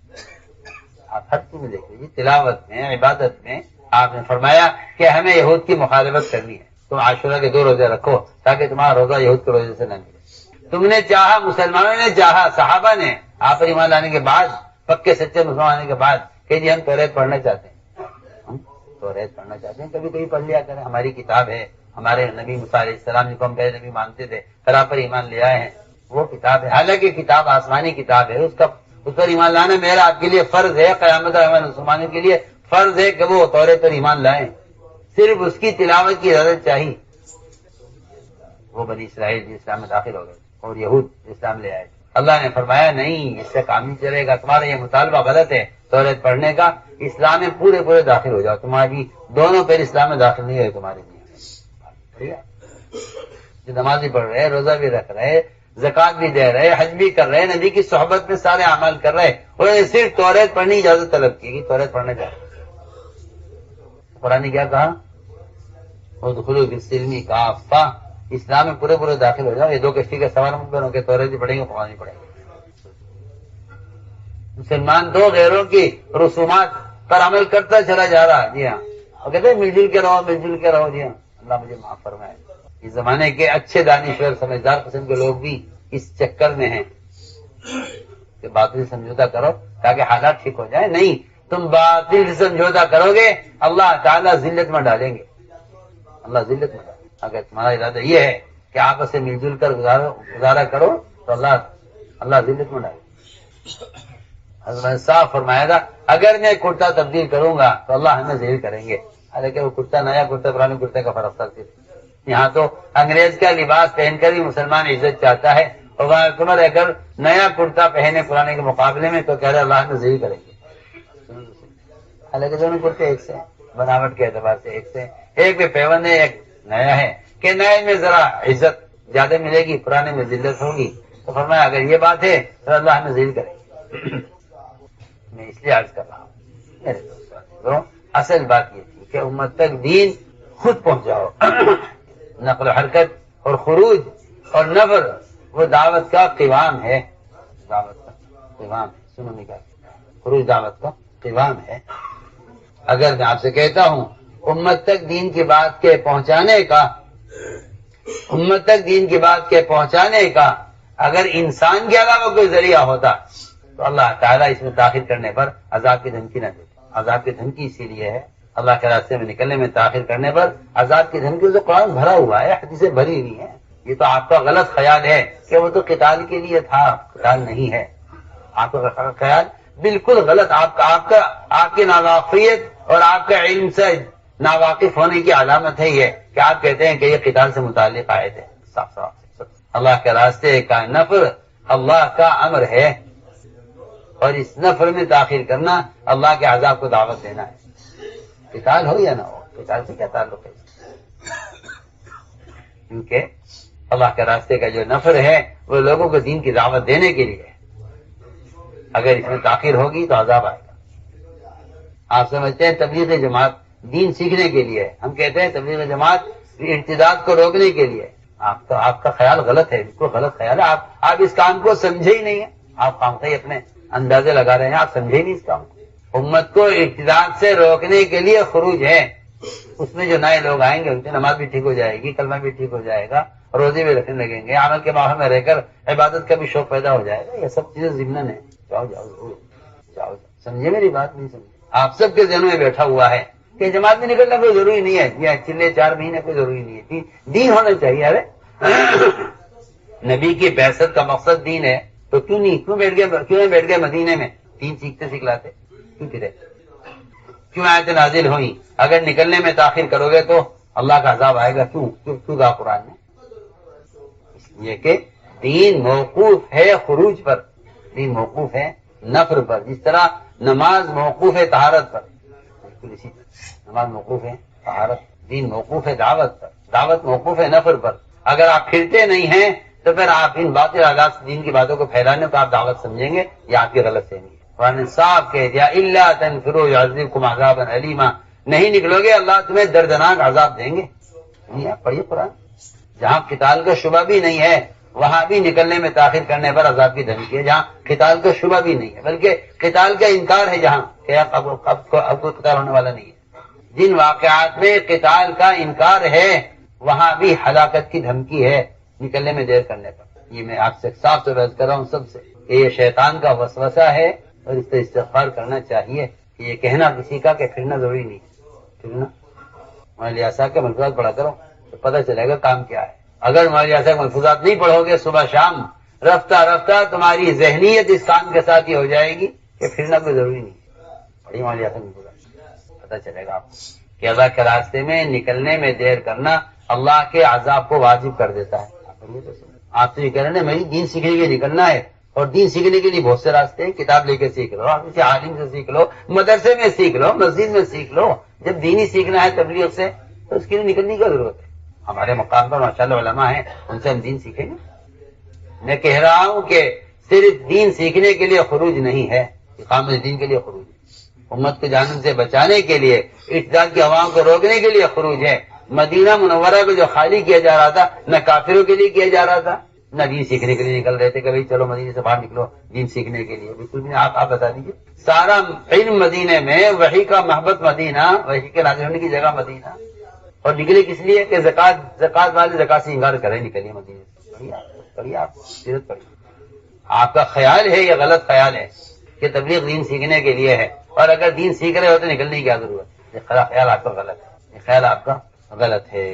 آپ ہر چیز میں دیکھ لیجیے، تلاوت میں، عبادت میں آپ نے فرمایا کہ ہمیں یہود کی مخالفت کرنی ہے، تم عاشورہ کے 2 روزے رکھو تاکہ تمہارا روزہ یہود کے روزے سے نہ ملے۔ تم نے چاہا، مسلمانوں نے چاہا، صحابہ نے آپ پر ایمان لانے کے بعد، پکے سچے مسلمان ہونے کے بعد کہ جی ہم توریت پڑھنا چاہتے ہیں، ہم توریت پڑھنا چاہتے ہیں، کبھی کبھی پڑھ لیا کریں، ہماری کتاب ہے، ہمارے نبی موسیٰ علیہ السلام جن کو ہم پہلے نبی مانتے تھے پھر آپ پر ایمان لے آئے ہیں، وہ کتاب ہے۔ حالانکہ کتاب آسمانی کتاب ہے، اس پر ایمان لانا میرا آپ کے لیے فرض ہے، قیامت ہمارے مسلمانوں کے لیے فرض ہے کہ وہ توریت پر ایمان لائیں، صرف اس کی تلاوت کی اجازت چاہیے۔ وہ بنی اسرائیل جو اسلام میں داخل ہو گئے اور یہود اسلام لے آئے، اللہ نے فرمایا نہیں، اس سے کام نہیں چلے گا، تمہارا یہ مطالبہ غلط ہے توریت پڑھنے کا، اسلام میں پورے داخل ہو جاؤ، تمہاری دونوں پیر اسلام میں داخل نہیں ہوئے تمہارے لیے۔ جو نمازی پڑھ رہے، روزہ بھی رکھ رہے، زکوٰۃ بھی دے رہے، حج بھی کر رہے، نبی کی صحبت میں سارے اعمال کر رہے، اور صرف توریت پڑھنے کی اجازت طلب کی کہ توریت پڑھنا چاہتے۔ قرآن نے کیا کہا؟ ادخلوا فی السلم کافہ، اسلام میں پورے داخل ہو جاؤ۔ یہ 2 کشتی کا سوار بنو کہ توریت بھی پڑھیں گے، قرآن بھی پڑھیں گے۔ مسلمان 2 غیروں کی رسومات پر عمل کرتا چلا جا رہا، جی ہاں، اور کہتے ہیں مل جل کے رہو، جی ہاں، اللہ مجھے معاف فرمائے۔ اس زمانے کے اچھے دانشور سمجھدار قسم کے لوگ بھی اس چکر میں ہیں کہ باطل سمجھوتا کرو تاکہ حالات ٹھیک ہو جائے۔ نہیں، تم باطل سمجھوتا کرو گے اللہ تعالیٰ ذلت میں ڈالیں گے، اللہ ذلت میں ڈالیں گے۔ اگر تمہارا ارادہ یہ ہے کہ آپس سے مل جل کر گزارا کرو تو اللہ ذلت میں ڈالے گا۔ حضرت صاحب فرمایا تھا اگر میں کرتا تبدیل کروں گا تو اللہ ہمیں ذلیل کریں گے، حالانکہ وہ کرتا نیا کرتا پرانے کرتے کا فرق تھا۔ یہاں تو انگریز کا لباس پہن کر ہی مسلمان عزت چاہتا ہے، اور تمہار اگر نیا کرتا پہنے پرانے کے مقابلے میں تو کہہ رہے اللہ ہمیں ذلیل کریں گے، حالانکہ دونوں کرتے ایک سے، بناوٹ کے اعتبار سے ایک سے، ایک میں پیون ہے ایک نیا ہے، کہ نئے میں ذرا عزت زیادہ ملے گی، پرانے میں ذلت ہوگی۔ تو فرمایا اگر یہ بات ہے تو اللہ ہمیں ذلیل کرے گی۔ میں اس لیے عرض کر رہا ہوں میرے دوستوں، اصل بات یہ تھی کہ امت تک دین خود پہنچاؤ۔ نقل و حرکت اور خروج اور نفر وہ دعوت کا قوام ہے، دعوت کا قوام ہے، سنو نکال، خروج دعوت کا قوام ہے۔ اگر میں آپ سے کہتا ہوں امت تک دین کی بات کے پہنچانے کا، امت تک دین کی بات کے پہنچانے کا اگر انسان کے علاوہ کوئی ذریعہ ہوتا تو اللہ تعالیٰ اس میں تاخیر کرنے پر عذاب کی دھمکی نہ دیتا۔ عذاب کی دھمکی اسی لیے ہے، اللہ کے راستے میں نکلنے میں تاخیر کرنے پر عذاب کی دھمکی سے قرآن بھرا ہوا ہے، حدیثیں بھری ہوئی ہیں۔ یہ تو آپ کا غلط خیال ہے کہ وہ تو قتال کے لیے تھا، قتال نہیں ہے، آپ کا خیال بالکل غلط۔ آپ کی ناواقفیت اور آپ کا علم سے ناواقف ہونے کی علامت ہے یہ کہ آپ کہتے ہیں کہ یہ قتال سے متعلق آیت ہے۔ صاف صاف اللہ کے راستے کا نفر اللہ کا امر ہے، اور اس نفر میں تاخیر کرنا اللہ کے عذاب کو دعوت دینا ہے۔ قتال ہو یا نہ ہو، قتال سے کیا تعلق ہے؟ کیونکہ اللہ کے راستے کا جو نفر ہے وہ لوگوں کو دین کی دعوت دینے کے لیے ہے، اگر اس میں تاخیر ہوگی تو عذاب آئے گا۔ آپ سمجھتے ہیں تبلیغ جماعت دین سیکھنے کے لیے، ہم کہتے ہیں تبلیغ جماعت ارتداد کو روکنے کے لیے۔ آپ کا خیال غلط ہے، بالکل غلط خیال ہے۔ آپ اس کام کو سمجھے ہی نہیں ہے، آپ کام سے اپنے اندازے لگا رہے ہیں، آپ سمجھے ہی نہیں اس کام کو۔ امت کو ارتداد سے روکنے کے لیے خروج ہے، اس میں جو نئے لوگ آئیں گے ان کی نماز بھی ٹھیک ہو جائے گی، کلمہ بھی ٹھیک ہو جائے گا، روزے بھی رکھنے لگیں گے، عمل کے ماحول میں رہ کر عبادت کا بھی شوق پیدا ہو جائے گا۔ یہ سب چیزیں ضمن ہے۔ جاؤ جاؤ جاؤ جاؤ، سمجھے میری بات؟ نہیں سمجھے؟ آپ سب کے ذہنوں میں بیٹھا ہوا ہے کہ جماعت میں نکلنا کوئی ضروری نہیں ہے، یہ چلے 4 مہینے کوئی ضروری نہیں ہے، دین ہونا چاہیے۔ ارے نبی کی بعثت کا مقصد دین ہے تو کیوں نہیں بیٹھ گئے مدینے میں؟ دین سیکھتے سکھلاتے کیوں پھرے؟ کیوں آیت نازل ہوئی؟ اگر نکلنے میں تاخیر کرو گے تو اللہ کا عذاب آئے گا۔ کیوں کہا قرآن نے؟ اس لیے کہ دین موقوف ہے خروج پر، دین موقوف ہے نفر پر، جس طرح نماز موقوف ہے طہارت پر، بالکل اسی طرح نماز موقوف ہے طہارت، دین موقوف ہے دعوت پر، دعوت موقوف ہے نفر پر۔ اگر آپ پھرتے نہیں ہیں تو پھر آپ ان باطل آغاز دین کی باتوں کو پھیلانے کو آپ دعوت سمجھیں گے، یہ آپ کی غلط فہمی ہے۔ قرآن نے صاف کہہ دیا الا تنفروا يعذبكم عذابا الیما، نہیں نکلو گے اللہ تمہیں دردناک عذاب دیں گے۔ نہیں آپ پڑھیے قرآن، جہاں قتال کا شبہ بھی نہیں ہے وہاں بھی نکلنے میں تاخیر کرنے پر عذاب کی دھمکی ہے، جہاں قتال کا شبہ بھی نہیں ہے بلکہ قتال کا انکار ہے، جہاں کہ اب کوئی قتال ہونے والا نہیں ہے، جن واقعات میں قتال کا انکار ہے وہاں بھی ہلاکت کی دھمکی ہے نکلنے میں دیر کرنے پر۔ یہ میں آپ سے صاف سے عرض کر رہا ہوں سب سے کہ یہ شیطان کا وسوسہ ہے اور اس سے استغفار کرنا چاہیے کہ یہ کہنا کسی کا کہ پھرنا ضروری نہیں ہے، پھرنا مولانا صاحب کے ملفوظات پڑھا کرو تو پتہ چلے گا کام کیا ہے۔ اگر مولانا صاحب کے ملفوظات نہیں پڑھو گے صبح شام رفتہ رفتہ تمہاری ذہنیت اس کام کے ساتھ ہی ہو جائے گی کہ پھرنا کوئی ضروری نہیں ہے۔ پڑھی مولانا صاحب ملفوظات پتہ چلے گا آپ کو کہ اللہ کے راستے میں نکلنے میں دیر کرنا اللہ کے عذاب کو واجب کر دیتا ہے۔ آپ تو یہ کہہ رہے ہیں میری دین سیکھنے کے لیے نکلنا ہے، اور دین سیکھنے کے لیے بہت سے راستے ہیں، کتاب لے کے سیکھ لو، آپ کسی عالم سے سیکھ لو، مدرسے میں سیکھ لو، مسجد میں سیکھ لو۔ جب دینی سیکھنا ہے تبلیغ سے تو اس کے لیے نکلنے کی ضرورت ہے۔ ہمارے مقام پر ماشاءاللہ علماء ہیں، ان سے ہم دین سیکھیں گے۔ میں کہہ رہا ہوں کہ صرف دین سیکھنے کے لیے خروج نہیں ہے، اقامت دین کے لیے خروج ہے، امت کو جہنم سے بچانے کے لیے، اعتدال کی عوام کو روکنے کے لیے خروج ہے۔ مدینہ منورہ کو جو خالی کیا جا رہا تھا نہ کافروں کے لیے کیا جا رہا تھا نہ دین سیکھنے کے لیے نکل رہے تھے کہ بھائی چلو مدینے سے باہر نکلو دین سیکھنے کے لیے، بالکل بھی آپ بتا دیجیے۔ سارا علم مدینے میں، وحی کا محبت مدینہ، وحی کے نازل ہونے کی جگہ مدینہ، اور نکلے کس لیے کہ زکات والے زکات سے انکار کرے، نکلیے مدینے سے۔ پڑھیے آپ سیرت پڑھیے۔ آپ کا خیال ہے یہ غلط خیال ہے کہ تبلیغ دین سیکھنے کے لیے ہے، اور اگر دین سیکھ رہے ہو تو نکلنے کی کیا ضرورت ہے؟ یہ خیال آپ کا غلط ہے، یہ خیال آپ کا غلط ہے۔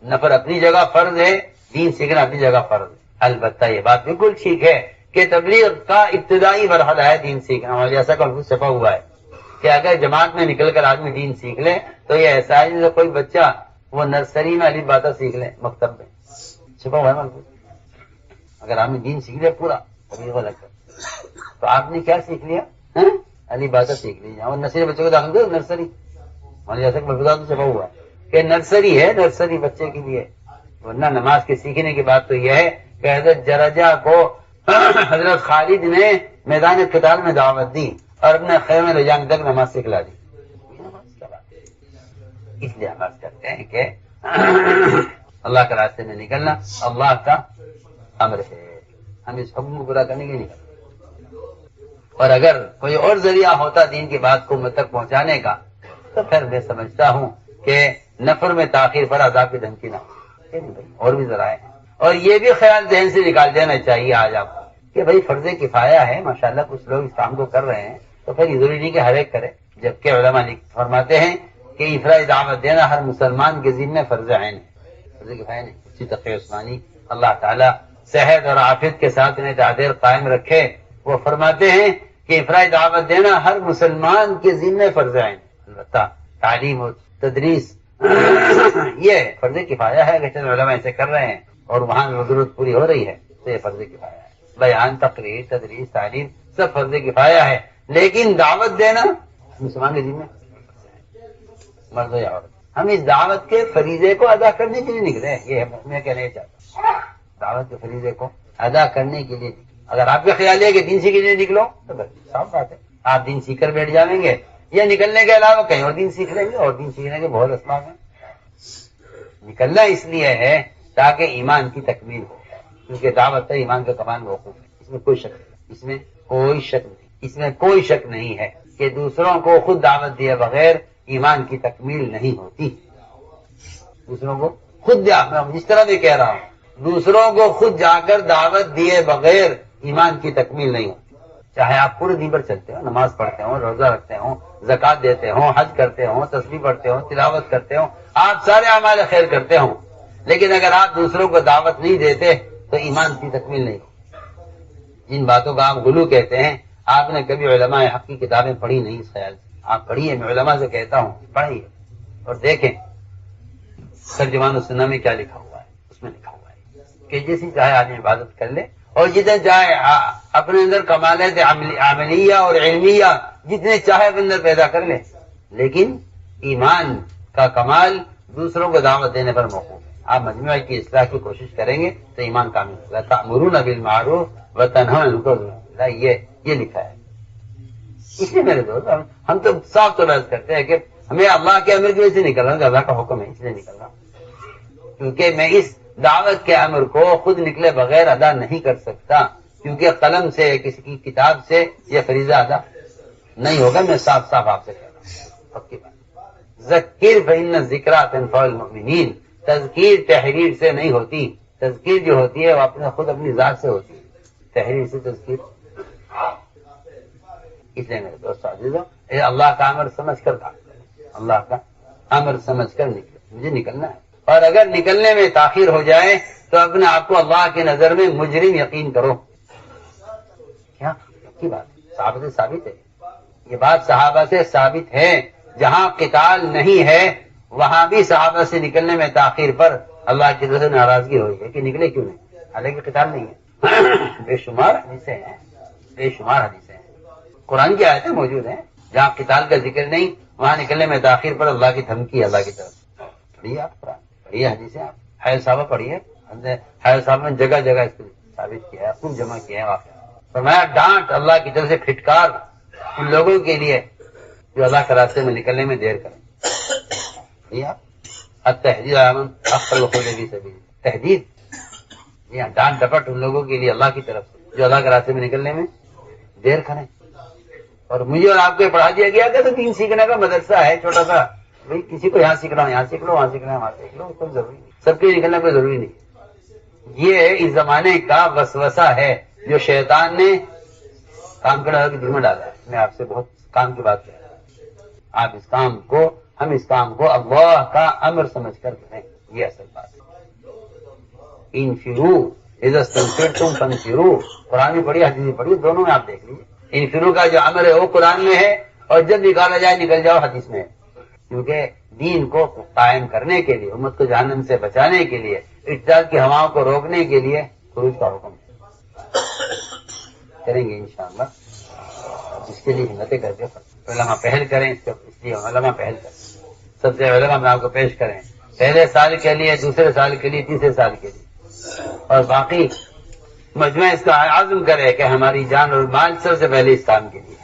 نفر اپنی جگہ فرض ہے، دین سیکھنا اپنی جگہ فرض ہے۔ البتہ یہ بات بالکل ٹھیک ہے کہ تبلیغ کا ابتدائی مرحلہ ہے دین سیکھنا، اور ایسا کل چھپا ہوا ہے کہ اگر جماعت میں نکل کر آدمی دین سیکھ لے تو یہ ایسا ہے جیسے کوئی بچہ وہ نرسری میں الف باتا سیکھ لے، مکتب میں چھپا ہوا ہے ملک۔ اگر آدمی دین سیکھ لے پورا تو آپ نے کیا سیکھ لیا؟ الف باتا سیکھ لی، اور نرسری بچے کو داخل کرو نرسری، ایسا چھپا ہوا ہے کہ نرسری ہے، نرسری بچے کے لیے، ورنہ نماز کے سیکھنے کی بات تو یہ ہے کہ حضرت جرجہ کو حضرت خالد نے میدان قتال میں دعوت دی اور اپنے خیمے میں لے جانے تک نماز سکھلا دی۔ اس لیے ہم عرض کرتے ہیں کہ اللہ کے راستے میں نکلنا اللہ کا امر ہے، ہم اس حکم کو پورا کرنے کے لیے نکلنا۔ اور اگر کوئی اور ذریعہ ہوتا دین کی بات کو مجھ تک پہنچانے کا تو پھر میں سمجھتا ہوں کہ نفر میں تاخیر پر عذاب کی دھمکی نہ ہو، اور بھی ذرائع ہیں۔ اور یہ بھی خیال ذہن سے نکال دینا چاہیے آج آپ کو کہ بھائی فرض کفایہ ہے، ماشاءاللہ کچھ لوگ اس کام کو کر رہے ہیں تو پھر یہ ضروری نہیں کہ ہر ایک کرے، جبکہ علماء فرماتے ہیں کہ افراط دعوت دینا ہر مسلمان کے ذمہ فرض عین ہے، فرض کفایہ نہیں۔ اسی تقی عثمانی اللہ تعالیٰ صحت اور عافیت کے ساتھ انہیں تعدیر قائم رکھے، وہ فرماتے ہیں کہ افراط دعوت دینا ہر مسلمان کے ذمہ فرض عین ہے۔ البتہ تعلیم و تدریس یہ فرض کفایہ ہے، اگر علماء ایسے کر رہے ہیں اور وہاں ضرورت پوری ہو رہی ہے تو یہ فرض کفایہ ہے۔ بیان، تقریر، تدریس، تعلیم سب فرض کفایہ ہے، لیکن دعوت دینا مسلمان کے ذمہ مرد یا عورت۔ ہم اس دعوت کے فریضے کو ادا کرنے کے لیے نکلے ہیں، یہ میں کہنا چاہتا ہوں، دعوت کے فریضے کو ادا کرنے کے لیے۔ اگر آپ کا خیال ہے کہ دین سیکھنے کے لیے نکلو تو بس صاف بات ہے، آپ دین سیکھ کر بیٹھ جائیں گے یا نکلنے کے علاوہ کہیں اور دین سیکھ لیں گے، اور دین سیکھنے کے بہت اسباب ہیں۔ نکلنا اس لیے ہے تاکہ ایمان کی تکمیل ہو، کیونکہ دعوت ہے ایمان کا کمال موقوف ہے، اس میں کوئی شک نہیں، اس میں کوئی شک نہیں، اس میں کوئی شک نہیں ہے کہ دوسروں کو خود دعوت دیے بغیر ایمان کی تکمیل نہیں ہوتی۔ دوسروں کو خود جس طرح میں کہہ رہا ہوں، دوسروں کو خود جا کر دعوت دیے بغیر ایمان کی تکمیل نہیں ہوتی۔ چاہے آپ پورے دن پر چلتے ہو، نماز پڑھتے ہو، روزہ رکھتے ہو، زکات دیتے ہو، حج کرتے ہو، تسبیح پڑھتے ہو، تلاوت کرتے ہو، آپ سارے اعمال خیر کرتے ہو، لیکن اگر آپ دوسروں کو دعوت نہیں دیتے تو ایمان کی تکمیل نہیں ہوتی۔ جن باتوں کا آپ غلو کہتے ہیں، آپ نے کبھی علماء حق کی کتابیں پڑھی نہیں، اس خیال سے آپ پڑھیے، میں علماء سے کہتا ہوں پڑھیے اور دیکھیں ترجمان السنہ میں کیا لکھا ہوا ہے۔ اس میں لکھا ہوا ہے کہ جیسی چاہے آدمی عبادت کر لے اور جتنے چاہے اپنے اندر کمالات عملیہ اور علمیہ جتنے چاہے اپنے اندر پیدا کر لے، لیکن ایمان کا کمال دوسروں کو دعوت دینے پر موقوف ہے۔ آپ مجموعہ کی اصلاح کی کوشش کریں گے تو ایمان کامل ہوگا۔ تأمرون بالمعروف وتنہون عن المنکر، یہ لکھا ہے۔ اس لیے میرے دوست ہم تو صاف طور پر کرتے ہیں کہ ہمیں اللہ کے امر کی وجہ سے نکل رہا ہوں، اللہ کا حکم ہے اس لیے نکل رہا ہوں، کیونکہ میں اس دعوت کے امر کو خود نکلے بغیر ادا نہیں کر سکتا، کیونکہ قلم سے کسی کی کتاب سے یہ فریضہ ادا نہیں ہوگا۔ میں صاف صاف آپ سے کہہ رہا ہوں، پکی بات۔ ذکر فإن الذکریٰ تنفع المؤمنین، تذکیر تحریر سے نہیں ہوتی، تذکیر جو ہوتی ہے وہ خود اپنی ذات سے ہوتی ہے، تحریر سے تذکیر۔ اس لیے میرے دوست عزیزوں، اللہ کا امر سمجھ کر کام کریں، اللہ کا امر سمجھ کر نکلے، مجھے نکلنا ہے، اور اگر نکلنے میں تاخیر ہو جائے تو اپنے آپ کو اللہ کی نظر میں مجرم یقین کرو۔ کیا کی بات صحابہ سے ثابت ہے، یہ بات صحابہ سے ثابت ہے۔ جہاں قتال نہیں ہے وہاں بھی صحابہ سے نکلنے میں تاخیر پر اللہ کی طرف سے ناراضگی ہوئی ہے کہ نکلے کیوں نہیں، حالانکہ قتال نہیں ہے۔ بے شمار حدیثیں ہیں، بے شمار حدیثیں ہیں، قرآن کی آیتیں موجود ہیں جہاں قتال کا ذکر نہیں، وہاں نکلنے میں تاخیر پر اللہ کی دھمکی، اللہ کی طرف۔ پڑھیے آپ قرآن، پڑھیے حدیثیں، آپ حیض صاحبہ پڑھیے، حیض صاحب نے جگہ جگہ اس کو ثابت کیا ہے، خوب جمع کیا ہے واقعہ۔ فرمایا ڈانٹ اللہ کی طرف سے پھٹکار ان لوگوں کے لیے جو اللہ کے راستے میں نکلنے میں دیر کریں۔ التحدید امن اخر وخلفی سبیل، تحدید، یہ ڈانٹ ڈپٹ ان لوگوں کے لیے اللہ کی طرف سے جو اللہ کے راستے میں نکلنے میں دیر کریں۔ اور مجھے اور آپ کو پڑھا دیا گیا کہ تو دین سیکھنے کا مدرسہ ہے چھوٹا سا، بھائی کسی کو یہاں سیکھنا یہاں سیکھ لو، وہاں سیکھنا وہاں سیکھ لو، کوئی ضروری نہیں، سب کے نکلنا کوئی ضروری نہیں۔ یہ اس زمانے کا وسوسہ ہے جو شیطان نے کام کرنے والے کے دل میں ڈالا ہے۔ میں آپ سے بہت کام کی بات کر رہا ہوں، آپ اس کام کو، ہم اس کام کو اللہ کا امر سمجھ کر کریں، یہ اصل بات ہے۔ انفرو اذا استنفرتم فانفروا، قرآن بھی پڑھی حدیث بھی پڑھی، دونوں میں آپ دیکھ لیجیے۔ انفرو کا جو امر ہے وہ قرآن میں ہے، اور جب نکالا جائے نکل جاؤ حدیث میں ہے، کیونکہ دین کو قائم کرنے کے لیے، امت کو جہنم سے بچانے کے لیے، ارتداد کی ہواؤں کو روکنے کے لیے خروج کا حکم ہے۔ کریں گے انشاءاللہ، اس کے لیے ہمتیں کر کے علماء پہل کریں، اس لیے علماء پہل کریں، سب سے علماء میں آپ کو پیش کریں، پہلے سال کے لیے، دوسرے سال کے لیے، تیسرے سال کے لیے، اور باقی مجمع اس کا عزم کرے کہ ہماری جان اور مال سب سے پہلے اس کام کے لیے